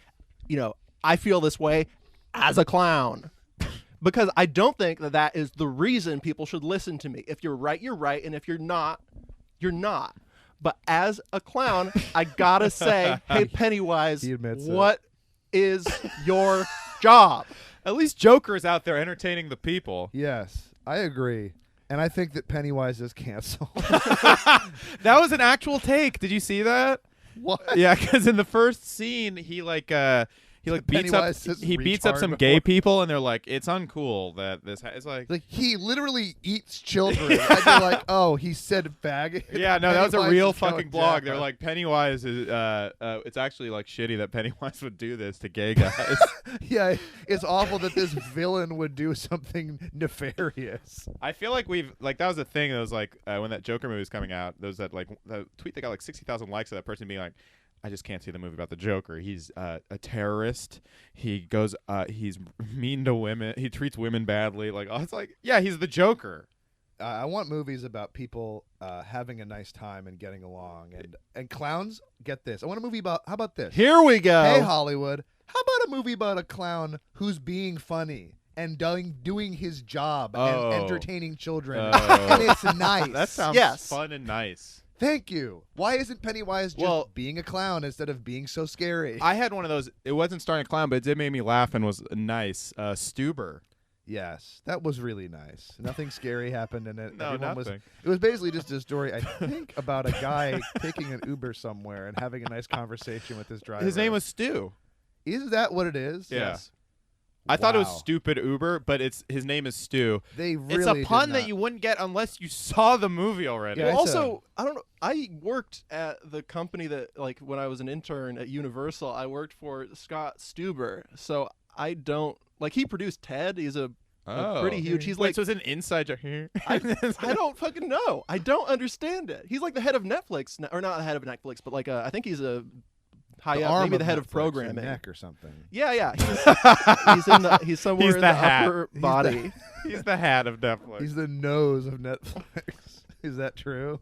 D: I feel this way as a clown. Because I don't think that is the reason people should listen to me. If you're right, you're right. And if you're not, you're not. But as a clown, I gotta say, hey, Pennywise,
B: He admits it.
D: what is your job?
C: At least Joker is out there entertaining the people.
B: Yes, I agree. And I think that Pennywise is canceled.
C: That was an actual take. Did you see that?
B: What?
C: Yeah, because in the first scene, he beats up
B: Pennywise says
C: some
B: retard
C: gay
B: before.
C: people, and they're like, it's uncool that this. It's like,
B: Like, he literally eats children. I'd be like, oh, he said faggot.
C: yeah, no, that was a
B: Pennywise
C: real
B: is going
C: fucking blog.
B: down.
C: They're like, Pennywise is. It's actually like shitty that Pennywise would do this to gay guys.
B: Yeah, it's awful that this villain would do something nefarious.
C: I feel like that was the thing. That was like when that Joker movie was coming out. There was that the tweet that got like 60,000 likes of that person being like, I just can't see the movie about the Joker. He's a terrorist. He goes. He's mean to women. He treats women badly. Like, it's like, yeah, he's the Joker.
B: I want movies about people having a nice time and getting along. And clowns, get this. I want a movie about, how about this?
D: Here we go.
B: Hey, Hollywood, how about a movie about a clown who's being funny and doing his job
C: Oh.
B: and entertaining children?
C: Oh.
B: And it's nice.
C: That sounds
D: Yes.
C: fun and nice.
B: Thank you. Why isn't Pennywise just
C: Well-
B: being a clown instead of being so scary?
C: I had one of those. It wasn't starring a clown, but it did make me laugh and was nice. Stuber.
B: Yes, that was really nice. Nothing scary happened in it.
C: No,
B: Everyone
C: nothing.
B: It was basically just a story, I think, about a guy taking an Uber somewhere and having a nice conversation with his driver.
C: His name was Stu.
B: Is that what it is?
C: Yeah.
D: Yes.
C: I thought it was
B: Wow.
C: stupid Uber, but his name is Stu.
B: They really
C: It's a
B: did
C: pun that
B: not-
C: you wouldn't get unless you saw the movie already.
B: Yeah,
D: Well,
B: it's
D: also, I don't know. I worked at the company that, like, when I was an intern at Universal, I worked for Scott Stuber. So I don't, like, he produced Ted. He's a pretty huge. He's
C: Wait,
D: like,
C: so it's an inside joke here.
D: I don't fucking know. I don't understand it. He's like the head of Netflix, or not the head of Netflix, but like, I think he's a high
B: The
D: up,
B: arm
D: maybe the head of
B: Netflix, your
D: programming.
B: neck or something.
D: Yeah. He's somewhere
C: He's
D: in
C: the
D: the
C: hat.
D: upper body.
C: He's the hat of Netflix.
B: He's the nose of Netflix. Is that true?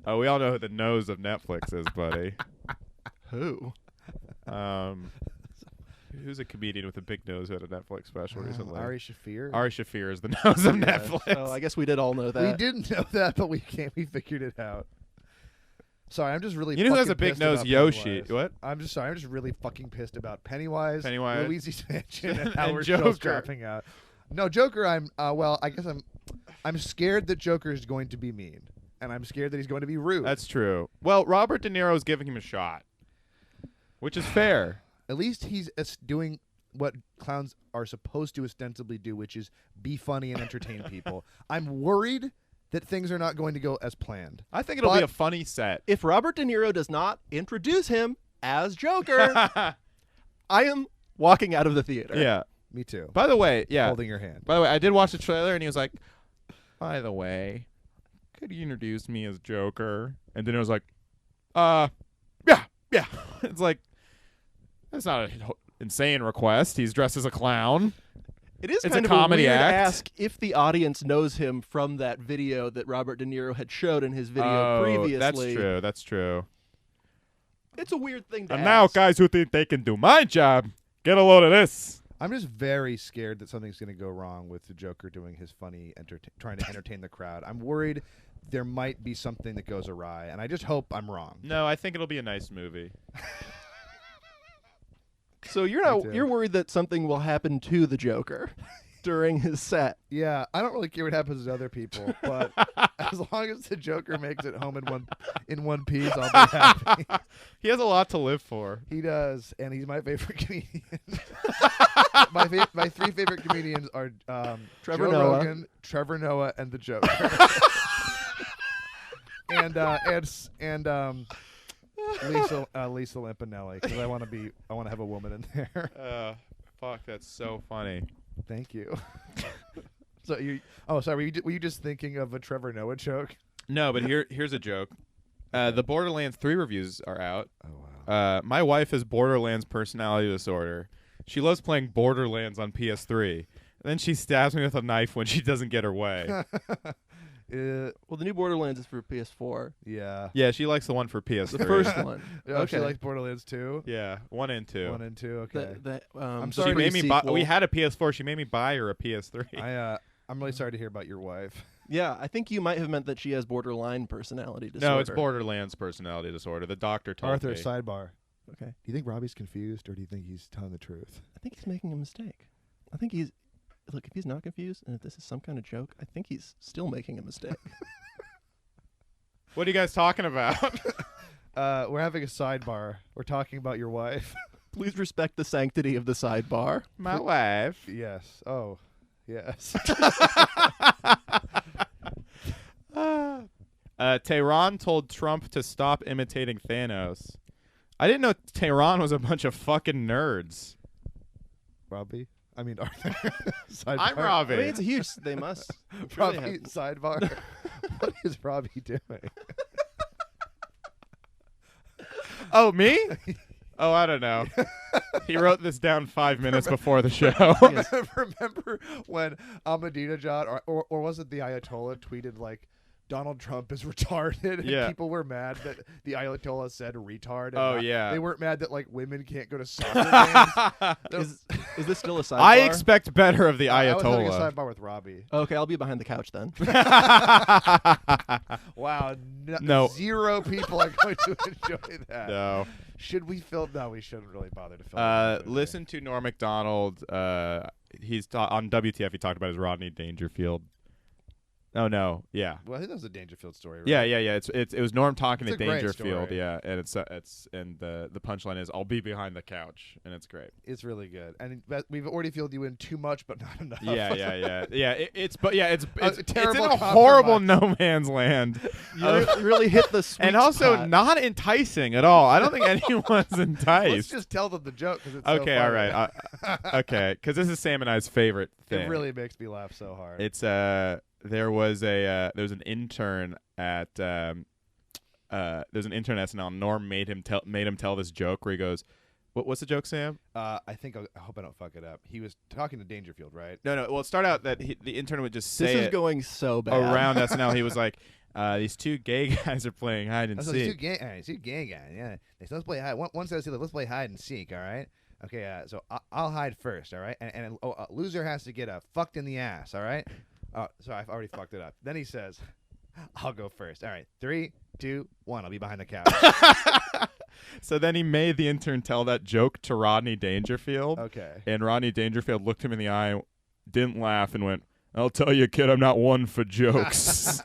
C: Oh, we all know who the nose of Netflix is, buddy.
D: Who?
C: Who's a comedian with a big nose who had a Netflix special recently?
B: Ari Shaffir.
C: Ari Shaffir is the nose of
B: Yeah,
C: Netflix.
D: So I guess we did all know that.
B: We didn't know that, but we figured it out. Sorry, I'm just really.
C: You know who has
B: fucking
C: a big
B: pissed
C: nose?
B: about
C: Yoshi.
B: Pennywise.
C: What?
B: I'm just sorry. I'm just really fucking pissed about Pennywise,
C: Pennywise.
B: Luigi's Mansion, and
C: And
B: Howard
C: Joker.
B: Schultz dropping out. No, Joker. I guess I'm scared that Joker is going to be mean, and I'm scared that he's going to be rude.
C: That's true. Well, Robert De Niro is giving him a shot, which is fair.
B: At least he's doing what clowns are supposed to ostensibly do, which is be funny and entertain people. I'm worried that things are not going to go as planned.
C: I think it'll be
B: But-
C: a funny set.
D: If Robert De Niro does not introduce him as Joker, I am walking out of the theater.
C: Yeah.
B: Me too.
C: By the way, yeah.
B: Holding your hand.
C: By the way, I did watch the trailer, and he was like, "By the way, could you introduce me as Joker?" And then it was like, yeah." It's like, that's not an insane request. He's dressed as a clown.
D: It is
C: It's
D: kind
C: a
D: of
C: comedy
D: a weird
C: act.
D: ask if the audience knows him from that video that Robert De Niro had showed in his video previously.
C: That's true. That's true.
D: It's a weird thing to
C: And
D: ask.
C: now, guys who think they can do my job, get a load of this.
B: I'm just very scared that something's going to go wrong with the Joker doing his funny, trying to entertain the crowd. I'm worried there might be something that goes awry, and I just hope I'm wrong.
C: No, I think it'll be a nice movie.
D: So you're worried that something will happen to the Joker during his set.
B: Yeah, I don't really care what happens to other people, but as long as the Joker makes it home in one piece, I'll be happy.
C: He has a lot to live for.
B: He does, and he's my favorite comedian. My three favorite comedians are
D: Trevor
B: Joe
D: Noah.
B: Rogan, Trevor Noah, and the Joker. and Lisa Lampanelli, because I want to have a woman in there.
C: Fuck, that's so funny.
B: Thank you. So sorry. Were you just thinking of a Trevor Noah joke?
C: No, but here's a joke. The Borderlands 3 reviews are out.
B: Oh wow.
C: My wife has Borderlands personality disorder. She loves playing Borderlands on PS3. And then she stabs me with a knife when she doesn't get her way.
D: Well, the new Borderlands is for PS4.
B: Yeah.
C: Yeah, she likes the one for PS3.
D: The first one.
B: Oh, she likes Borderlands 2?
C: Yeah, 1 and 2.
B: 1 and 2, okay.
D: I'm
C: She
B: sorry.
C: made me buy. We had a PS4. She made me buy her a PS3.
B: I'm really sorry to hear about your wife.
D: Yeah, I think you might have meant that she has borderline personality disorder.
C: No, it's Borderlands personality disorder. The doctor told
B: Arthur,
C: me.
B: sidebar.
D: Okay.
B: Do you think Robbie's confused, or do you think he's telling the truth?
D: I think he's making a mistake. I think he's... Look, if he's not confused, and if this is some kind of joke, I think he's still making a mistake.
C: What are you guys talking about?
B: We're having a sidebar. We're talking about your wife.
D: Please respect the sanctity of the sidebar.
C: My wife.
B: Yes. Oh, yes.
C: Tehran told Trump to stop imitating Thanos. I didn't know Tehran was a bunch of fucking nerds.
B: Robbie? I mean, Arthur. Sidebar.
C: I'm Robbie.
D: I mean, it's a huge... They must...
B: Robbie,
D: really have-
B: sidebar. What is Robbie doing?
C: Oh, me? Oh, I don't know. He wrote this down 5 minutes before the show.
B: Remember when Ahmadinejad, or was it the Ayatollah, tweeted like, Donald Trump is retarded, and
C: Yeah.
B: people were mad that the Ayatollah said retard. And
C: Oh, yeah.
B: They weren't mad that like women can't go to soccer games.
D: Is this still a sidebar?
C: I expect better of the
B: I was having a
C: Ayatollah.
B: sidebar with Robbie.
D: Okay, I'll be behind the couch then.
B: Wow,
C: No.
B: 0 people are going to enjoy that.
C: No.
B: Should we film? No, we shouldn't really bother to film. it.
C: Listen to Norm Macdonald. He's on WTF. He talked about his Rodney Dangerfield. Oh no, yeah.
B: Well, I think that was a Dangerfield story, right?
C: Yeah. It was Norm talking
B: It's
C: to
B: a great
C: Dangerfield,
B: story.
C: yeah, and the punchline is I'll be behind the couch, and it's great.
B: It's really good, and we've already filled you in too much, but not enough.
C: Yeah. It's in
B: terrible
C: a horrible
B: compromise.
C: no man's land,
D: You really hit the sweet
C: and also
D: spot.
C: not enticing at all. I don't think anyone's
B: Let's
C: enticed.
B: just tell them the joke because it's
C: Okay,
B: so
C: all
B: funny.
C: right, okay, because this is Sam and I's favorite thing.
B: It really makes me laugh so hard.
C: It's there was an intern at there's an intern at SNL. Norm made him tell this joke where he goes, what's the joke, Sam?
B: I think I hope I don't fuck it up. He was talking to Dangerfield, right?
C: No. Well, it started out that the intern would just
D: This
C: say
D: is
C: it
D: going so bad.
C: around SNL. He was like, these two gay guys are playing hide and
B: That's two
C: seek.
B: gay guys. Yeah, let's play hide. One says, let's play hide and seek. All right. Okay. So I'll hide first. All right. And a loser has to get fucked in the ass. All right. So I've already fucked it up. Then he says, I'll go first. All right. 3, 2, 1. I'll be behind the couch.
C: So then he made the intern tell that joke to Rodney Dangerfield.
B: Okay.
C: And Rodney Dangerfield looked him in the eye, didn't laugh, and went, "I'll tell you, kid, I'm not one for jokes."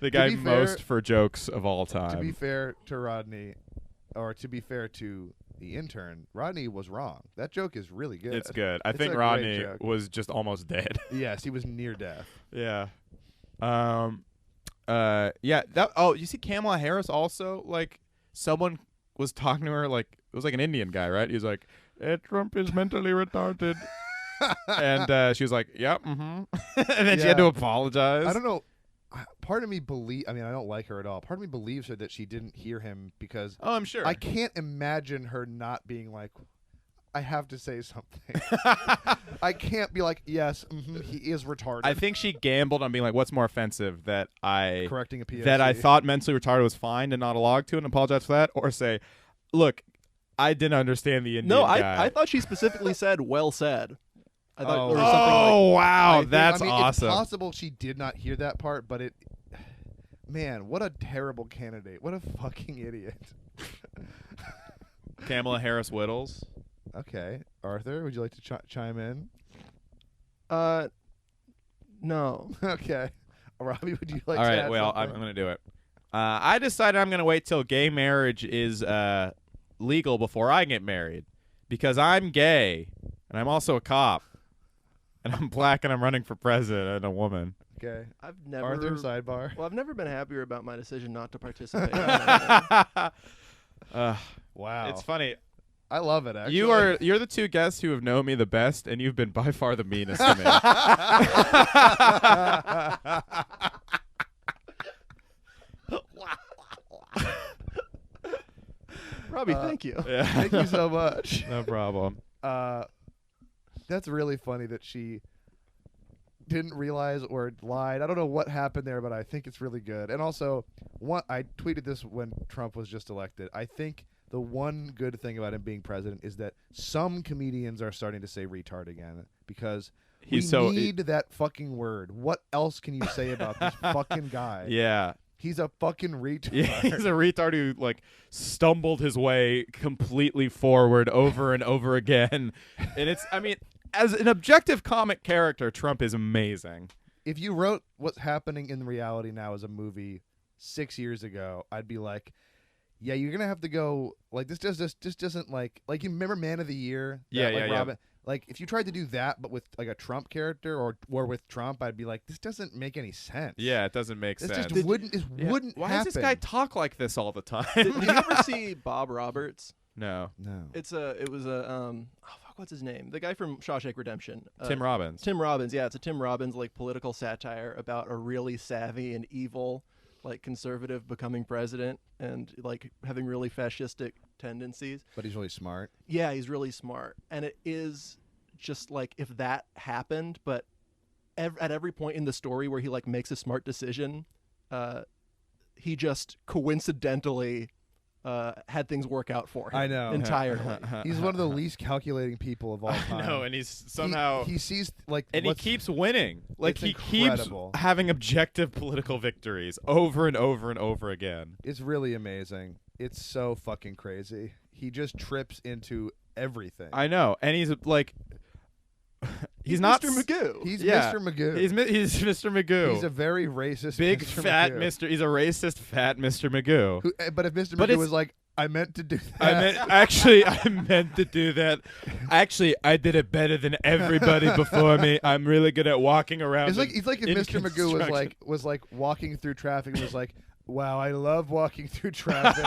C: The guy
B: be fair-
C: most for jokes of all time.
B: To be fair to Rodney, or to be fair to the intern, Rodney was wrong. That joke is really good.
C: It's good. I
B: It's
C: think
B: a great
C: Rodney
B: joke.
C: was just almost dead.
B: Yes, he was near death.
C: Yeah. Yeah. You see Kamala Harris also, like, someone was talking to her, like, it was like an Indian guy, right? He was like, Trump is mentally retarded. And she was like, yep, and then she had to
B: Yeah.
C: apologize.
B: I don't know. Part of me I don't like her at all. Part of me believes her that she didn't hear him because
C: Oh, I'm sure.
B: I can't imagine her not being like, I have to say something. I can't be like, yes, he is retarded.
C: I think she gambled on being like, what's more offensive, that I
B: correcting a POC.
C: that I thought mentally retarded was fine and not a log to it and apologize for that, or say, look, I didn't understand the Indian
D: No,
C: guy.
D: I thought she specifically said, "Well said." I thought
B: Oh.
D: there was something like,
C: Oh wow,
B: I think-
C: that's
B: I mean,
C: awesome.
B: It's possible she did not hear that part, but it. Man, what a terrible candidate! What a fucking idiot.
C: Kamala Harris Whittles.
B: Okay, Arthur, would you like to chime in?
D: no.
B: Okay, Robbie, would you like
C: All
B: to
C: right,
B: add
C: well, I'm
B: something?
C: going to do it. I decided I'm going to wait till gay marriage is legal before I get married because I'm gay and I'm also a cop and I'm black and I'm running for president and a woman.
B: Okay,
D: I've never.
B: Arthur, sidebar.
D: Well, I've never been happier about my decision not to participate.
B: Wow,
C: It's funny.
B: I love it. Actually,
C: You're the two guests who have known me the best, and you've been by far the meanest to me.
D: Robbie, thank you.
C: Yeah.
B: Thank you so much.
C: No problem.
B: That's really funny that she didn't realize or lied. I don't know what happened there, but I think it's really good. And also, I tweeted this when Trump was just elected. I think the one good thing about him being president is that some comedians are starting to say retard again because we need that fucking word. What else can you say about this fucking guy?
C: Yeah.
B: He's a fucking retard.
C: Yeah, he's a retard who like stumbled his way completely forward over and over again. And I mean, as an objective comic character, Trump is amazing.
B: If you wrote what's happening in reality now as a movie 6 years ago, I'd be like, yeah, you're gonna have to go like this. Just doesn't like you remember Man of the Year?
C: Yeah,
B: like
C: yeah.
B: Robin. Like if you tried to do that, but with like a Trump character or with Trump, I'd be like, this doesn't make any sense.
C: Yeah, it doesn't make
B: This
C: sense.
B: just wouldn't. It
C: Yeah.
B: wouldn't
C: Why
B: happen.
C: does this guy talk like this all the time?
D: Did you ever see Bob Roberts?
C: No.
B: No.
D: It was a oh fuck, what's his name? The guy from Shawshank Redemption.
C: Tim Robbins.
D: Tim Robbins, yeah, it's a Tim Robbins like political satire about a really savvy and evil like conservative becoming president and like having really fascistic tendencies.
B: But he's really smart.
D: Yeah, he's really smart. And it is just like if that happened, but at every point in the story where he like makes a smart decision, he just coincidentally had things work out for him.
B: I know.
D: entirely.
B: He's one of the least calculating people of all time.
C: No, and he's somehow
B: he sees like
C: and he
B: what's-
C: keeps winning. Like
B: It's
C: he
B: incredible.
C: keeps having objective political victories over and over and over again.
B: It's really amazing. It's so fucking crazy. He just trips into everything.
C: I know, and he's like, he's not
D: Mr. Magoo.
B: He's
C: yeah.
B: Mr. Magoo.
C: He's Mr. Magoo.
B: He's a very racist,
C: big
B: Mr.
C: fat
B: Magoo.
C: Mr. He's a racist fat Mr. Magoo.
B: But if Mr.
C: But
B: Magoo
C: it's-
B: was like, I meant to do that.
C: I meant to do that. Actually, I did it better than everybody before me. I'm really good at walking around.
B: It's like if
C: in
B: Mr. Magoo
C: construction.
B: was like walking through traffic and was like, "Wow, I love walking through traffic,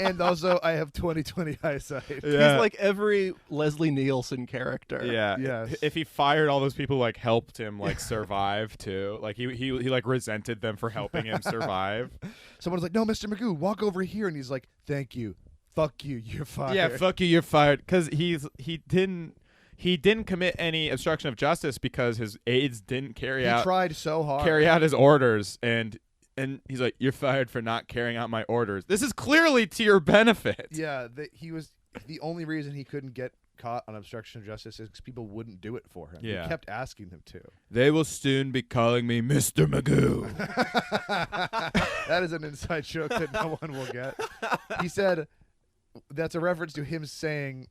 B: and also I have 20/20 eyesight."
C: Yeah.
D: He's like every Leslie Nielsen character.
C: Yeah.
B: Yes.
C: If he fired all those people who like helped him like survive too, like he like resented them for helping him survive.
B: Someone's like, "No, Mr. Magoo, walk over here," and he's like, "Thank you, fuck you, you're fired."
C: Yeah, fuck you, you're fired. Because he didn't commit any obstruction of justice because his aides didn't
B: He tried so hard.
C: carry out his orders, and he's like, you're fired for not carrying out my orders. This is clearly to your benefit.
B: Yeah, he was the only reason he couldn't get caught on obstruction of justice is because people wouldn't do it for him.
C: Yeah.
B: He kept asking them to.
C: They will soon be calling me Mr. Magoo.
B: That is an inside joke that no one will get. He said that's a reference to him saying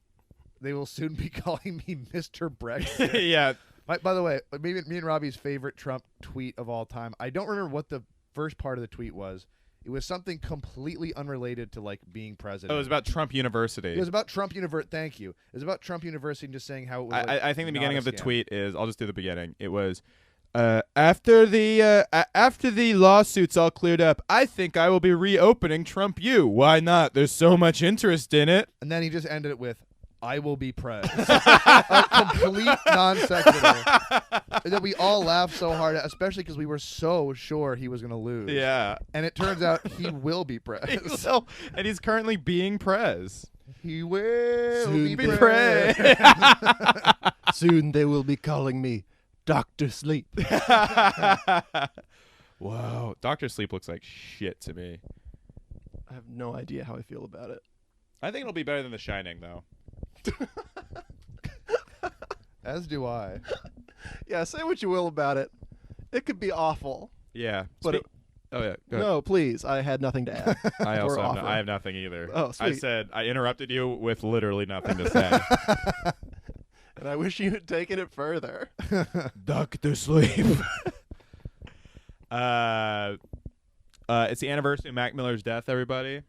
B: they will soon be calling me Mr. Brexit.
C: Yeah.
B: By the way, maybe me and Robbie's favorite Trump tweet of all time. I don't remember what the first part of the tweet was. It was something completely unrelated to like being president.
C: Oh, it was about Trump University.
B: It was about Trump University. Thank you. It was about Trump University and just saying how it was. Like,
C: I think the
B: not
C: beginning
B: a
C: of the
B: scam.
C: tweet is, I'll just do the beginning. It was, after the lawsuits all cleared up, I think I will be reopening Trump U. Why not? There's so much interest in it.
B: And then he just ended it with, "I will be pres." A complete non sequitur that we all laughed so hard at, especially because we were so sure he was going to lose.
C: Yeah.
B: And it turns out he will be pres.
C: So, and he's currently being prez.
B: He will
D: Soon
B: be
D: be
B: pres.
D: Soon they will be calling me Dr. Sleep.
C: Whoa. Dr. Sleep looks like shit to me.
D: I have no idea how I feel about it.
C: I think it'll be better than The Shining, though.
B: As do I.
D: Yeah, say what you will about it. It could be awful.
C: Yeah.
D: But
C: oh, yeah. Go ahead.
D: No, please. I had nothing to add.
C: I also
D: or
C: have,
D: offer.
C: I have nothing either.
D: Oh,
C: I
D: sweet.
C: said I interrupted you with literally nothing to say.
D: And I wish you had taken it further.
C: Doctor Sleep. It's the anniversary of Mac Miller's death, everybody.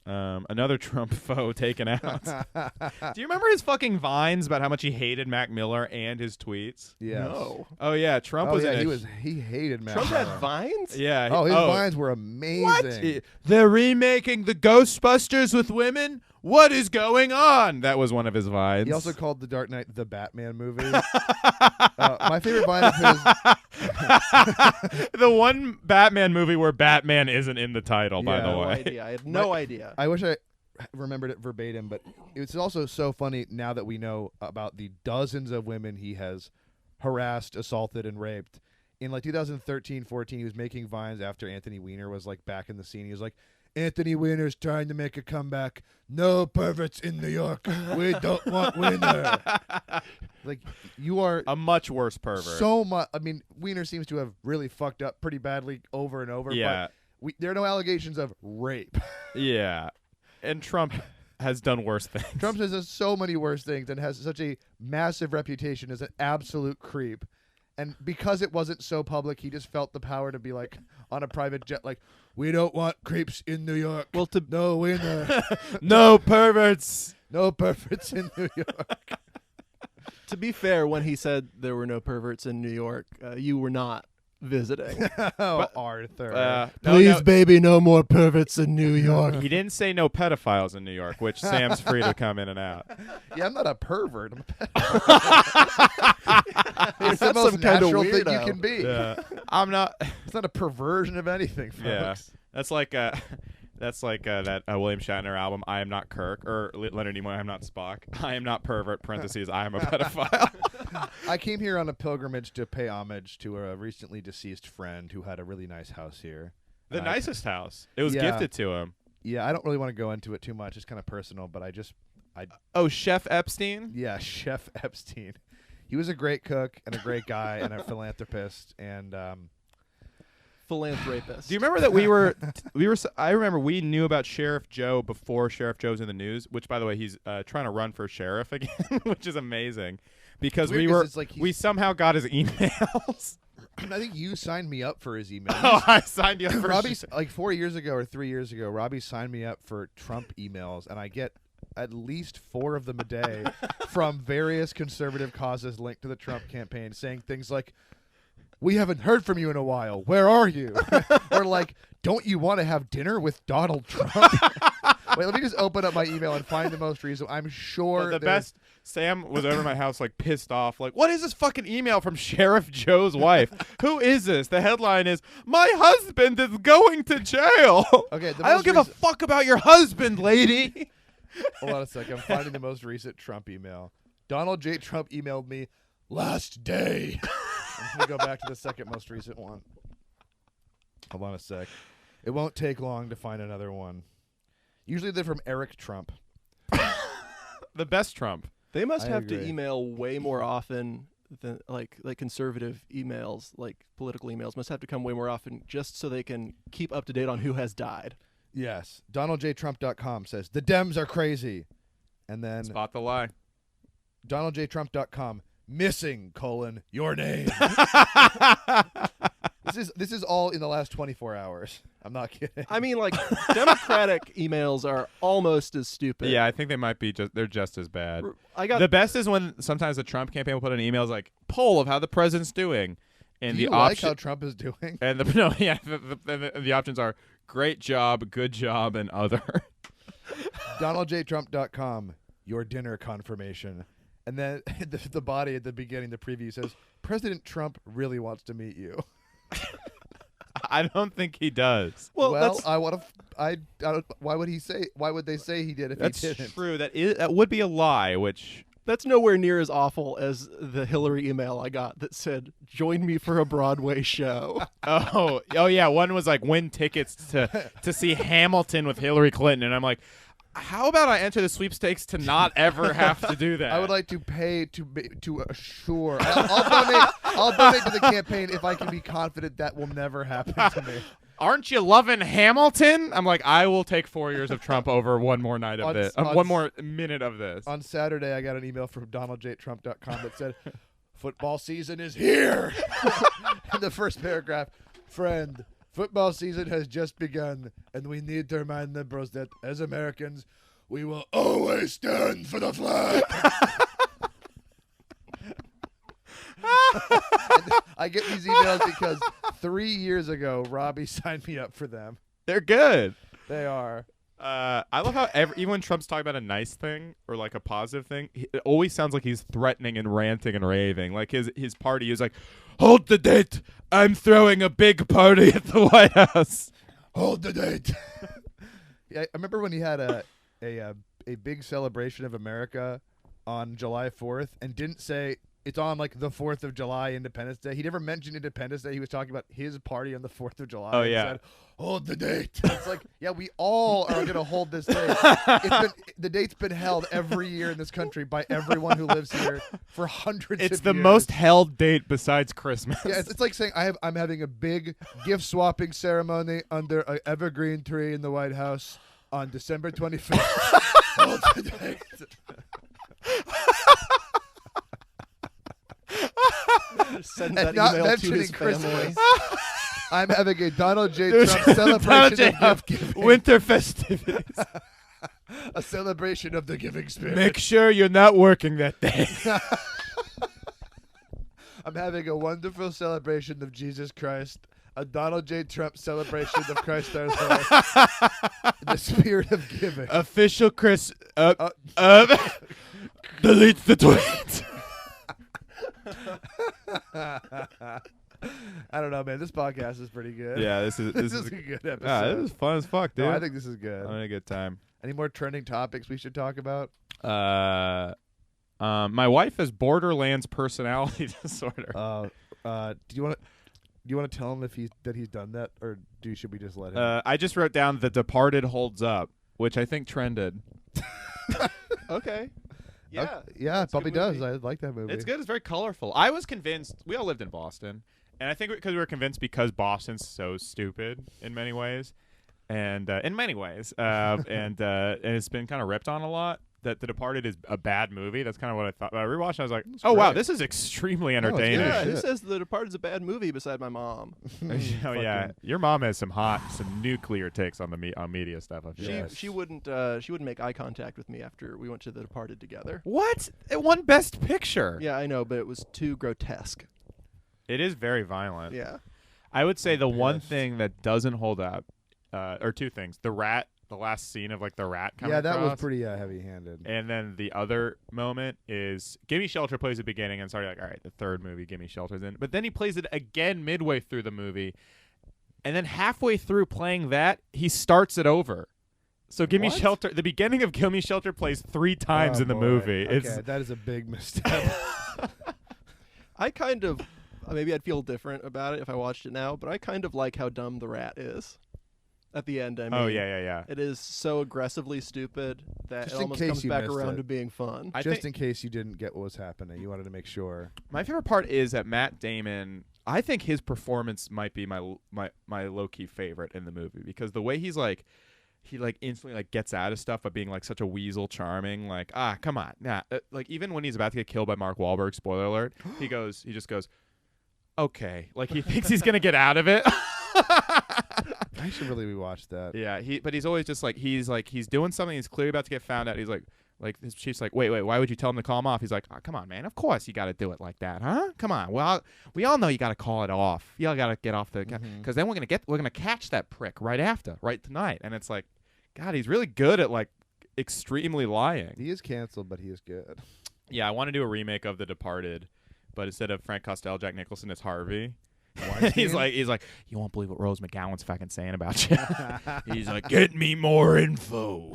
C: Another Trump foe taken out. Do you remember his fucking vines about how much he hated Mac Miller and his tweets?
B: Yes.
D: No.
C: Oh yeah, Trump was.
B: Yeah,
C: in a
B: he hated Matt.
D: Trump
B: Miller.
D: had vines?
C: Yeah.
B: Oh, his vines were amazing.
C: What? They're remaking the Ghostbusters with women? What is going on? That was one of his vines.
B: He also called The Dark Knight the Batman movie. My favorite vine of his.
C: the one Batman movie where Batman isn't in the title, by
B: Yeah.
C: the
D: No
C: way.
D: idea. I had no idea.
B: I wish I remembered it verbatim, but it's also so funny now that we know about the dozens of women he has harassed, assaulted, and raped. In like 2013-14, he was making vines after Anthony Weiner was like back in the scene. He was like, Anthony Weiner's trying to make a comeback. No perverts in New York. We don't want Weiner. Like, you are
C: A much worse pervert.
B: so much. I mean, Weiner seems to have really fucked up pretty badly over and over.
C: Yeah.
B: But there are no allegations of rape.
C: Yeah. And Trump has done worse things.
B: Trump says so many worse things and has such a massive reputation as an absolute creep. And because it wasn't so public, he just felt the power to be like on a private jet, like, we don't want creeps in New York.
D: Well, to
B: No Weiner.
C: No perverts.
B: No perverts in New York.
D: to be fair, when he said there were no perverts in New York, you were not visiting.
B: Oh, Arthur.
C: No,
D: Please,
C: no,
D: baby, no more perverts in New York.
C: he didn't say no pedophiles in New York, which Sam's free to come in and out.
B: Yeah, I'm not a pervert. I'm a pedophile. It's the
D: That's
B: most
D: some kind of
B: natural thing you
D: weirdo.
B: can be.
C: Yeah. I'm not.
B: It's not a perversion of anything, folks.
C: Yeah. That's like that William Shatner album, I Am Not Kirk, or Leonard Nimoy, I Am Not Spock. I am not pervert, parentheses, I am a pedophile.
B: I came here on a pilgrimage to pay homage to a recently deceased friend who had a really nice house here.
C: The
B: And I-
C: nicest house. It was
B: Yeah.
C: gifted to him.
B: Yeah, I don't really want to go into it too much. It's kind of personal, but
C: Oh, Chef Epstein?
B: yeah, Chef Epstein. He was a great cook and a great guy and a philanthropist. And
D: Philanthropist.
C: Do you remember that I remember we knew about Sheriff Joe before Sheriff Joe's in the news, which, by the way, he's trying to run for sheriff again, which is amazing. Because
B: Weird 'cause it's like
C: we somehow got his emails.
B: I think you signed me up for his email.
C: Oh, I signed you up for
B: Robbie, like 4 years ago or 3 years ago, Robbie signed me up for Trump emails, and I get at least 4 of them a day from various conservative causes linked to the Trump campaign, saying things like, "We haven't heard from you in a while. Where are you?" Or like, "Don't you want to have dinner with Donald Trump?" Wait, let me just open up my email and find the most recent. I'm sure
C: But the
B: there's-
C: best. Sam was over my house, like pissed off, like, "What is this fucking email from Sheriff Joe's wife? Who is this?" The headline is, "My husband is going to jail."
B: Okay, the
C: I don't
B: most
C: give a
B: recent-
C: fuck about your husband, lady.
B: Hold on a second. I'm finding the most recent Trump email. Donald J. Trump emailed me last day. I'm going to go back to the second most recent one. Hold on a sec. It won't take long to find another one. Usually they're from Eric Trump.
C: The best Trump.
D: They must
B: I
D: have to
B: agree.
D: email way more often than like conservative emails, like political emails must have to come way more often just so they can keep up to date on who has died.
B: Yes. DonaldJTrump.com says, "The Dems are crazy." And then
C: Spot the lie.
B: DonaldJTrump.com, "Missing, your name." This is all in the last 24 hours. I'm not kidding.
D: I mean, like Democratic emails are almost as stupid.
C: Yeah, I think they might be they're just as bad.
D: I got
C: The best is when sometimes the Trump campaign will put in emails like poll of how the president's doing, and
B: Do you
C: the
B: like
C: option
B: how Trump is doing?
C: and the options are great job, good job, and other.
B: DonaldJTrump.com, "Your dinner confirmation." And then the body at the beginning, the preview says, "President Trump really wants to meet you."
C: I don't think he does.
D: well,
B: Well, I want to. I don't. Why would he say? Why would they say he did if
C: That's
B: he didn't?
C: true. That would be a lie. Which
D: that's nowhere near as awful as the Hillary email I got that said, "Join me for a Broadway show."
C: oh yeah, one was like win tickets to see Hamilton with Hillary Clinton, and I'm like, How about I enter the sweepstakes to not ever have to do that?
B: I would like to pay to assure. I'll donate to the campaign if I can be confident that will never happen to me.
C: Aren't you loving Hamilton? I'm like, I will take 4 years of Trump over one more night of this. One more minute of this.
B: On Saturday, I got an email from DonaldJTrump.com that said, "Football season is here." In the first paragraph, "Friend, football season has just begun, and we need to remind liberals that, as Americans, we will always stand for the flag." I get these emails because 3 years ago, Robbie signed me up for them.
C: They're good.
B: They are.
C: I love how even when Trump's talking about a nice thing or like a positive thing, it always sounds like he's threatening and ranting and raving. Like his party is like, "Hold the date! I'm throwing a big party at the White House."
B: Hold the date. Yeah, I remember when he had a big celebration of America on July 4th and didn't say it's on like the 4th of July, Independence Day. He never mentioned Independence Day. He was talking about his party on the 4th of July.
C: Oh,
B: and
C: yeah.
B: Said, "Hold the date." It's like, yeah, we all are going to hold this date. The date's been held every year in this country by everyone who lives here for hundreds of years.
C: It's the most held date besides Christmas.
B: Yeah, it's like saying I'm having a big gift swapping ceremony under an evergreen tree in the White House on December 25th. Hold the date.
D: Sends
B: And
D: that
B: not
D: email to
B: mentioning
D: his family.
B: Christmas. I'm having a Donald J. Trump celebration of gift giving.
C: Winter festivities.
B: A celebration of the giving spirit.
C: Make sure you're not working that day.
B: I'm having a wonderful celebration of Jesus Christ. A Donald J. Trump celebration of Christ our Lord. In the spirit of giving.
C: Official Chris. Delete the tweet.
B: I don't know, man. This podcast is pretty good.
C: Yeah, this is
B: This is a good episode.
C: Yeah, this is fun as fuck, dude.
B: No, I think this is good.
C: I'm having a good time.
B: Any more trending topics we should talk about?
C: My wife has Borderlands personality disorder.
B: Do you want to tell him if he's done that, or should we just let him?
C: I just wrote down The Departed holds up, which I think trended.
D: Okay. Yeah.
B: Yeah, it probably does.
D: movie.
B: I like that movie.
C: It's good. It's very colorful. I was convinced. We all lived in Boston, and I think because we were convinced because Boston's so stupid in many ways, and and it's been kind of ripped on a lot. That The Departed is a bad movie. That's kind of what I thought. When I rewatched it, I was like, oh, wow, this is extremely entertaining.
D: Yeah, who
B: shit.
D: says The Departed's a bad movie beside my mom?
C: Oh, yeah. Your mom has some nuclear takes on on media stuff. I feel.
B: Yes.
D: She wouldn't make eye contact with me after we went to The Departed together.
C: What? It won Best Picture.
D: Yeah, I know, but it was too grotesque.
C: It is very violent.
D: Yeah.
C: I would say the one
B: pissed.
C: thing that doesn't hold up, or two things. The rat, the last scene of like the rat coming
B: Yeah, that was
C: across.
B: pretty heavy-handed.
C: And then the other moment is Gimme Shelter plays at the beginning, and sorry, like, all right, the third movie, Gimme Shelter's in. But then he plays it again midway through the movie. And then halfway through playing that, he starts it over. So Gimme
B: What?
C: Shelter, the beginning of Gimme Shelter plays 3 times
B: Oh,
C: in the
B: boy.
C: movie.
B: Okay, that is a big mistake.
D: I kind of, maybe I'd feel different about it if I watched it now, but I kind of like how dumb the rat is. At the end, I mean.
C: Oh, yeah.
D: It is so aggressively stupid that
B: Just
D: it
B: in
D: almost
B: case
D: comes
B: you
D: back
B: missed
D: around
B: it.
D: to being fun.
C: I
B: Just
C: think
B: in case you didn't get what was happening, you wanted to make sure.
C: my favorite part is that Matt Damon, I think his performance might be my low-key favorite in the movie because the way he instantly gets out of stuff by being like such a weasel charming, like, come on. Nah. Like even when he's about to get killed by Mark Wahlberg, spoiler alert, he just goes, okay. Like he thinks he's going to get out of it.
B: I should really rewatch that.
C: Yeah, but he's always just he's doing something. He's clearly about to get found out. He's like his chief's like, wait, why would you tell him to call him off? He's like, oh, come on, man. Of course you got to do it like that, huh? Come on. Well, we all know you got to call it off. You all got to get off the because then we're gonna catch that prick right tonight. And it's like, God, he's really good at like extremely lying.
B: He is canceled, but he is good.
C: Yeah, I want to do a remake of The Departed, but instead of Frank Costello, Jack Nicholson, it's Harvey. he's like, you won't believe what Rose McGowan's fucking saying about you. He's like, get me more info.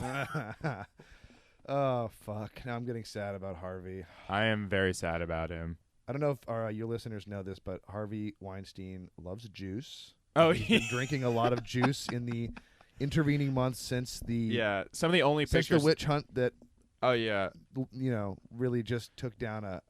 B: Oh, fuck. Now I'm getting sad about Harvey.
C: I am very sad about him.
B: I don't know if your listeners know this, but Harvey Weinstein loves juice.
C: Oh,
B: He's been drinking a lot of juice in the intervening months since the
C: some of the only
B: since
C: pictures.
B: the witch hunt that
C: Oh yeah,
B: really just took down a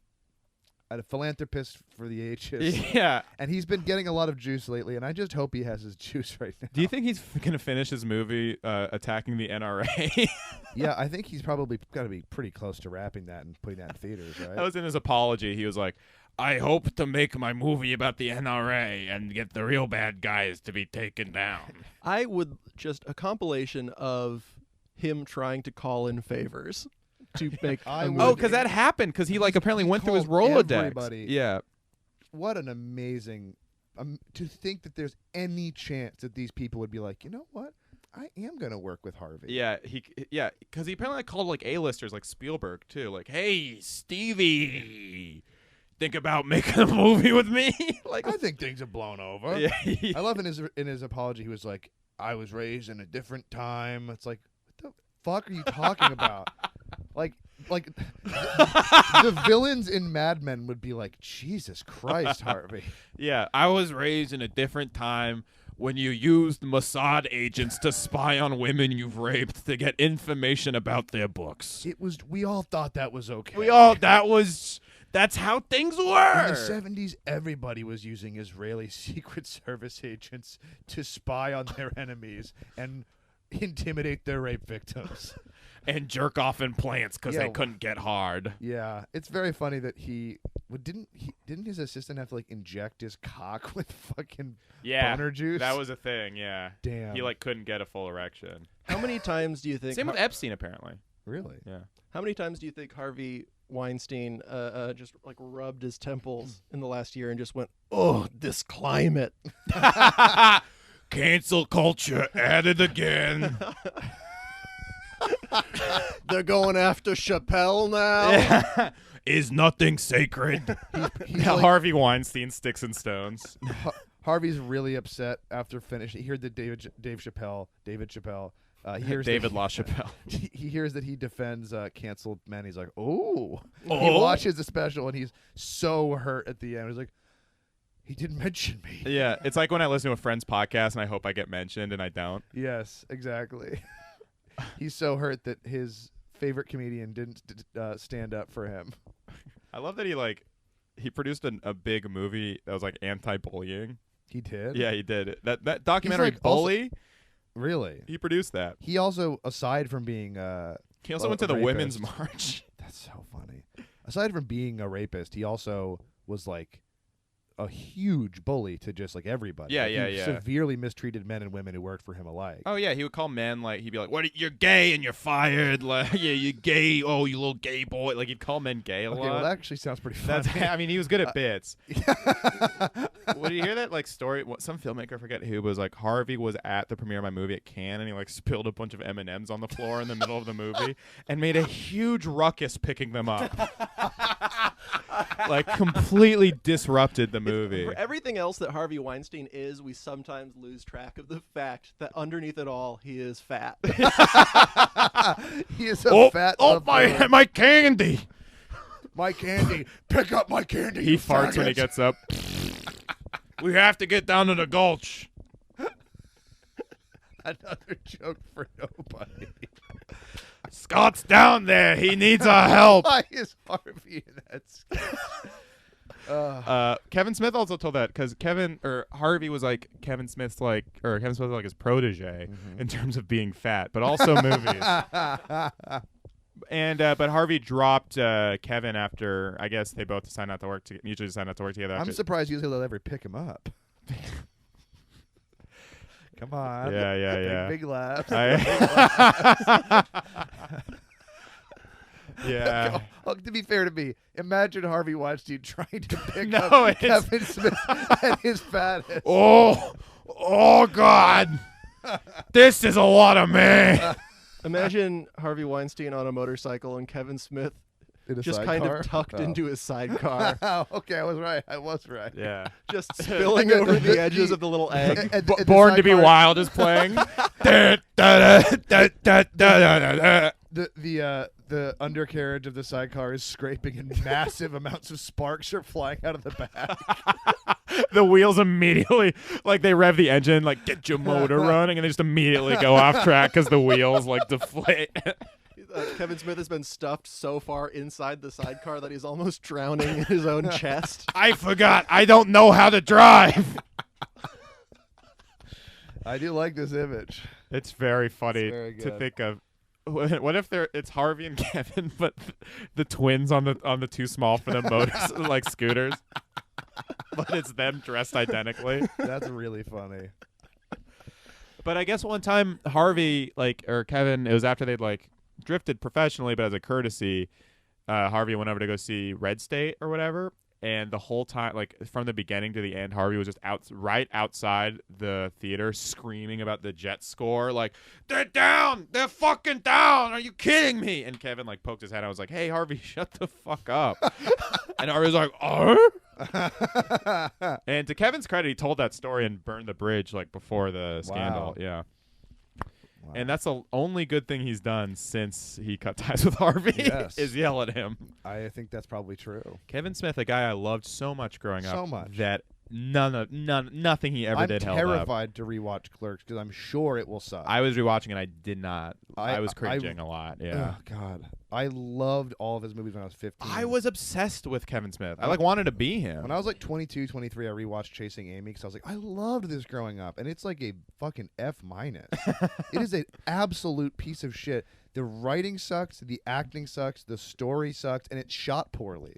B: philanthropist for the ages.
C: yeah.
B: And he's been getting a lot of juice lately, and I just hope he has his juice right now.
C: Do you think he's gonna finish his movie attacking the NRA?
B: Yeah, I think he's probably got to be pretty close to wrapping that and putting that in theaters, right?
C: That was in his apology. He was like, I hope to make my movie about the NRA and get the real bad guys to be taken down.
D: I would just a compilation of him trying to call in favors to make
B: I
D: a
B: would-
D: movie.
C: Oh, because that happened. Because he apparently
B: he
C: went through his
B: called
C: Rolodex.
B: everybody.
C: Yeah.
B: What an amazing to think that there's any chance that these people would be like, you know what? I am going to work with Harvey.
C: Yeah, because he apparently called like A-listers like Spielberg too, like, "Hey, Stevie, think about making a movie with me?" Like,
B: I think things have blown over.
C: yeah,
B: I love in his apology, he was like, I was raised in a different time. It's like, what the fuck are you talking about? Like the villains in Mad Men would be like, Jesus Christ, Harvey.
C: yeah. I was raised in a different time when you used Mossad agents to spy on women you've raped to get information about their books.
B: We all thought that was okay.
C: That's how things
B: In
C: were.
B: the 70s, everybody was using Israeli Secret Service agents to spy on their enemies and intimidate their rape victims.
C: And jerk off in plants because
B: Yeah.
C: they couldn't get hard.
B: Yeah, it's very funny that didn't his assistant have to like inject his cock with fucking
C: Yeah,
B: boner juice?
C: that was a thing. Yeah,
B: Damn.
C: he like couldn't get a full erection.
D: How many times do you think?
C: Same with Epstein, apparently.
B: Really?
C: Yeah.
D: How many times do you think Harvey Weinstein just like rubbed his temples in the last year and just went, "Oh, this climate."
C: Cancel culture at it again.
D: They're going after Chappelle now.
C: Is nothing sacred?
B: He's like-
C: Harvey Weinstein, Sticks and Stones.
B: Harvey's really upset after finishing. He heard that David Chappelle. He hears that
C: David LaChapelle.
B: he hears that he defends canceled men. He's like, oh. He
C: Oh?
B: watches the special and he's so hurt at the end. He's like, he didn't mention me.
C: Yeah, it's like when I listen to a friend's podcast and I hope I get mentioned and I don't.
B: Yes, exactly. He's so hurt that his favorite comedian didn't stand up for him.
C: I love that he produced a big movie that was like anti-bullying.
B: He did?
C: Yeah, he did. That documentary
B: like, also-
C: Bully,
B: Really?
C: he produced that.
B: He also, aside from being
C: He also
B: a
C: went to the
B: rapist.
C: Women's March.
B: That's so funny. Aside from being a rapist, he also was like a huge bully to just like everybody.
C: Yeah,
B: Like,
C: yeah,
B: he
C: yeah.
B: severely mistreated men and women who worked for him alike.
C: Oh yeah, he would call men like he'd be like, "What? You're gay and you're fired." Like, yeah, you're gay. Oh, you little gay boy. Like he'd call men gay a
B: Okay,
C: lot.
B: well, that actually sounds pretty funny.
C: That's. I mean, he was good at bits. Well, did you hear that story? Some filmmaker, I forget who, was like Harvey was at the premiere of my movie at Cannes, and he like spilled a bunch of M&Ms on the floor in the middle of the movie, and made a huge ruckus picking them up. Like completely disrupted the movie.
D: For everything else that Harvey Weinstein is, we sometimes lose track of the fact that underneath it all, he is fat.
B: He is a fat. buffoon.
C: my candy.
B: My candy. Pick up my candy.
C: He
B: you
C: farts when he
B: faggot.
C: gets up. We have to get down to the gulch.
B: Another joke for nobody.
C: Scott's down there. He needs our help.
B: Why is Harvey in that sketch?
C: Kevin Smith also told that because Harvey was like Kevin Smith was like his protege in terms of being fat, but also movies. And but Harvey dropped Kevin after I guess they both decided not to work mutually decided not to work together.
B: I'm
C: after-
B: surprised he'll ever pick him up. Come on.
C: Yeah.
B: Big laughs.
C: Yeah.
B: Oh, to be fair to me, imagine Harvey Weinstein trying to pick
C: No,
B: up
C: it's-
B: Kevin Smith at his fattest.
C: Oh God. This is a lot of man.
D: Imagine Harvey Weinstein on a motorcycle and Kevin Smith
B: In a
D: just kind
B: sidecar?
D: of tucked into his sidecar,
B: Oh, okay, I was right.
C: Yeah.
D: just spilling over the edges of the little egg.
B: And the
C: Born to Be
B: sidecar-
C: Wild is playing.
B: The undercarriage of the sidecar is scraping and massive amounts of sparks are flying out of the back.
C: the wheels immediately, like they rev the engine, like get your motor running, and they just immediately go off track because the wheels like deflate.
D: Kevin Smith has been stuffed so far inside the sidecar that he's almost drowning in his own chest.
C: I forgot. I don't know how to drive.
B: I do like this image.
C: It's very funny
B: very
C: to
B: good.
C: think of. What if it's Harvey and Kevin, but the twins on the too small for them motors, like scooters, but it's them dressed identically.
B: That's really funny.
C: But I guess one time Harvey or Kevin, it was after they'd drifted professionally, but as a courtesy, Harvey went over to go see Red State or whatever. And the whole time, from the beginning to the end, Harvey was just right outside the theater screaming about the Jets score. Like, they're down! They're fucking down! Are you kidding me? And Kevin, poked his head out. I was like, hey, Harvey, shut the fuck up. And Harvey was like, And to Kevin's credit, he told that story and burned the bridge, before the scandal.
B: Wow.
C: Yeah.
B: Wow.
C: And that's the only good thing he's done since he cut ties with Harvey
B: Yes.
C: is yell at him.
B: I think that's probably true.
C: Kevin Smith, a guy I loved so much growing up,
B: So much.
C: that nothing he ever
B: I'm
C: did held up.
B: terrified to rewatch Clerks because I'm sure it will suck.
C: I was rewatching and I did not. I was
B: I-
C: cringing a lot. Yeah.
B: Oh, God. I loved all of his movies when I was 15.
C: I was obsessed with Kevin Smith. I wanted to be him.
B: When I was 22, 23, I rewatched Chasing Amy because I was like, I loved this growing up. And it's like a fucking F-. It is an absolute piece of shit. The writing sucks, the acting sucks, the story sucks, and it's shot poorly.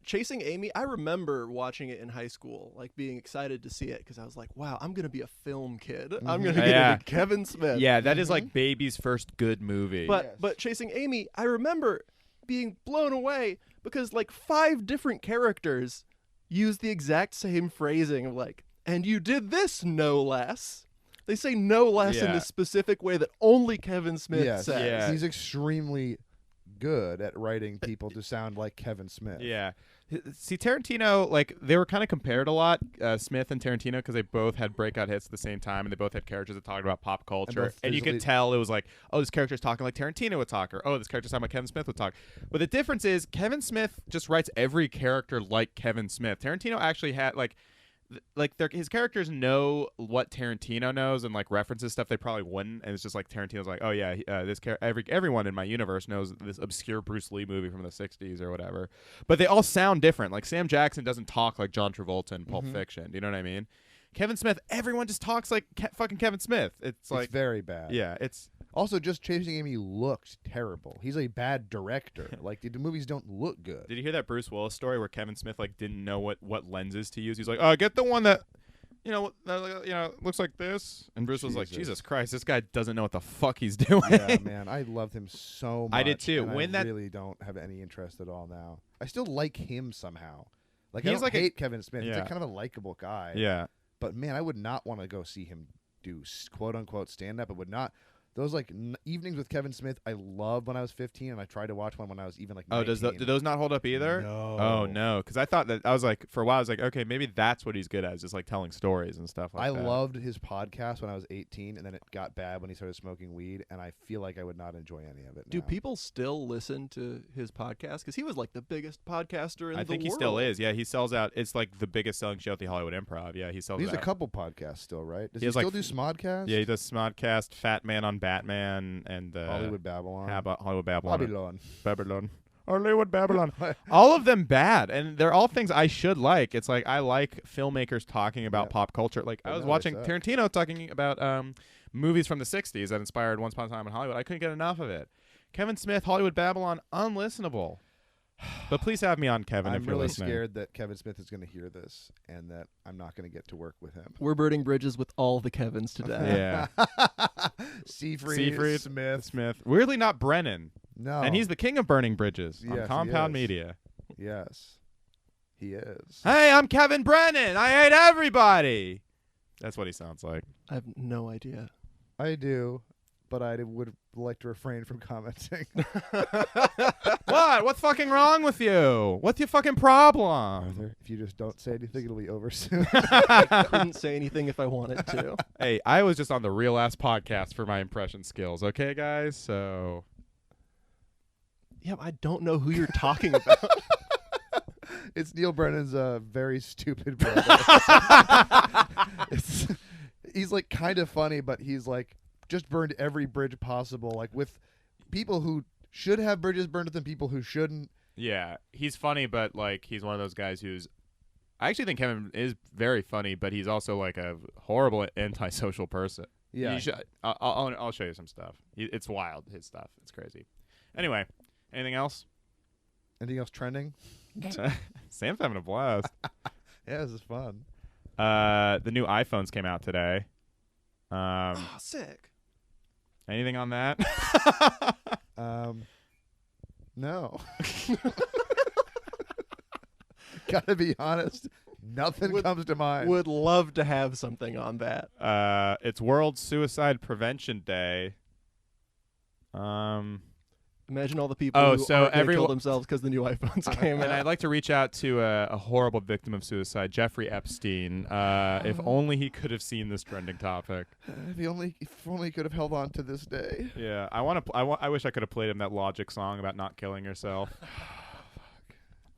D: Chasing Amy, I remember watching it in high school, being excited to see it because I was like, wow, I'm going to be a film kid. I'm going to get
C: Yeah.
D: into Kevin Smith.
C: Yeah, that is baby's first good movie.
D: But Chasing Amy, I remember being blown away because 5 different characters use the exact same phrasing of and you did this no less. They say no less in
C: Yeah.
D: this specific way that only Kevin Smith
B: Yes.
D: says.
C: Yeah.
B: He's extremely good at writing people to sound like Kevin Smith.
C: Yeah. See, Tarantino, they were kind of compared a lot, Smith and Tarantino, because they both had breakout hits at the same time, and they both had characters that talked about pop culture.
B: both
C: And you could
B: visually-
C: tell it was oh, this character's talking like Tarantino would talk, or oh, this character's talking like Kevin Smith would talk. But the difference is Kevin Smith just writes every character like Kevin Smith. Tarantino actually had, his characters know what Tarantino knows and references stuff they probably wouldn't, and it's just Tarantino's oh yeah, everyone in my universe knows this obscure Bruce Lee movie from the '60s or whatever, but they all sound different. Sam Jackson doesn't talk like John Travolta in Pulp Fiction. Do you know what I mean? Kevin Smith, everyone just talks like fucking Kevin Smith. It's
B: very bad.
C: yeah, it's
B: Also, just Chasing Amy looked terrible. He's a bad director. The movies don't look good.
C: Did you hear that Bruce Willis story where Kevin Smith didn't know what lenses to use? He's like, oh, get the one that looks like this. And Bruce was like, Jesus Christ, this guy doesn't know what the fuck he's doing.
B: Yeah, man, I loved him so much.
C: I did too.
B: and
C: When
B: I
C: that-
B: really don't have any interest at all now. I still like him somehow. I
C: He's
B: don't hate Kevin Smith. He's
C: Yeah.
B: kind of a likable guy.
C: Yeah.
B: But man, I would not want to go see him do quote unquote stand up. I would not. Those evenings with Kevin Smith, I loved when I was 15, and I tried to watch one when I was even 19.
C: Oh, do those not hold up either?
B: No.
C: Oh no, because I thought that I was for a while I was okay, maybe that's what he's good at, is just telling stories and stuff like
B: I
C: that.
B: loved his podcast when I was 18, and then it got bad when he started smoking weed, and I feel like I would not enjoy any of it.
D: Do
B: now.
D: people still listen to his podcast? Because he was the biggest podcaster in the world.
C: I think he still is. Yeah, he sells out. It's the biggest selling show at the Hollywood Improv. Yeah, he sells
B: He has
C: out.
B: a couple podcasts still, right? Does
C: He
B: he
C: has,
B: still do Smodcast?
C: Yeah, he does Smodcast, Fat Man on Batman, and
B: Hollywood Babylon.
C: Hollywood Babylon.
B: Babylon.
C: Hollywood Babylon. All of them bad, and they're all things I should like. It's I like filmmakers talking about
B: Yeah.
C: pop culture. I
B: But
C: was
B: no, they
C: watching
B: suck.
C: Tarantino talking about movies from the '60s that inspired Once Upon a Time in Hollywood. I couldn't get enough of it. Kevin Smith, Hollywood Babylon, unlistenable. But please have me on, Kevin,
B: I'm
C: if you're
B: really
C: listening.
B: scared that Kevin Smith is going to hear this and that I'm not going to get to work with him.
D: We're burning bridges with all the Kevins today.
C: Yeah.
B: Siegfried,
C: Smith. Weirdly not Brennan.
B: No.
C: And he's the king of burning bridges
B: Yes,
C: on
B: he
C: Compound
B: is.
C: Media.
B: Yes. He is.
C: Hey, I'm Kevin Brennan. I hate everybody. That's what he sounds like.
D: I have no idea.
B: I do, but I would like to refrain from commenting.
C: What? What's fucking wrong with you? What's your fucking problem?
B: Arthur, if you just don't say anything, it'll be over soon.
D: Couldn't say anything if I wanted to.
C: Hey, I was just on the Real Ass podcast for my impression skills, okay, guys? So,
D: Yeah, I don't know who you're talking about.
B: It's Neil Brennan's very stupid brother. He's like kind of funny, but he's like just burned every bridge possible, like with people who should have bridges burned with them, people who shouldn't.
C: Yeah, he's funny, but like he's one of those guys who's. I actually think Kevin is very funny, but he's also like a horrible antisocial person.
B: Yeah,
C: You should, I'll show you some stuff. It's wild, his stuff. It's crazy. Anyway, anything else?
B: Anything else trending?
C: Sam's having a blast.
B: Yeah, this is fun.
C: The new iPhones came out today.
D: Sick.
C: Anything on that?
B: No. Gotta be honest, nothing comes to mind.
D: Would love to have something on that.
C: It's World Suicide Prevention Day.
D: Imagine all the people
C: Oh,
D: who
C: so
D: aren't gonna kill
C: everyone-
D: themselves because the new iPhones came
C: And
D: out.
C: I'd like to reach out to a horrible victim of suicide, Jeffrey Epstein. If only he could have seen this trending topic.
B: If only he could have held on to this day.
C: Yeah, I wish I could have played him that Logic song about not killing yourself.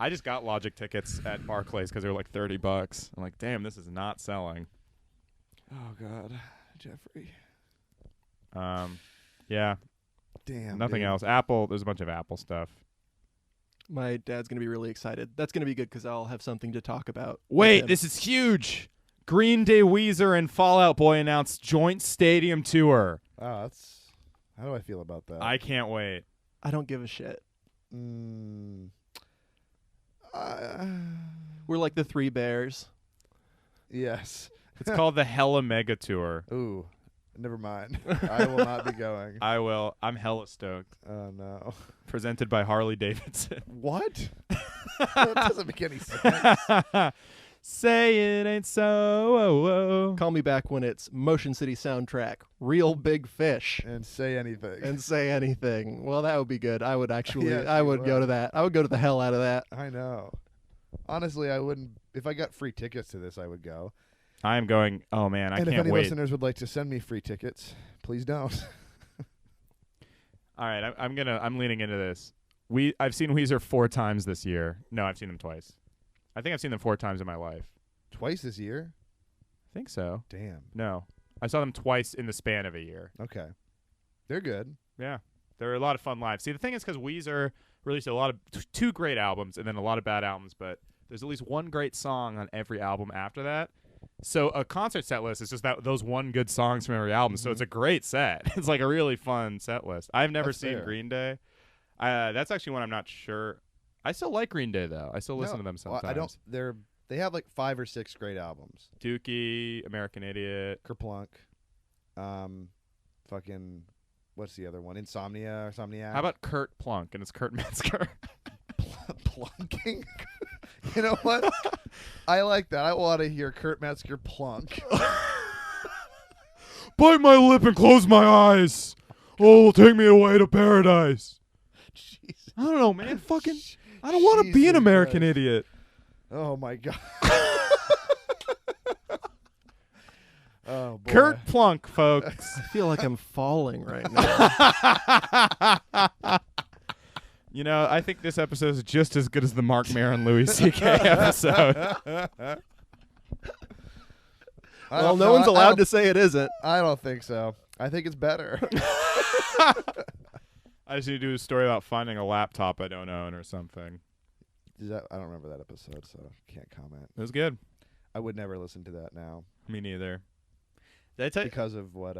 C: I just got Logic tickets at Barclays because they were like $30. I'm like, damn, this is not selling.
B: Oh God, Jeffrey.
C: Yeah,
B: Damn.
C: nothing
B: dude.
C: else. Apple. There's a bunch of Apple stuff.
D: My dad's going to be really excited. That's going to be good because I'll have something to talk about. with
C: Wait,
D: him.
C: this is huge. Green Day, Weezer, and Fall Out Boy announced joint stadium tour.
B: Oh, that's. How do I feel about that?
C: I can't wait.
D: I don't give a shit. We're like the Three Bears.
B: Yes.
C: It's called the Hella Mega Tour.
B: Ooh, never mind. I will not be going.
C: I will. I'm hella stoked.
B: Oh no.
C: Presented by Harley Davidson.
B: What? That doesn't make any sense.
C: Say it ain't so. Oh, oh.
D: Call me back when it's Motion City soundtrack, Real Big Fish,
B: And say anything.
D: and say anything. Well, that would be good. I would actually.
B: Yes,
D: I
B: you
D: would go
B: would.
D: to that. I would go to the hell out of that.
B: I know. Honestly, I wouldn't. If I got free tickets to this, I would go.
C: I am going. Oh man, I
B: and if
C: can't
B: any
C: wait.
B: listeners would like to send me free tickets, please don't.
C: All right, I'm leaning into this. I've seen Weezer 4 times this year. No, I've seen them twice. I think I've seen them 4 times in my life.
B: Twice this year?
C: I think so.
B: Damn.
C: No, I saw them twice in the span of a year.
B: Okay. They're good.
C: Yeah, they're a lot of fun live. See, the thing is, because Weezer released a lot of 2 great albums and then a lot of bad albums, but there's at least 1 great song on every album after that. So a concert set list is just those 1 good songs from every album. So it's a great set. It's like a really fun set list. I've never
B: That's
C: seen
B: fair.
C: Green Day. That's actually one I'm not sure. I still like Green Day though. I still listen to them
B: Well,
C: sometimes.
B: They have like 5 or 6 great albums.
C: Dookie, American Idiot.
B: Kerplunk. Fucking what's the other one? Insomnia or Somniac.
C: How about Kurt Plunk? And it's Kurt Metzger.
B: plunking? You know what? I like that. I want to hear Kurt Metzger plunk.
C: Bite my lip and close my eyes. Oh, take me away to paradise.
B: Jesus.
C: I don't know, man. Fucking. I don't want to be an
B: Jesus
C: American
B: Christ.
C: idiot.
B: Oh my God. Oh boy.
C: Kurt Plunk, folks.
D: I feel like I'm falling right now.
C: You know, I think this episode is just as good as the Mark Maron Louis C.K. episode.
D: Well, no one's allowed to say it isn't.
B: I don't think so. I think it's better.
C: I just need to do a story about finding a laptop I don't own or something.
B: I don't remember that episode, so can't comment.
C: It was good.
B: I would never listen to that now
C: Me neither. Did I tell you?
B: because of what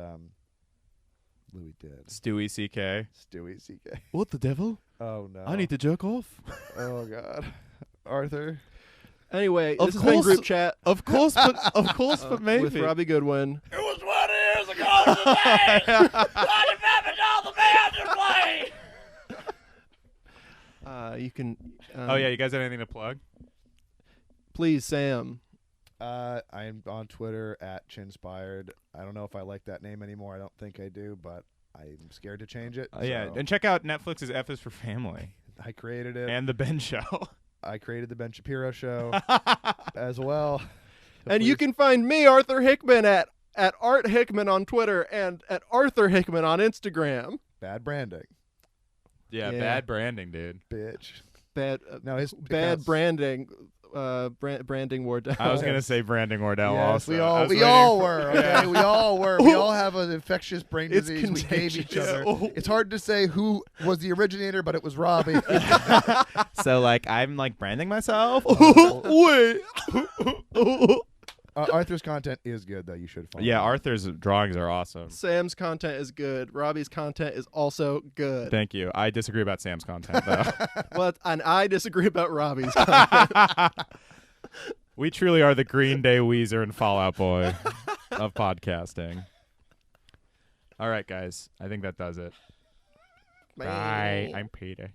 B: Louis did.
C: Stewie C.K.
B: Stewie C.K.
C: What the devil?
B: Oh no.
C: to jerk off.
B: Oh God. Arthur.
D: Anyway,
C: Of
D: this has been
C: course-
D: group chat
C: Of course, but maybe.
D: with Robbie Goodwin.
A: It was 20 years ago today. Johnny Pepper told the band to play.
D: You can.
C: Oh yeah, you guys have anything to plug?
B: Please, Sam. I'm on Twitter at Chinspired. I don't know if I like that name anymore. I don't think I do, but I'm scared to change it.
C: Yeah,
B: so
C: and check out Netflix's F is for Family
B: I created it.
C: and The Ben Show.
B: I created the Ben Shapiro show as well.
D: And you can find me, Arthur Hickman, at Art Hickman on Twitter and at Arthur Hickman on Instagram.
B: Bad branding,
C: Yeah,
D: Yeah.
C: bad branding, dude.
B: bitch.
D: bad
B: No, his
D: bad
B: accounts-
D: branding. Branding Wardell.
C: I was gonna say Brandon Wardell.
B: Yes,
C: also.
B: we
C: I
B: all
C: was
B: we
C: waiting
B: all
C: for-
B: were. Okay, we all were. We all have an infectious brain
D: It's
B: disease we gave each other.
D: contagious.
B: It's hard to say who was the originator, but it was Robbie.
C: So like I'm like branding myself.
D: Wait.
B: Arthur's content is good, though. You should follow.
C: Yeah,
B: him.
C: Arthur's drawings are awesome.
D: Sam's content is good. Robbie's content is also good.
C: Thank you. I disagree about Sam's content though.
D: Well, and I disagree about Robbie's content.
C: We truly are the Green Day, Weezer, and Fall Out Boy of podcasting. All right, guys. I think that does it. Bye. I'm Peter.